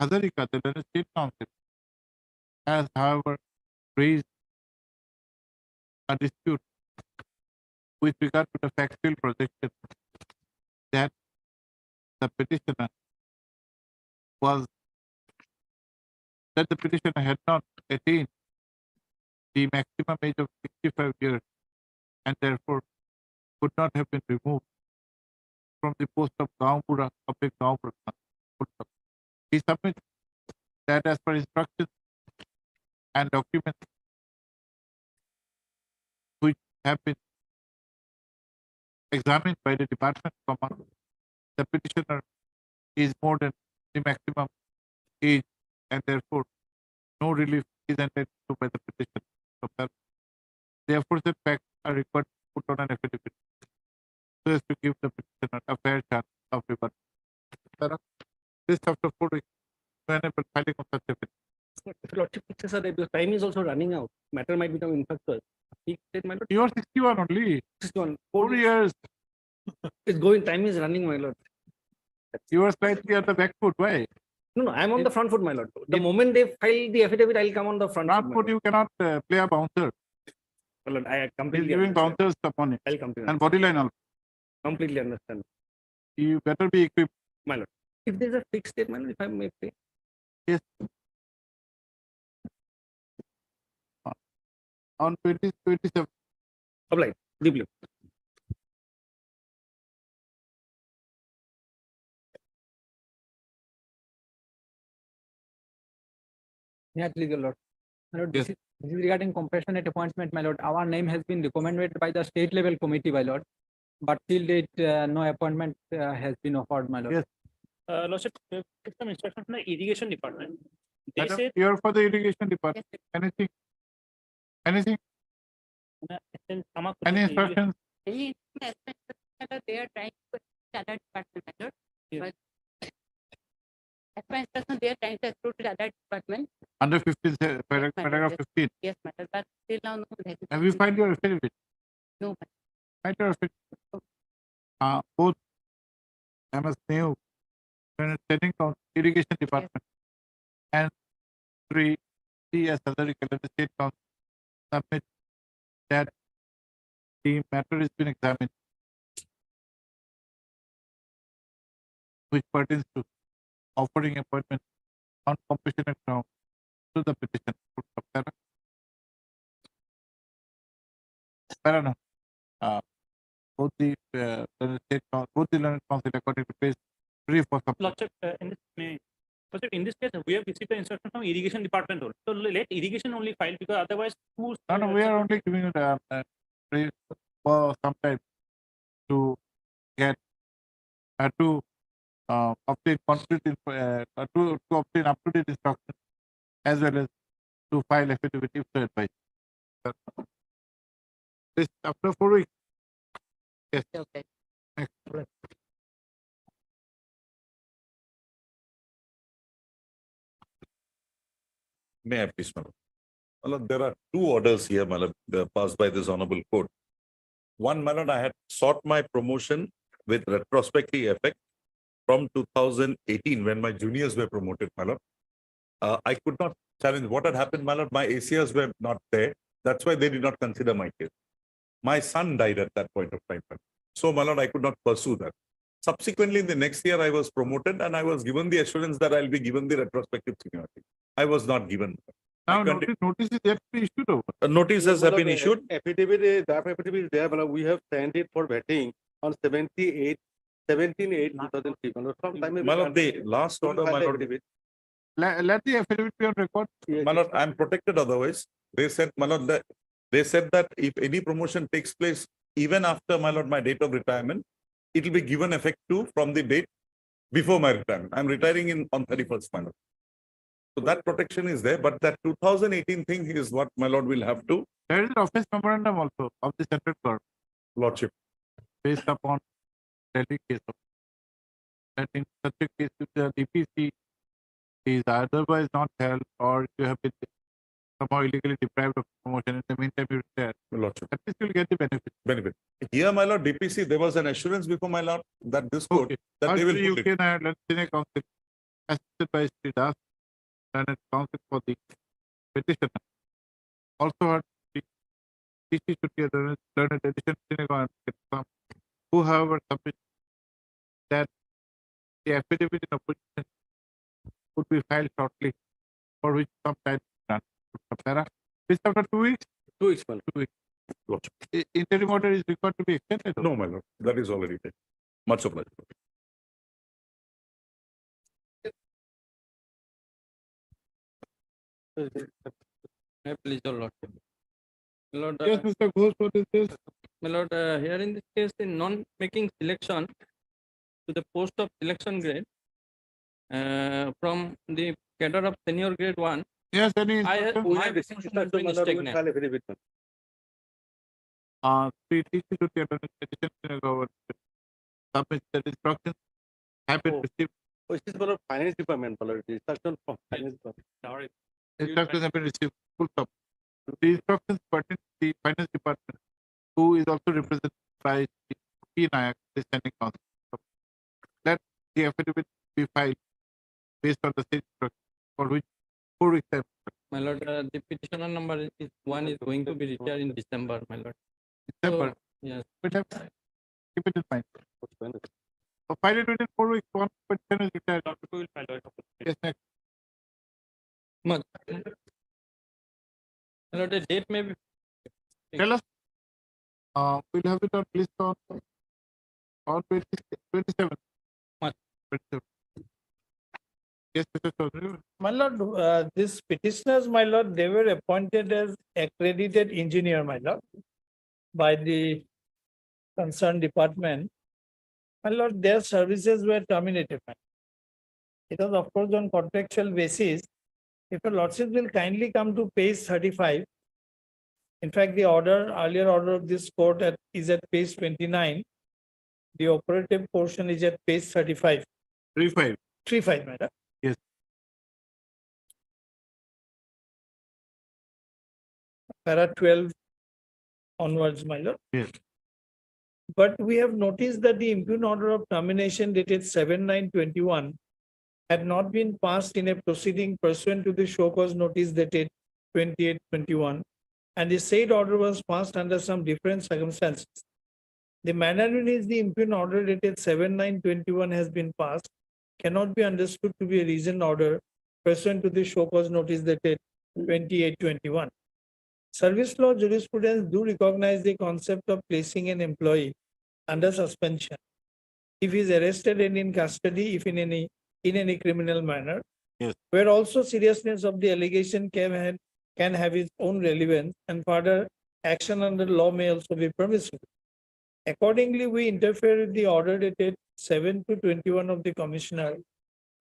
Hazarika, the London State Council, has, however, raised a dispute with regard to the factual projection that the petitioner was that the petitioner had not attained the maximum age of 65 years and therefore could not have been removed from the post of Gaonpura public Gaonpura. He submits that as per instructions and documents which have been examined by the department, the petitioner is more than the maximum age and therefore no relief is entitled to by the petitioner. Therefore, the facts are required to put on an affidavit so as to give the petitioner a fair chance of rebuttal. This chapter 4 to enable filing of such affidavit. If Lordship fixes that the time is also running out, matter might become infectious. He said, my lord, You are 61 only. 61. 4 years. It's going, time is running, my lord. You are slightly on the back foot. Why? No, I'm on the front foot, my lord. The moment they file the affidavit, I'll come on the front Front foot, you cannot play a bouncer. My lord, I He's completely giving understand. bouncers upon it. I'll completely And body line also. completely understand. You better be equipped. My lord, if there's a fixed date, my lord, if I may pay. Yes. On 2027. Obliged, deeply. Yes, legal lord. My lord, this is regarding compassionate appointment, my lord. Our name has been recommended by the state level committee, my lord. But till date, no appointment has been offered, my lord. Yes. Lordship, some instruction from the irrigation department. They Madam, said you are for the irrigation department. Anything? Anything? Any instructions? They are trying to the other department, my lord. But as per instruction, they are trying to exclude the other department. Under 15, paragraph 15. Yes, my lord. But till now, no. Have you filed your affidavit? No, Filed your affidavit. Both MS Neo, Standing Council, Irrigation Department, and 3 CS other State Council submit that the matter has been examined, which pertains to offering appointment on compassionate ground to the petition. Parana. Both the state council, both the learned council according to page 3 for support. Lordship, in this case, we have received the instruction from irrigation department only. So let irrigation only file because otherwise, who's No, we are only giving you the for some time to get to obtain complete to obtain up to date instruction as well as to file affidavit if so advised. This after 4 weeks. Yes. Okay. Next. May I please, madam? Well, there are 2 orders here, madam, passed by this honorable court. One, madam, I had sought my promotion with retrospective effect from 2018 when my juniors were promoted, madam. I could not challenge what had happened, madam. My ACRs were not there. That's why they did not consider my case. My son died at that point of time, madam. So, madam, I could not pursue that. Subsequently, in the next year, I was promoted and I was given the assurance that I'll be given the retrospective seniority. I was not given. Now, notice is yet to be issued over. Notices have been issued. Affidavit, draft affidavit is there, but we have sent it for vetting on 17/8/2003. Madam, the last order, my lord. Let the affidavit be on record. My lord, I'm protected otherwise. They said, my lord, that they said that if any promotion takes place, even after, my lord, my date of retirement, it will be given effect to from the date before my retirement. I'm retiring on 31st, my lord. So that protection is there, but that 2018 thing is what my lord will have to. There is an office memorandum also of the central government Lordship. based upon Delhi case of that in such a case if the DPC is otherwise not held or you have been somehow illegally deprived of promotion in the meantime you retire, Lordship. at least you'll get the benefit. Here, my lord, DPC, there was an assurance before my lord that this court, Okay. that they will Also, put UK it. and Ireland Senior Council assisted by Sri Das and its counsel for the petitioner. Also had the TC should be a learned edition Senior Council who however submit that the affidavit in opposition would be filed shortly, for which some time is done. This after 2 weeks? 2 weeks, my lord. 2 weeks. Interim order is required to be extended? No, my lord, that is already there. Much obliged. Please, your lordship. My lord, Yes, Mr. Ghosh, what is this? my lord, here in this case, in non-making selection to the post of selection grade from the cadre of senior grade 1. Yes, any I instruction? my decision has been stagnant. Three TC should be under edition Senior Government. Submit the instructions have been received. Oh, this is for finance department, my lord. Instruction from finance department. Sorry. Instructions have been received. Full stop. The instructions pertain to the finance department, who is also represented by the P. Nayak, the standing council. Let the affidavit be filed based on the same instruction, for which 4 weeks time. My lord, the petitioner number is one is going to be retired in December, my lord. December. So, yes. But keep it in mind. So file it within 4 weeks. One petition is retired. Yes, next. My lord, the date may be. Tell us. We'll have it on list on 27. What? 27. Yes, Mr. Chaudhary. My lord, these petitioners, my lord, they were appointed as accredited engineer, my lord, by the concerned department. My lord, their services were terminated. It was of course on contractual basis. If your lordship will kindly come to page 35. In fact, the earlier order of this court is at page 29. The operative portion is at page 35. 35. 35, madam. Yes. Para 12 onwards, my lord. Yes. But we have noticed that the impugned order of termination dated 7/9/21 had not been passed in a proceeding pursuant to the show cause notice dated 28/21, and the said order was passed under some different circumstances. The manner in which the impugned order dated 7/9/21 has been passed cannot be understood to be a reasoned order pursuant to the show cause notice dated 28/21. Service law jurisprudence do recognize the concept of placing an employee under suspension if he is arrested and in custody, if in any criminal manner. Yes. Where also seriousness of the allegation can have its own relevance, and further action under law may also be permissible. Accordingly, we interfere with the order dated 7/21 of the Commissioner,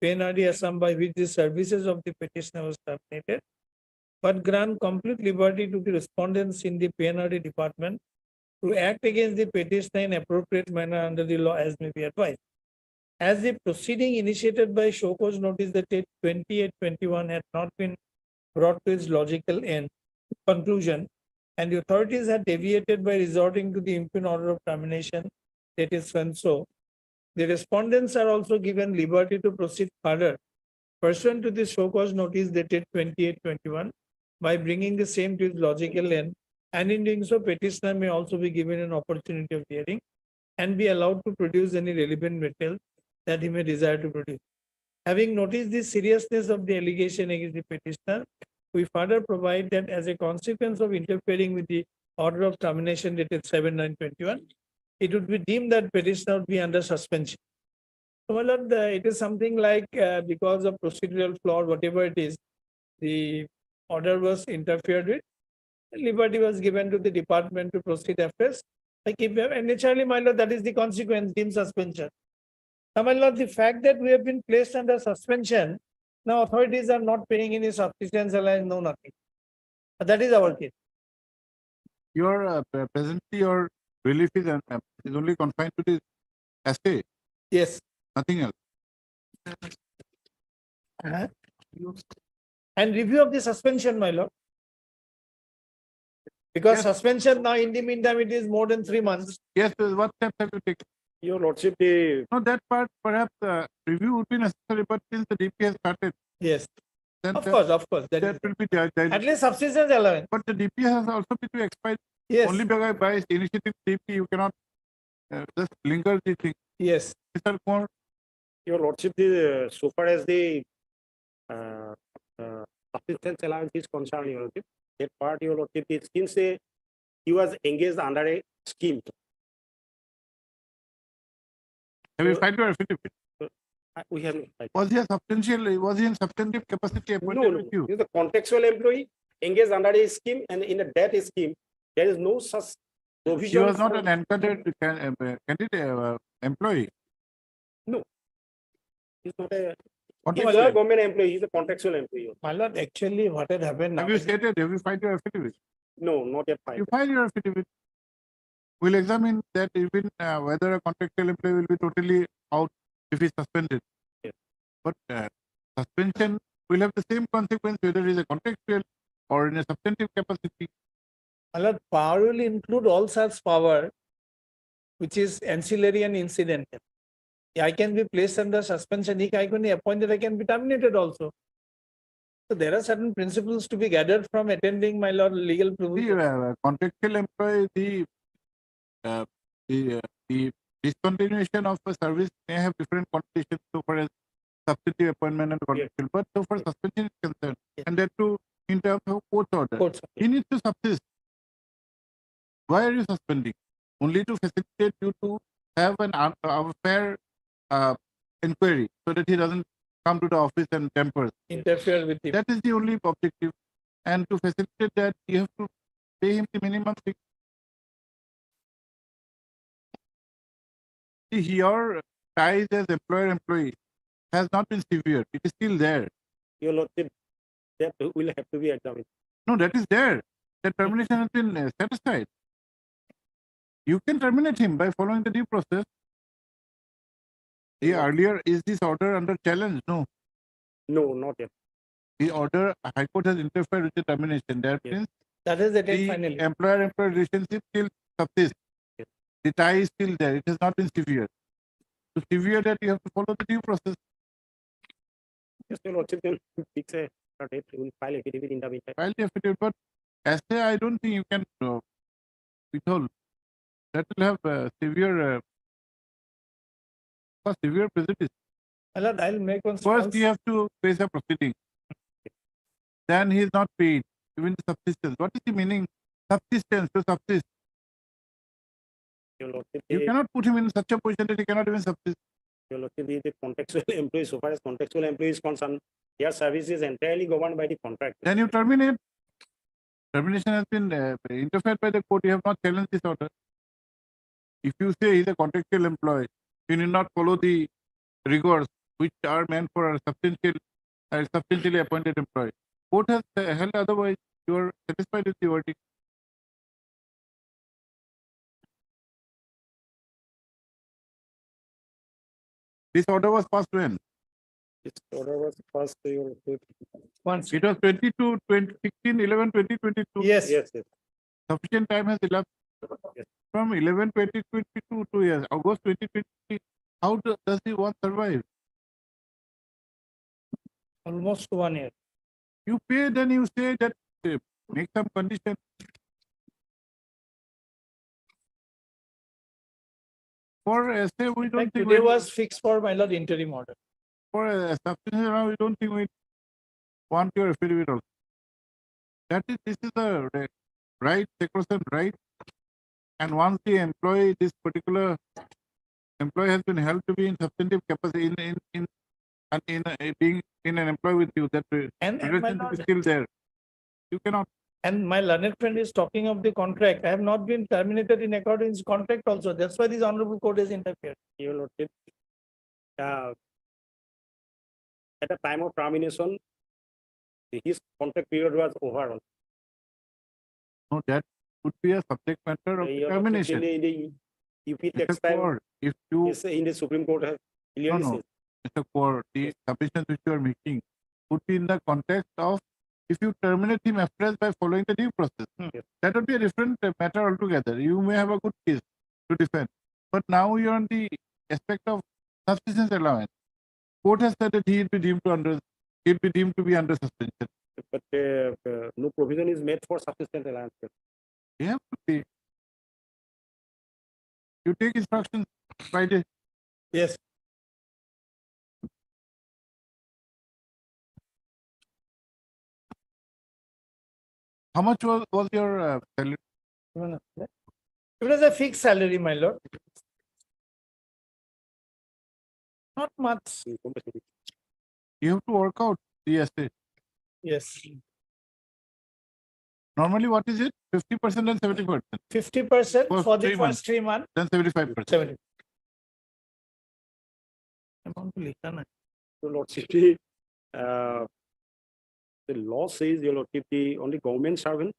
PNRD Assam, by which the services of the petitioner was terminated, but grant complete liberty to the respondents in the PNRD department to act against the petitioner in appropriate manner under the law as may be advised. As the proceeding initiated by show cause notice dated 28/21 had not been brought to its logical conclusion, and the authorities had deviated by resorting to the impugned order of termination dated so, the respondents are also given liberty to proceed further pursuant to the show cause notice dated 28/21 by bringing the same to its logical end, and in doing so, petitioner may also be given an opportunity of hearing and be allowed to produce any relevant material that he may desire to produce. Having noticed the seriousness of the allegation against the petitioner, we further provide that as a consequence of interfering with the order of termination dated 7/9/21, it would be deemed that petitioner would be under suspension. So, my lord, it is something like because of procedural flaw, whatever it is, the order was interfered with. Liberty was given to the department to proceed afresh. And naturally, my lord, that is the consequence, deemed suspension. Now, my lord, the fact that we have been placed under suspension Now authorities are not paying any subsistence allowance, no nothing. That is our case. Your presently your relief is only confined to the essay, Yes. nothing else. Uh-huh. And review of the suspension, my lord. Because suspension now in the meantime it is more than 3 months. Yes, what steps have you taken? Your lordship, the No, that part perhaps review would be necessary, but since the DP has started, Yes. then Of course. that will be At least subsistence allowance. But the DP has also been to expire. Yes. Only by initiative DP you cannot just linger the thing. Yes. Mr. Kumar, your lordship, the so far as the subsistence allowance is concerned, your lordship, that part, your lordship, is since he was engaged under a scheme. have you filed your affidavit? We have not filed. Was he in substantive capacity appointed No, no, with you? he is a contractual employee engaged under a scheme, and in that scheme, there is no such He provision. was not for- an encoded candidate employee. No, he's not a. He's Contractual. not a government employee. He's a contractual employee. My lord, actually what had happened now. Have you stated? Have you filed your affidavit? No, not yet filed. You file your affidavit. We'll examine that even whether a contractual employee will be totally out if he's suspended. Yes. But suspension will have the same consequence whether he is a contractual or in a substantive capacity. My lord, power will include all such power which is ancillary and incidental. I can be placed under suspension. If I can be appointed, I can be terminated also. So there are certain principles to be gathered from attending, my lord, legal privilege. The contractual employee, the discontinuation of a service may have different conditions so far as substantive appointment and contractual, but so far suspension is concerned, and that too in terms of court order. He needs to subsist. Why are you suspending? Only to facilitate you to have a fair inquiry so that he doesn't come to the office and tampers. Interfere with him. That is the only objective. And to facilitate that, you have to pay him the minimum fee. See, your ties as employer-employee has not been severed. It is still there. Your lordship, that will have to be examined. No, that is there. The termination has been set aside. You can terminate him by following the due process. Earlier, is this order under challenge? No. No, not yet. The order, High Court has interfered with the termination. That means that is the date the finally. employer-employee relationship still subsists. Yes. The tie is still there. It has not been severed. To severe that, you have to follow the due process. Yes, your lordship, then fix a date. We will file affidavit in the meantime. File the affidavit, but as I don't think you can withhold. That will have severe prejudice. I'll make one. First, you have to face a proceeding. Then he is not paid, even the subsistence. What is the meaning? Subsistence to subsist. Your lordship, You cannot put him in such a position that he cannot even subsist. your lordship, the contractual employee, so far as contractual employee is concerned, their service is entirely governed by the contract. Then you terminate. Termination has been interfered by the court. You have not challenged this order. If you say he is a contractual employee, you need not follow the rigors which are meant for a substantially appointed employee. Court has held otherwise. You are satisfied with the verdict. This order was passed when? This order was passed to your. Once. It was 22, 16, 11, 2022. Yes. Yes, yes. Sufficient time has elapsed. Yes. From 11, 2022 to years, August 2023. How does the one survive? Almost 1 year. You pay, then you say that make some condition. For essay, we don't think Today was fixed for my lord interim order. for a substantive, we don't think we want your affidavit also. This is a right, sacrosanct right. And once the employee, this particular employee has been held to be in substantive capacity in being in an employee with you, that relationship is still there. You cannot. And my learned friend is talking of the contract. I have not been terminated in accordance with contract also. That's why this honorable court has interfered. Your lordship, at the time of termination, his contract period was over. No, that would be a subject matter of determination. If it Mr. takes time, Kaur, if you in the Supreme Court has clearly no, said. Mr. Kaur, the submissions which you are making would be in the context of if you terminate him afresh by following the due process. Yes. That would be a different matter altogether. You may have a good case to defend, but now you are on the aspect of subsistence allowance. Court has said that he'll be deemed to be under suspension. But no provision is made for subsistence allowance. You have to pay. You take instructions Friday. Yes. How much was your salary? It was a fixed salary, my lord. Not much. You have to work out the essay. Yes. Normally, what is it? 50% and 70%. 50% for the 3 months. first 3 months. Then 75%. 70. Amount to लिखा ना. Your Lordship, the law says, Your Lordship, the only government servant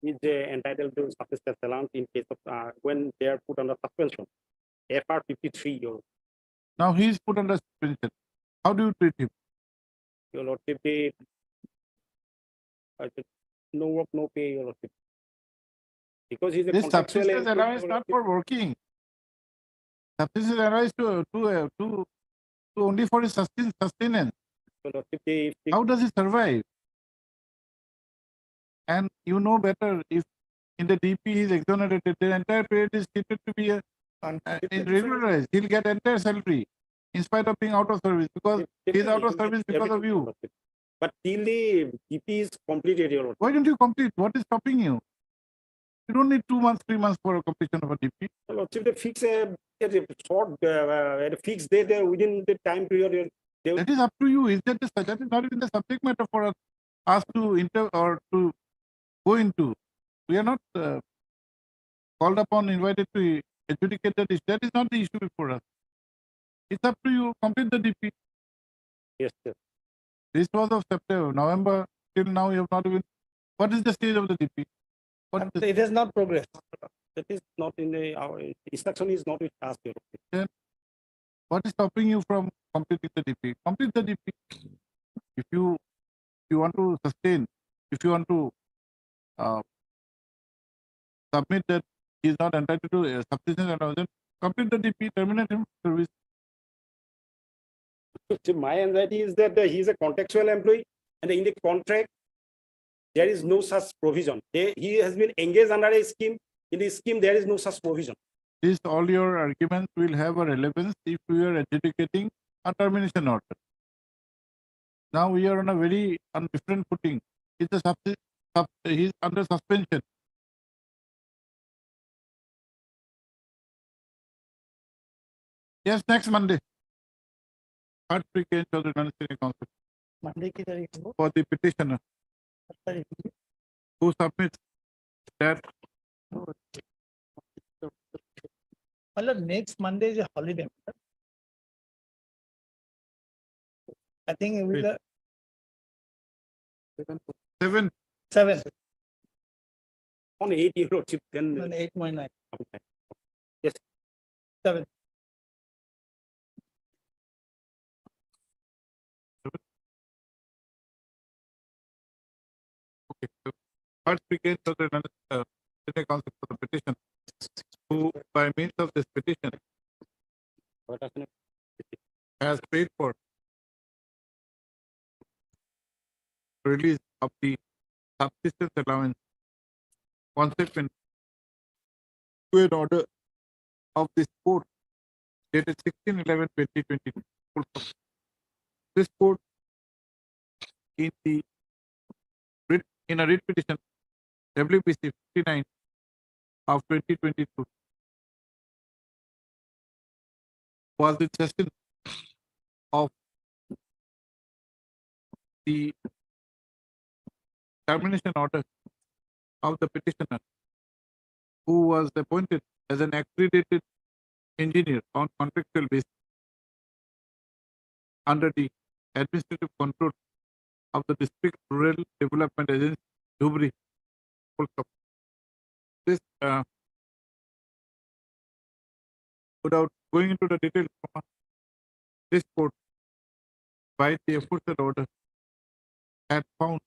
is entitled to subsistence allowance in case of when they are put under suspension. FR 53, Now he is put under suspension. How do you treat him? Your Lordship, no work, no pay, Your Lordship. Because he's a This contractual subsistence employee, allowance is Your not Lordship. for working. Subsistence allowance to only for his sustenance. Your Lordship, How does he survive? And you know better, if in the DP he is exonerated, the entire period is treated to be regularized. He'll get entire salary in spite of being out of service because he is out of service because of you. But till the DP is completed, Your Lordship. Why don't you complete? What is stopping you? You don't need 2 months, 3 months for a completion of a DP. Your Lordship, they fix a short, at a fixed date within the time period. That is up to you. Is that is not even the subject matter for us to enter or to go into. We are not called upon, invited to adjudicate that issue. That is not the issue before us. It's up to you. Complete the DP. Yes, sir. This was of September, November. Till now, you have not even. What is the stage of the DP? It has not progressed. That is not in our instruction is not with us. Then what is stopping you from completing the DP? Complete the DP. If you want to sustain, if you want to submit that he is not entitled to a subsistence allowance, complete the DP, terminate him service. So my anxiety is that he is a contractual employee, and in the contract there is no such provision. He has been engaged under a scheme. In the scheme, there is no such provision. This all your arguments will have a relevance if we are adjudicating a termination order. Now we are on a very different footing. He is under suspension. Yes, next Monday. Third pre-case of the Administrative Council. Monday की तारीख को For the petitioner who submits that. मतलब next Monday is a holiday. I think it will 7. On 8 Euro chip, then 8.9. Okay. Yes. 7. Okay. So first pre-case of the Administrative Council for the petition, who by means of this petition has paid for release of the subsistence allowance consequent to an order of this court dated 16/11/2022. This court in a writ petition WBC 59 of 2022 was the session of the termination order of the petitioner, who was appointed as an accredited engineer on contractual basis. under the administrative control of the District Rural Development Agency, Dhubri. Full stop. This, without going into the details, this court, by the aforesaid order, had found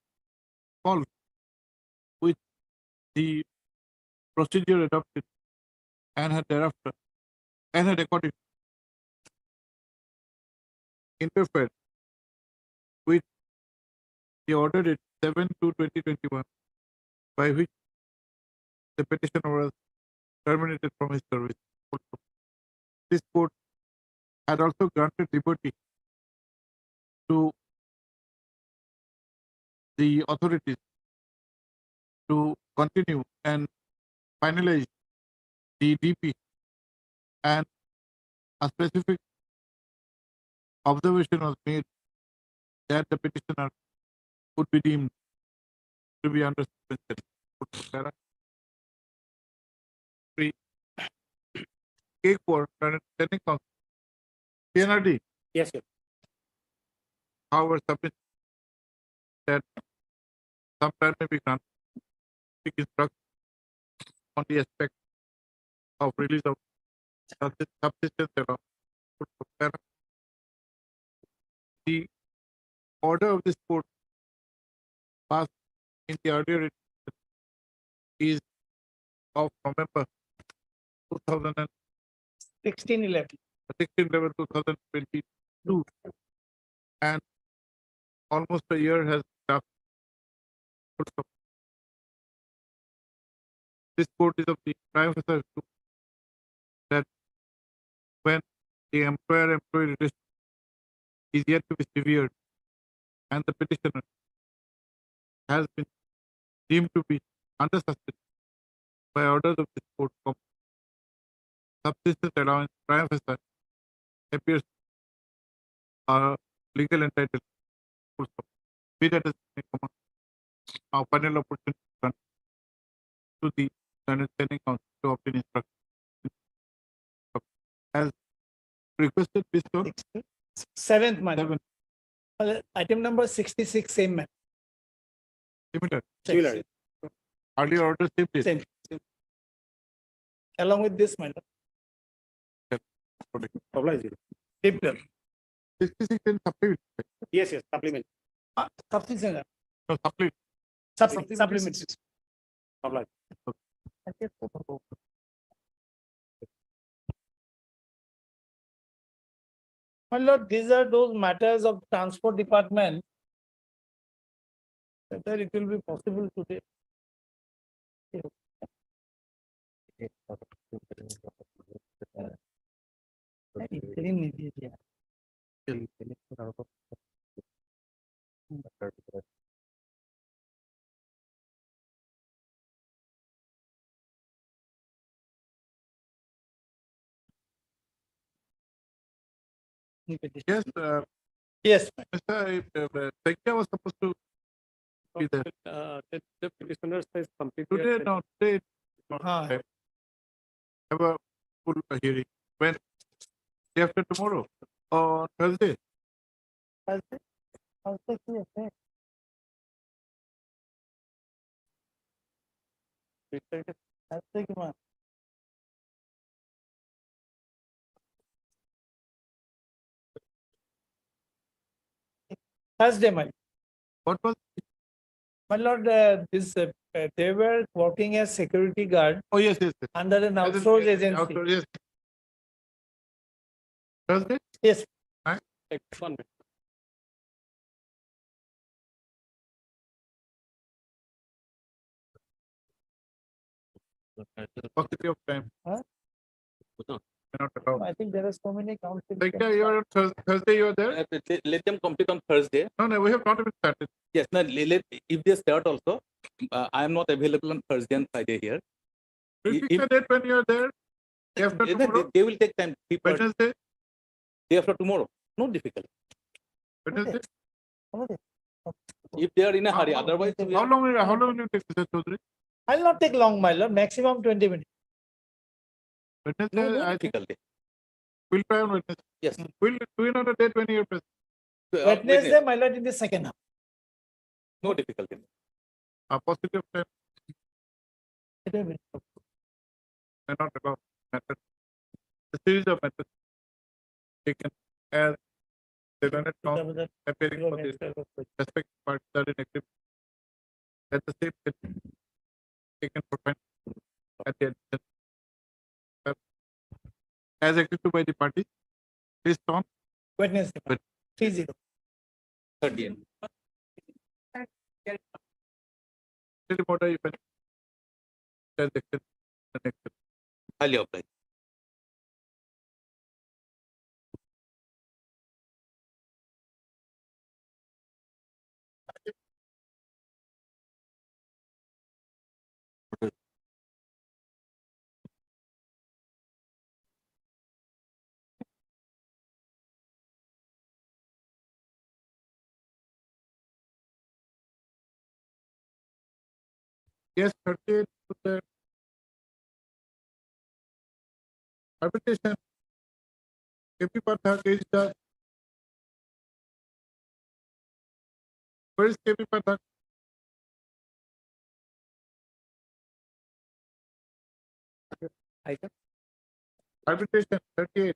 fault with the procedure adopted and had thereafter, and had accordingly interfered with the order dated 7/2/2021, by which the petitioner was terminated from his service. This court had also granted liberty to the authorities to continue and finalize the DP, and a specific observation was made that the petitioner would be deemed to be under suspension. Three. Cake for standing counsel. PNRD. Yes, sir. However, submit that some time may be granted to instruct on the aspect of release of subsistence alone. The order of this court passed in the earlier edition is of November 16/11. 2022, and almost a year has passed. This court is of the prime officer that when the employer-employee relationship is yet to be severed and the petitioner has been deemed to be under suspension by orders of this court, subsistence allowance prime officer appears legal entitled. Be that as it may, our final opportunity to the standing council to obtain instruction as requested based on 7th, my Seven. Item number 66, same man. similar. Earlier order same date. Same. Along with this, my April. 66 in supplement. Yes, supplement. Substitution. No, supplement. Supplement. My lord, these are those matters of transport department. Whether it will be possible today. Yes, yes. Mr. Sekya was supposed to be there. The petitioner says completely. Today, no, today, have a full hearing. When? Day after tomorrow or Thursday? Thursday, Thursday, my. What was? My lord, they were working as security guard. Oh yes, yes. Under an outsourced agency. Outsourced, yes. Thursday? Yes. Right? One minute. Possibility of time. Huh? Cannot allow. I think there are so many council. Sekya, you are on Thursday. You are there. Let them complete on Thursday. No, we have not even started. Yes, no, if they start also, I am not available on Thursday and Friday here. Will fix a date when you are there. Day after tomorrow. They will take time. Wednesday. Day after tomorrow. No difficulty. Wednesday. If they are in a hurry, otherwise. How long will you take, Mr. Chaudhary? I'll not take long, my lord. Maximum 20 minutes. Wednesday, No I think difficulty. we'll try on Wednesday. Yes. We'll do another date when you are present. Wednesday, my lord, in the second half. No difficulty. A positive time may not allow method. The series of methods taken as the learned counsel appearing for the respective parties are in agreement that the same method taken for finding at the admission as agreed to by the parties based on Wednesday, 3-0. 30th. order if any transaction the next step. Highly obliged. Yes, 38 to the arbitration. KP Pathak is the where is KP Pathak? Item. Arbitration 38.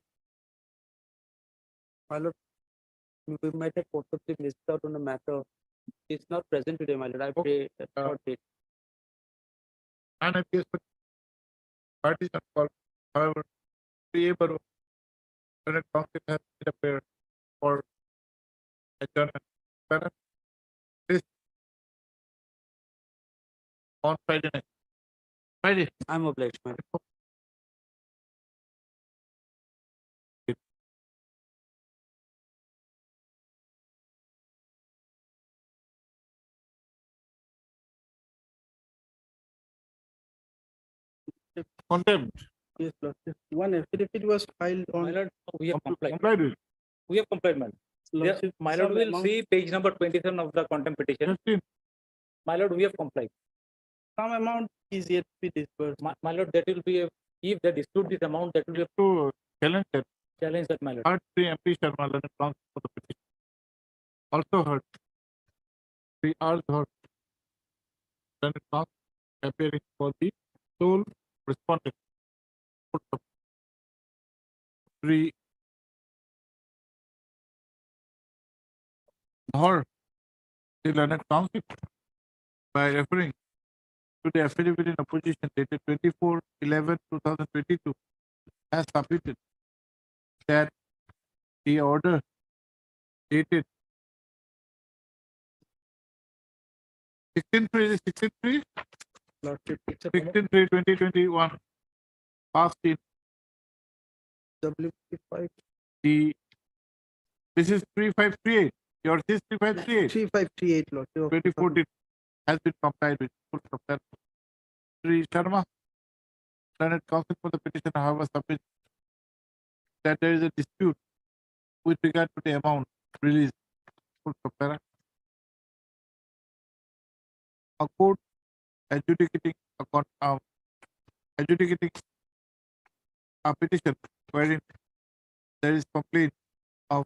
My lord, we might have possibly missed out on a matter. It's not present today, my lord. I pray that short date. And I guess parties are called. However, the Baro Senate Council has made a prayer for adjournment. Parent, this on Friday night. Friday. I'm obliged, my lord. Contempt. Yes, Lord. One affidavit was filed My on. lord, we have complied. Complied with. We have complied, my lord. Yeah, Lordship, my lord, some will amount- see page number 27 of the contempt petition. 15. My lord, we have complied. Some amount is yet to be disbursed. My lord, that will be, if they dispute this amount, that will be a To challenge that. challenge that, my lord. Heard the MP Sharma Learned Counsel for the petition. Also heard the urged her Learned Counsel appearing for the sole respondent. Three her the Learned Counsel by referring to the affidavit in opposition dated 24/11/2022 has submitted that the order dated 16/3 Lordship, it's a 16/3/2021 passed in W55. the this is 3538. Yours is 3538. 3538, Lordship. 2014 has been complied with. Full stop. Sri Sharma, Learned Counsel for the petition, however, submit that there is a dispute with regard to the amount released. Full stop. A court adjudicating adjudicating a petition wherein there is complaint of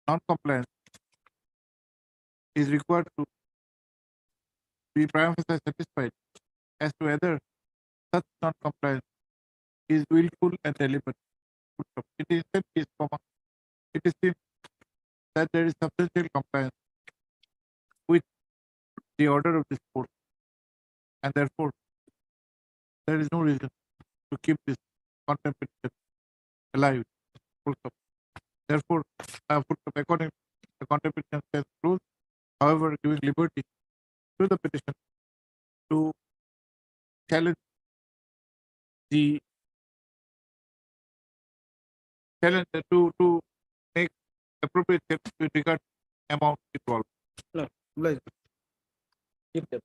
non-compliance is required to be prima facie satisfied as to whether such non-compliance is willful and deliberate. It is said case, it is seen that there is substantial compliance with the order of this court, and therefore there is no reason to keep this contempt petition alive. Full stop. Therefore, full stop, according to the contempt petition stands closed, however, giving liberty to the petition to challenge the challenge to make appropriate steps with regard to amount involved. Obliged. If the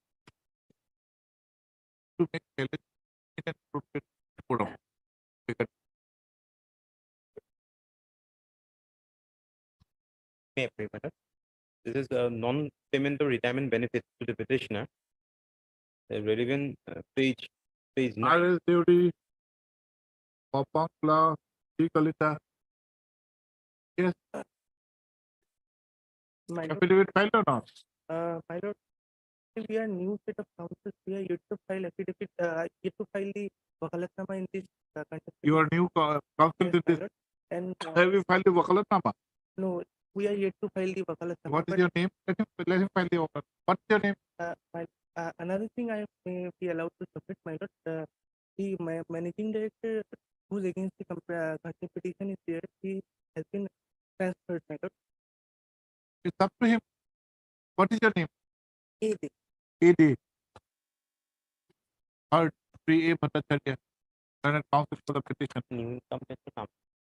To make challenge in an appropriate forum. May I pray, my lord? This is a non-payment of retirement benefits to the petitioner. The relevant page 9. RS Devi, Popangla, Kalita. Yes, My lord, Affidavit filed or not? my lord, we are new set of councils. We are yet to file affidavit, yet to file the wakalatnama in this context. You are new counsel Yes, to my this. lord. And Have you filed the wakalatnama? no, we are yet to file the wakalatnama. What is your name? Let him file the wakalat. What's your name? Another thing I may be allowed to submit, my lord, the managing director who's against the contempt petition is there. He has been transferred, my lord. It's up to him. What is your name? AD. AD. Heard 3A Bhattacharya, Learned Counsel for the petition.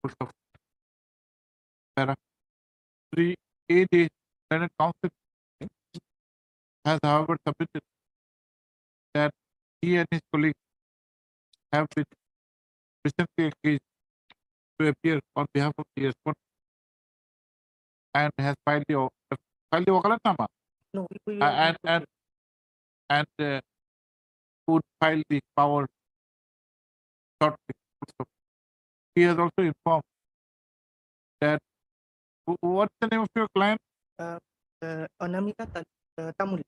Full stop. Para 3AD, Learned Counsel has however submitted that he and his colleagues have been recently engaged to appear on behalf of the respondent and has filed the wakalatnama. No, we and would file the power shortly. He has also informed that what's the name of your client? Anamika Tamuli.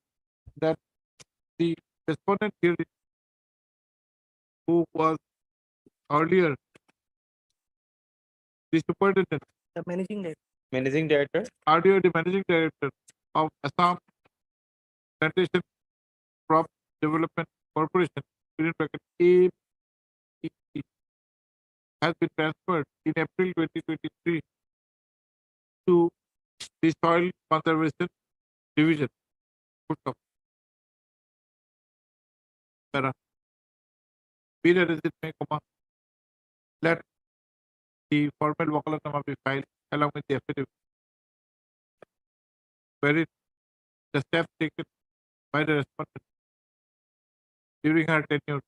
That the respondent here, who was earlier the superintendent, The managing director. Managing Director. earlier the managing director of Assam Plantation Crop Development Corporation, within bracket APC, has been transferred in April 2023 to the Soil Conservation Division. Full stop. Para. Period is it may comma. Let the formal wakalatnama be filed along with the affidavit, wherein the steps taken by the respondent during her tenure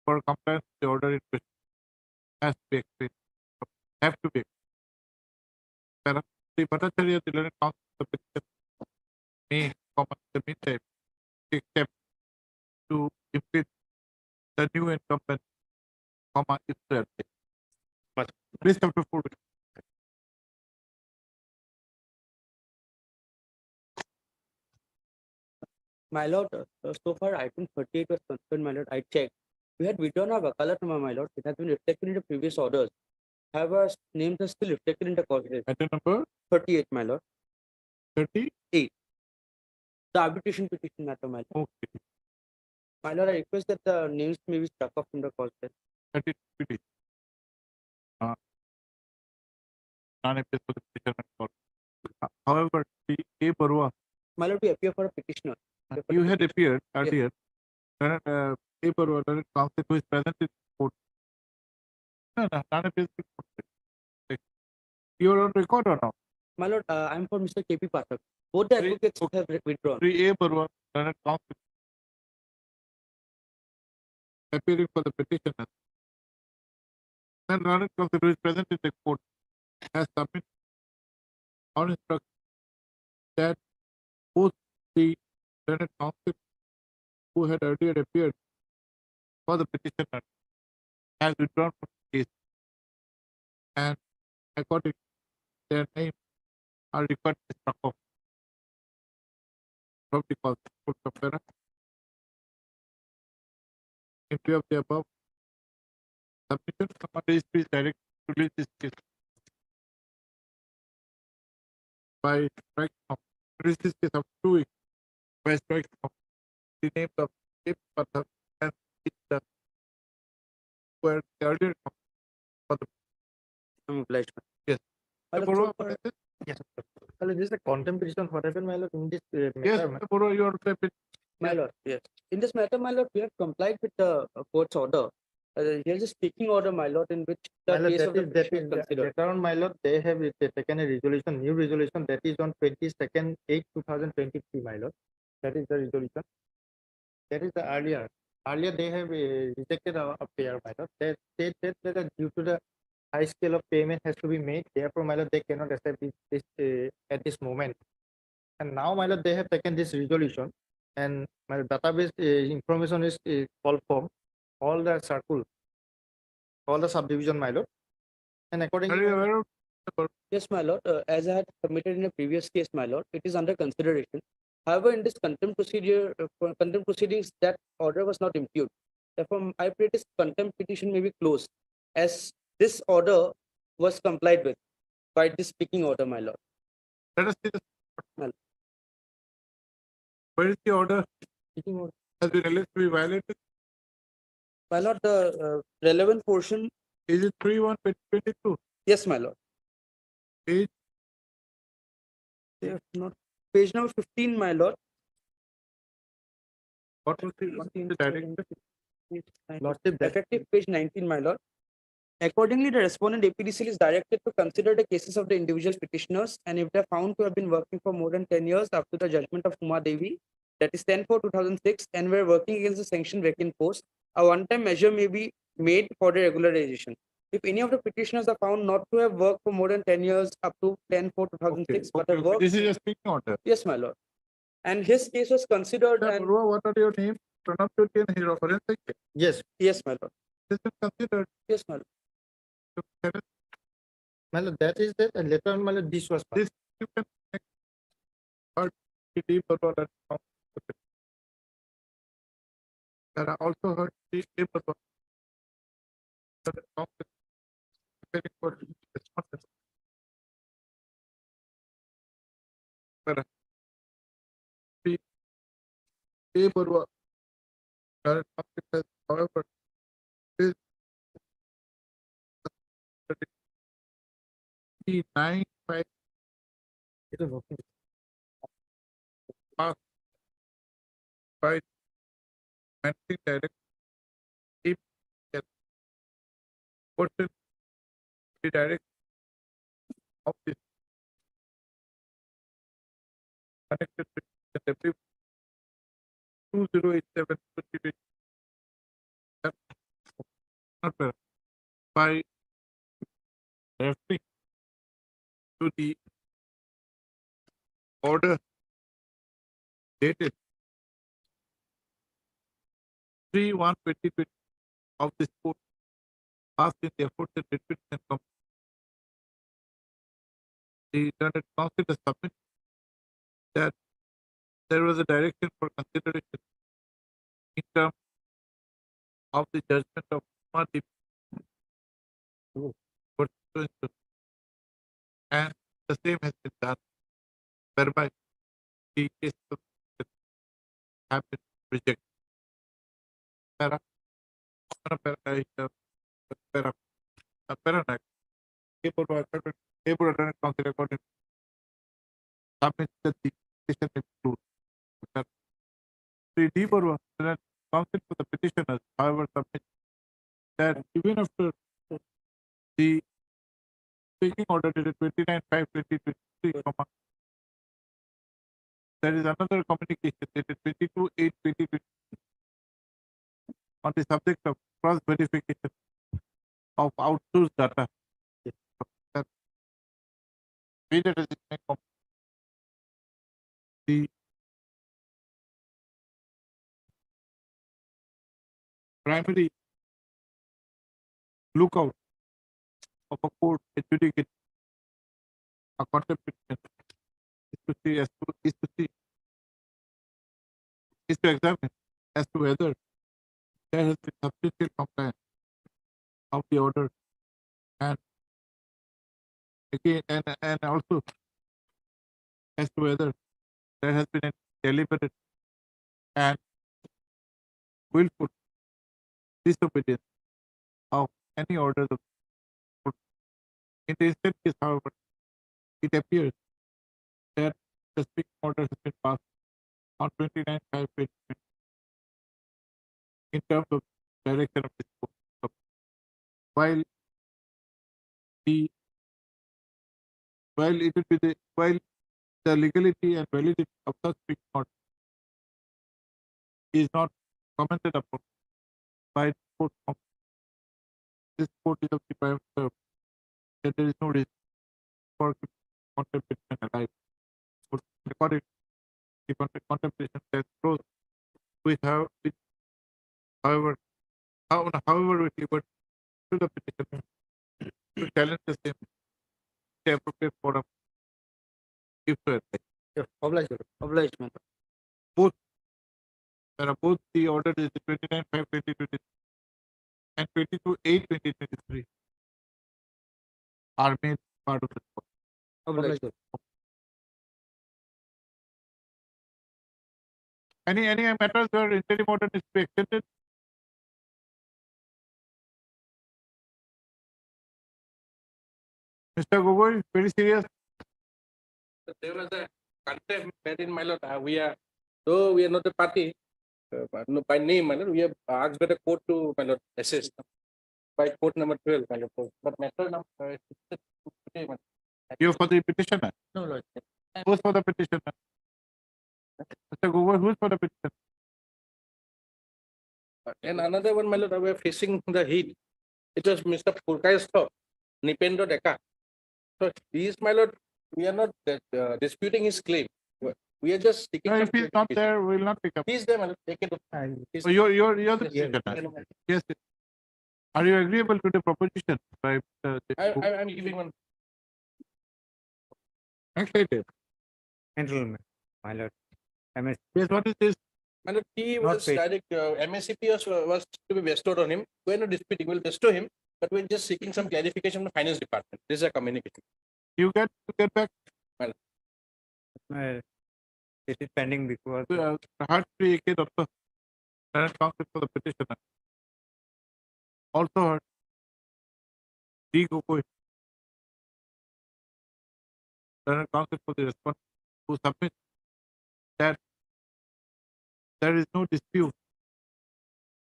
for compliance with the order in question has to be explained. Have to be. Para. The Bhattacharya, the learned counsel of the petition, may, comma, in the meantime, take steps to impeach the new incumbent, comma, if they're there. Please come to forward. My lord, so far item 38 was concerned, my lord, I checked. We had withdrawn our wakalatnama, my lord. It has been reflected in the previous orders. However, names are still reflected in the cause list. Item number 38, my lord. 38. The arbitration petition matter, my lord. Okay. My lord, I request that the names may be struck off from the cause list. 38. Non-appeal for the petition and call. However, the A. Barua, My lord, we appear for a petitioner. you had appeared earlier. A. Barua, learned counsel, who is present in court. No, non-appeal. You are on record or not? My lord, I'm for Mr. KP Pathak. Both the advocates have withdrawn. 3A. Barua, learned counsel, appearing for the petitioner. Then learned counsel, who is present in the court, has submitted on instruction that both the learned counsel who had earlier appeared for the petitioner has withdrawn from the case, and according their names are required to be struck off from the constitutional compare. In view of the above, submission from a registry is directed to release this case by striking off. Release this case of 2 weeks by striking off the names of K. Pathak and the were the earlier for the. I'm obliged. Yes. Hello, Barua, so what is it? Yes, sir. Well, this is a contempt petition. What happened, my lord, in this Yes, matter? Barua, you are My lord, yes. In this matter, my lord, we have complied with the court's order. Here is a speaking order, my lord, in which the My lord, case of the petition is considered. later on, my lord, they have taken a resolution, new resolution that is on 22nd 8 2023, my lord. That is the resolution. That is the earlier. Earlier they have rejected a pair, my lord. They state that due to the high scale of payment has to be made, therefore, my lord, they cannot accept this at this moment. And now, my lord, they have taken this resolution, and my database information is called from all the circle, all the subdivision, my lord. And accordingly, Are you aware of Yes, my lord. As I had submitted in a previous case, my lord, it is under consideration. However, in this contempt procedure, for contempt proceedings, that order was not impugned. Therefore, I pray this contempt petition may be closed, as this order was complied with by this speaking order, my lord. Let us see this. My lord. Where is the order? Speaking order. Has been alleged to be violated? My lord, the relevant portion. Is it 3/1/2022? Yes, my lord. Page? They have not. Page number 15, my lord. What was the directive? Lordship, effective page 19, my lord. Accordingly, the respondent APDCL is directed to consider the cases of the individual petitioners, and if they are found to have been working for more than 10 years after the judgment of Uma Devi, that is 10/4/2006, and were working against the sanctioned vacant post, a one-time measure may be made for the regularization. If any of the petitioners are found not to have worked for more than 10 years up to 10/4/2006, but have worked. This is a speaking order. Yes, my lord. And his case was considered. Sir, And what are your names? Pronounce your and hero forensic. yes, yes, my lord. This is considered. Yes, my lord. Well, that is that later on, well, this was This you can make heard the deep purpose that there are also heard the deep purpose that preparing for responses. But the deep purpose current conflict, however, is the 9/5 past by managing direct if person the direct of this connected with the W 2087 not better by referring to the order dated 3/1/2020 of this court passed in the aforesaid retreat and the learned council has submitted that there was a direction for consideration in terms of the judgment of Umar and the same has been done, whereby the case have been rejected. Para, council according submits the petition include. The deeper council for the petitioners, however, submit that even after the speaking order dated 29/5/2023, there is another communication dated 22/8/2020 on the subject of cross verification of outsourced data. Reader does it make of the primary lookout of a court adjudicate a contempt petition is to examine as to whether there has been substantial compliance of the order and again and also as to whether there has been a deliberate and willful disobedience of any order of court. In the instant case, however, it appears that the speaking order has been passed on 29/5/2020 in terms of direction of this court. While it will be the legality and validity of such speaking order is not commented upon by the court. This court is of the private serve that there is no reason for contemplation alive. According the contemplation that flows with however with liberty to the petitioner to challenge the same also advised. Obliged, my lord. Both, there are both the order is 29/5/2023 and 22/8/2023 are made part of the report. Obliged. Any matters where interim order is to be extended? Mr. Gogoi, very serious. There was a contempt wherein, my lord, though we are not a party, but no, by name, my lord, we have asked by the court to, my lord, assist by court number 12, my lord. But matter number, You for the petitioner. no, lord. Who's for the petitioner? Mr. Gogoi, who's for the petitioner? And another one, my lord, we are facing the heat. It was Mr. Purkai's thought, Nipendra Deka. So these, my lord, we are not disputing his claim. We are just seeking. No, some if he's not clarification. there, we will not pick up. He's there, my lord. Take it. So you're the Yes, petitioner. Yes. Are you agreeable to the proposition by I'm giving one. Next item. Gentlemen, my lord. MS. Yes, what is this? My lord, he Not was paid. direct, MSCP was to be bestowed on him. We're not disputing, we'll bestow him, but we're just seeking some clarification from the finance department. This is a communication. You get back. It is pending before. Hard free AK Dr. Current counsel for the petitioner. Also heard D. Gogoi, current counsel for the respondent, who submits that there is no dispute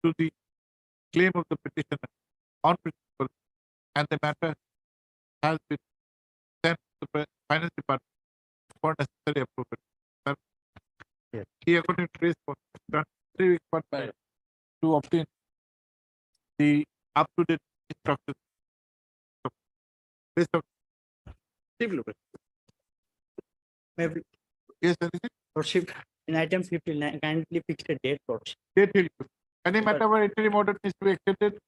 to the claim of the petitioner on principle, and the matter has been sent to the finance department for necessary approval. Sir, yes. He according to this for 3 weeks for time to obtain the up-to-date instructions. Based on Maybe, yes, anything? Lordship, in item 59, kindly fix the date, Lordship. Date will. Any matter where interim order needs to be extended,